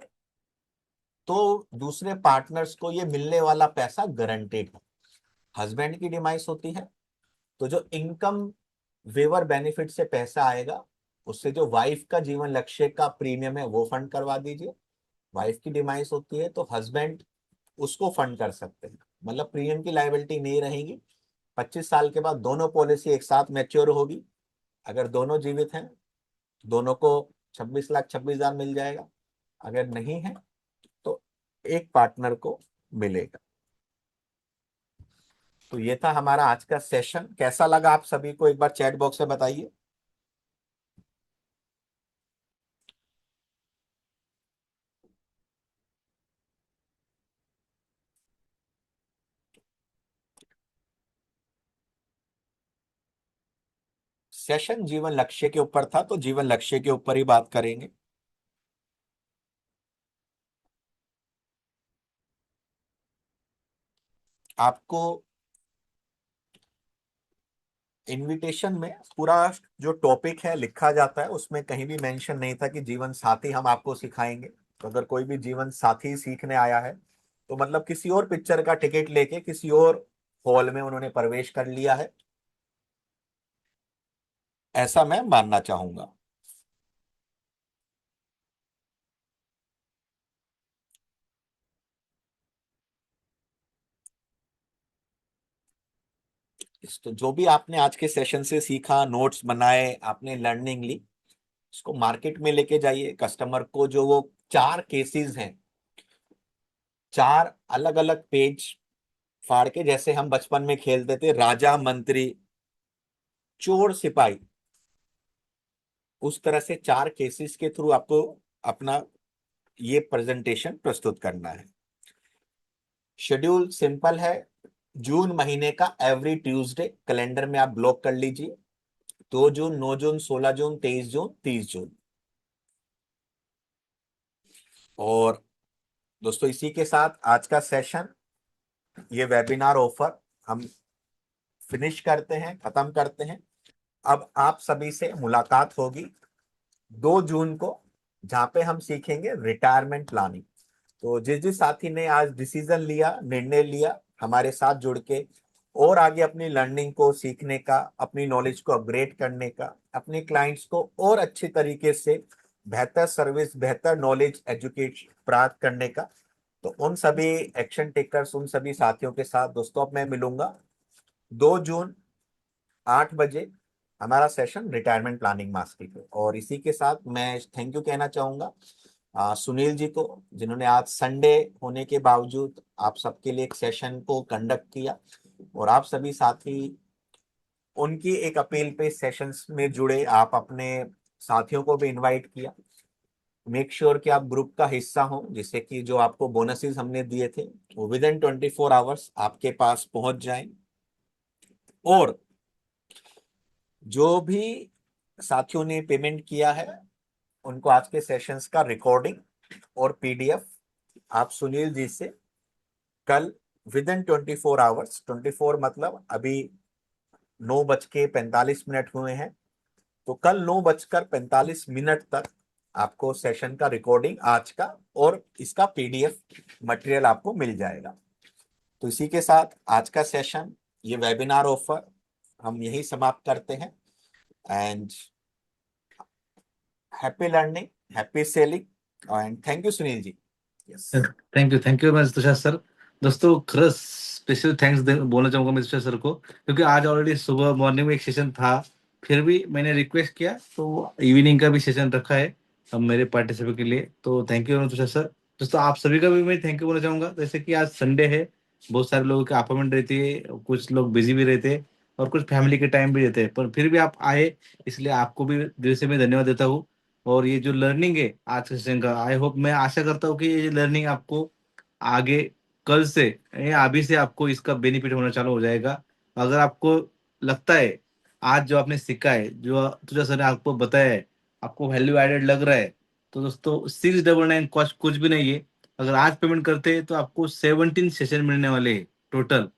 तो दूसरे पार्टनर्स को ये मिलने वाला पैसा गारंटेड है। हस्बैंड की डिमाइस होती है तो जो इनकम वेवर बेनिफिट से पैसा आएगा, उससे जो वाइफ का जीवन लक्ष्य का प्रीमियम है वो फंड करवा दीजिए। वाइफ की डिमाइस होती है तो हस्बैंड उसको फंड कर सकते हैं, मतलब प्रीमियम की लायबिलिटी नहीं रहेगी। 25 साल के बाद दोनों पॉलिसी एक साथ मैच्योर होगी। अगर दोनों जीवित हैं, दोनों को 26 लाख 26 हजार मिल जाएगा। अगर नहीं है तो एक पार्टनर को मिलेगा। तो ये था हमारा आज का सेशन। कैसा लगा आप सभी को, एक बार चैट बॉक्स में बताइए। सेशन जीवन लक्ष्य के ऊपर था, तो जीवन लक्ष्य के ऊपर ही बात करेंगे। आपको इनविटेशन में पूरा जो टॉपिक है लिखा जाता है, उसमें कहीं भी मेंशन नहीं था कि जीवन साथी हम आपको सिखाएंगे। तो अगर कोई भी जीवन साथी सीखने आया है तो मतलब किसी और पिक्चर का टिकट लेके किसी और हॉल में उन्होंने प्रवेश कर लिया है, ऐसा मैं मानना चाहूंगा। तो जो भी आपने आज के सेशन से सीखा, नोट्स बनाए, आपने लर्निंग ली, उसको मार्केट में लेके जाइए। कस्टमर को जो वो 4 केसेस हैं, 4 अलग अलग पेज फाड़ के, जैसे हम बचपन में खेलते थे राजा मंत्री चोर सिपाही, उस तरह से 4 केसेस के थ्रू आपको अपना ये प्रेजेंटेशन प्रस्तुत करना है। शेड्यूल सिंपल है। जून महीने का एवरी ट्यूसडे कैलेंडर में आप ब्लॉक कर लीजिए। 2 जून, 9 जून, 16 जून, 23 जून, 30 जून। और दोस्तों, इसी के साथ आज का सेशन, ये वेबिनार ऑफर हम फिनिश करते हैं, खत्म करते हैं। अब आप सभी से मुलाकात होगी 2 जून को, जहां पे हम सीखेंगे रिटायरमेंट प्लानिंग। तो जिस जिस साथी ने आज डिसीजन लिया, निर्णय लिया हमारे साथ जुड़ के और आगे अपनी लर्निंग को सीखने का, अपनी नॉलेज को अपग्रेड करने का, अपने क्लाइंट्स को और अच्छे तरीके से बेहतर सर्विस, बेहतर नॉलेज, एजुकेशन प्राप्त करने का, तो उन सभी एक्शन टेकर्स, उन सभी साथियों के साथ दोस्तों अब मैं मिलूंगा 2 जून 8 बजे, हमारा सेशन रिटायरमेंट प्लानिंग मास्टरी पे। और इसी के साथ मैं थैंक यू कहना चाहूंगा सुनील जी को, जिन्होंने आज संडे होने के बावजूद आप सबके लिए एक सेशन को कंडक्ट किया, और आप सभी साथी उनकी एक अपील पे सेशंस में जुड़े, आप अपने साथियों को भी इनवाइट किया। मेक श्योर कि आप ग्रुप का हिस्सा हो, जिससे कि जो आपको बोनसेस हमने दिए थे वो विद इन 24 आवर्स आपके पास पहुंच जाएं। और जो भी साथियों ने पेमेंट किया है उनको आज के सेशंस का रिकॉर्डिंग और पीडीएफ आप सुनील जी से कल विद इन 24 आवर्स, 24 मतलब अभी 9:45 हुए हैं, तो कल 9:45 तक आपको सेशन का रिकॉर्डिंग आज का और इसका पीडीएफ मटेरियल आपको मिल जाएगा। तो इसी के साथ आज का सेशन, ये वेबिनार ऑफर हम यही समाप्त करते हैं। And happy learning, happy selling and thank you Sunil ji. Yes. Thank you मैं तुषार सर। दोस्तों खरंच स्पेशल थैंक्स बोलना चाहूंगा मैं तुषार सर को, क्योंकि आज ऑलरेडी सुबह मॉर्निंग में एक सेशन था, फिर भी मैंने रिक्वेस्ट किया तो इवनिंग का भी सेशन रखा है अब मेरे पार्टिसिपेट के लिए। तो थैंक यू तुषार सर। दोस्तों आप सभी का भी मैं थैंक यू बोलना चाहूंगा। जैसे कि आज संडे है, बहुत सारे लोगों की अपॉइंटमेंट रहती है, कुछ लोग बिजी भी रहते हैं और कुछ फैमिली के टाइम भी रहते हैं, पर फिर भी आप आए, इसलिए आपको भी दिल से मैं धन्यवाद देता हूँ। और ये जो लर्निंग है आज के सेशन का, आई होप, मैं आशा करता हूँ कि ये लर्निंग आपको आगे कल से या अभी से आपको इसका बेनिफिट होना चालू हो जाएगा। अगर आपको लगता है आज जो आपने सीखा है, जो तुझे सर ने आपको बताया है, आपको वैल्यू एडेड लग रहा है, तो दोस्तों 699 कॉस्ट कुछ भी नहीं है। अगर आज पेमेंट करते हैं तो आपको 17 सेशन मिलने वाले हैं टोटल।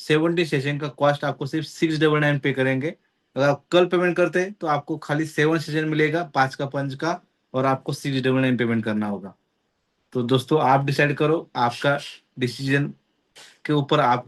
70 सेशन का कॉस्ट आपको सिर्फ 699 पे करेंगे। अगर आप कल पेमेंट करते हैं तो आपको खाली 7 सेशन मिलेगा, 5 का 5 का, और आपको 699 पेमेंट करना होगा। तो दोस्तों आप डिसाइड करो, आपका डिसीजन के ऊपर। आप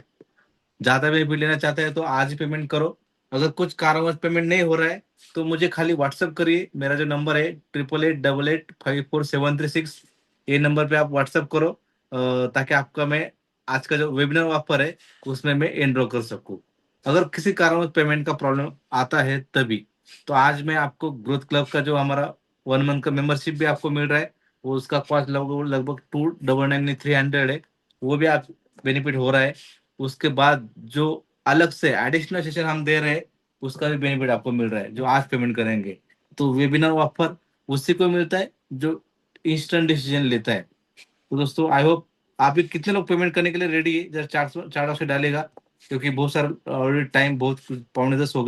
ज्यादा बेनिफिट लेना चाहते हैं तो आज ही पेमेंट करो। अगर कुछ कारणवश पेमेंट नहीं हो रहा है तो मुझे खाली व्हाट्सअप करिए। मेरा जो नंबर है 8888854736, ये नंबर पे आप व्हाट्सअप करो, ताकि आपका मैं आज का जो वेबिनार ऑफर है उसमें मैं एनरोल कर सकूं। अगर किसी कारणवश पेमेंट का प्रॉब्लम आता है तभी, तो आज मैं आपको ग्रोथ क्लब का जो हमारा 1 मंथ का मेंबरशिप भी आपको मिल रहा है, वो उसका कॉस्ट लगभग लगभग 299 300 है, वो भी आप बेनिफिट हो रहा है। उसके बाद जो अलग से एडिशनल सेशन हम दे रहे हैं उसका भी बेनिफिट आपको मिल रहा है जो आज पेमेंट करेंगे। तो वेबिनार ऑफर उसी को मिलता है जो इंस्टेंट डिसीजन लेता है। तो दोस्तों आई होप आप भी, कितने लोग पेमेंट करने के लिए रेडी है जरा चार से डालेगा, क्योंकि बहुत सारे ऑलरेडी टाइम बहुत 9:45 हो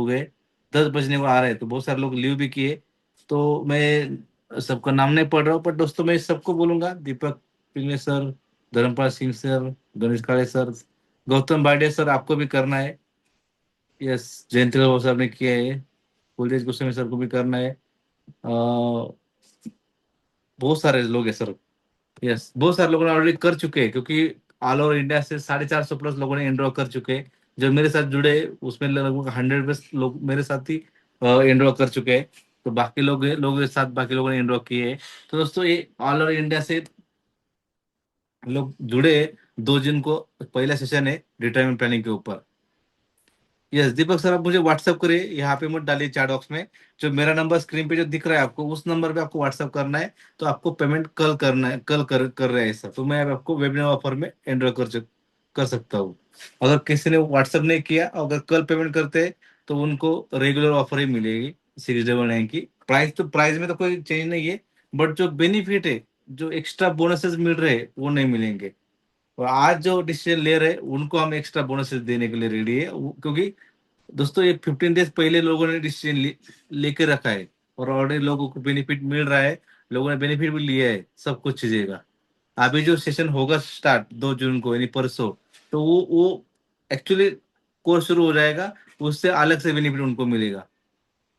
गए 10 बजने को आ रहे हैं, तो बहुत सारे लोग लीव भी किए। तो मैं सबका नाम नहीं पढ़ रहा हूँ, पर दोस्तों मैं सबको बोलूंगा, दीपक पिंगले सर, धर्मपाल सिंह सर, गणेश काले सर, गौतम बाडे सर, आपको भी करना है। यस, जयंत बाबू साहब ने किया है, कुलदेश गोस्वामी सर को भी करना है। बहुत सारे लोग हैं सर। यस, बहुत सारे लोगों ने ऑलरेडी कर चुके हैं, क्योंकि ऑल ओवर इंडिया से 450 प्लस लोगों ने एनरोल कर चुके हैं। जो मेरे साथ जुड़े उसमें लगभग 100 प्लस लोग मेरे साथ ही एनरोल कर चुके हैं। तो बाकी लोगों के साथ बाकी लोगों ने एनरोल किए हैं। तो दोस्तों ये ऑल ओवर इंडिया से लोग जुड़े। 2 जून को पहला सेशन है रिटायरमेंट प्लानिंग के ऊपर। यस दीपक सर, आप मुझे व्हाट्सअप करिए, यहाँ पे मत डालिए चैट बॉक्स में। जो मेरा नंबर स्क्रीन पे जो दिख रहा है आपको, उस नंबर पे आपको व्हाट्सअप करना है। तो आपको पेमेंट कल करना है, कल कर रहे हैं सर, तो मैं अब आपको वेबिनार ऑफर में एनरोल कर सकता हूँ। अगर किसी ने व्हाट्सअप नहीं किया, अगर कल पेमेंट करते हैं तो उनको रेगुलर ऑफर ही मिलेगी 699 की। प्राइस में तो कोई चेंज नहीं है, बट जो बेनिफिट है, जो एक्स्ट्रा बोनसेस मिल रहे हैं वो नहीं मिलेंगे। और आज जो डिसीजन ले रहे हैं उनको हम एक्स्ट्रा बोनसेस देने के लिए रेडी है, क्योंकि दोस्तों ये 15 डेज पहले लोगों ने डिसीजन लेके रखा है और ऑलरेडी लोगों को बेनिफिट मिल रहा है। लोगों ने बेनिफिट भी लिया है सब कुछ चीजें का। अभी जो सेशन होगा स्टार्ट 2 जून को यानी परसों, तो वो एक्चुअली कोर्स शुरू हो जाएगा, उससे अलग से बेनिफिट उनको मिलेगा।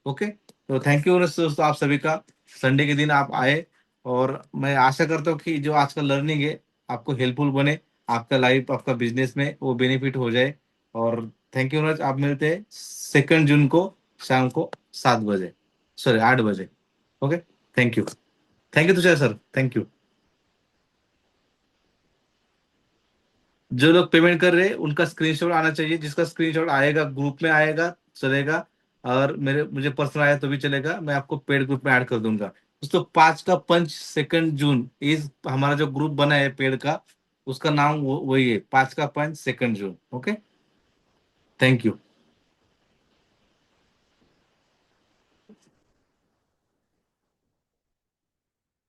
ओके, तो थैंक यू दोस्तों आप सभी का। संडे के दिन आप आए, और मैं आशा करता हूँ कि जो आज का लर्निंग है आपको हेल्पफुल बने, आपका लाइफ आपका बिजनेस में वो बेनिफिट हो जाए। और थैंक यू मच। आप मिलते हैं 2 जून को शाम को 7 बजे, सॉरी 8 बजे। Okay, thank you. Thank you Tushar sir, thank you. जो लोग पेमेंट कर रहे हैं उनका स्क्रीनशॉट आना चाहिए, जिसका स्क्रीनशॉट आएगा ग्रुप में आएगा चलेगा, और मुझे पर्सनल आया तो भी चलेगा, मैं आपको पेड ग्रुप में ऐड कर दूंगा। दोस्तों 5 का 5 2 जून इस हमारा जो ग्रुप बना है पेड का, उसका नाम वही है 5 का 5 2 जून। Okay, thank you.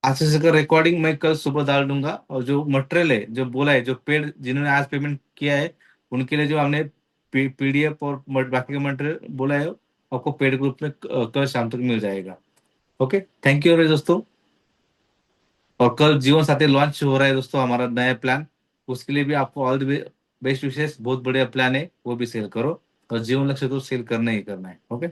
आज से का रिकॉर्डिंग मैं कल सुबह डाल दूंगा, और जो मटेरियल है जो बोला है, जो पेड जिन्होंने आज पेमेंट किया है उनके लिए जो हमने पीडीएफ और बाकी का मटेरियल बोला है, आपको पेड ग्रुप में कल शाम तक मिल जाएगा। ओके, थैंक यू दोस्तों। और कल जीवन साथी लॉन्च हो रहा है दोस्तों, हमारा नया प्लान, उसके लिए भी आपको ऑल द बेस्ट विशेष। बहुत बढ़िया प्लान है, वो भी सेल करो, और जीवन लक्ष्य तो सेल करना ही करना है। ओके।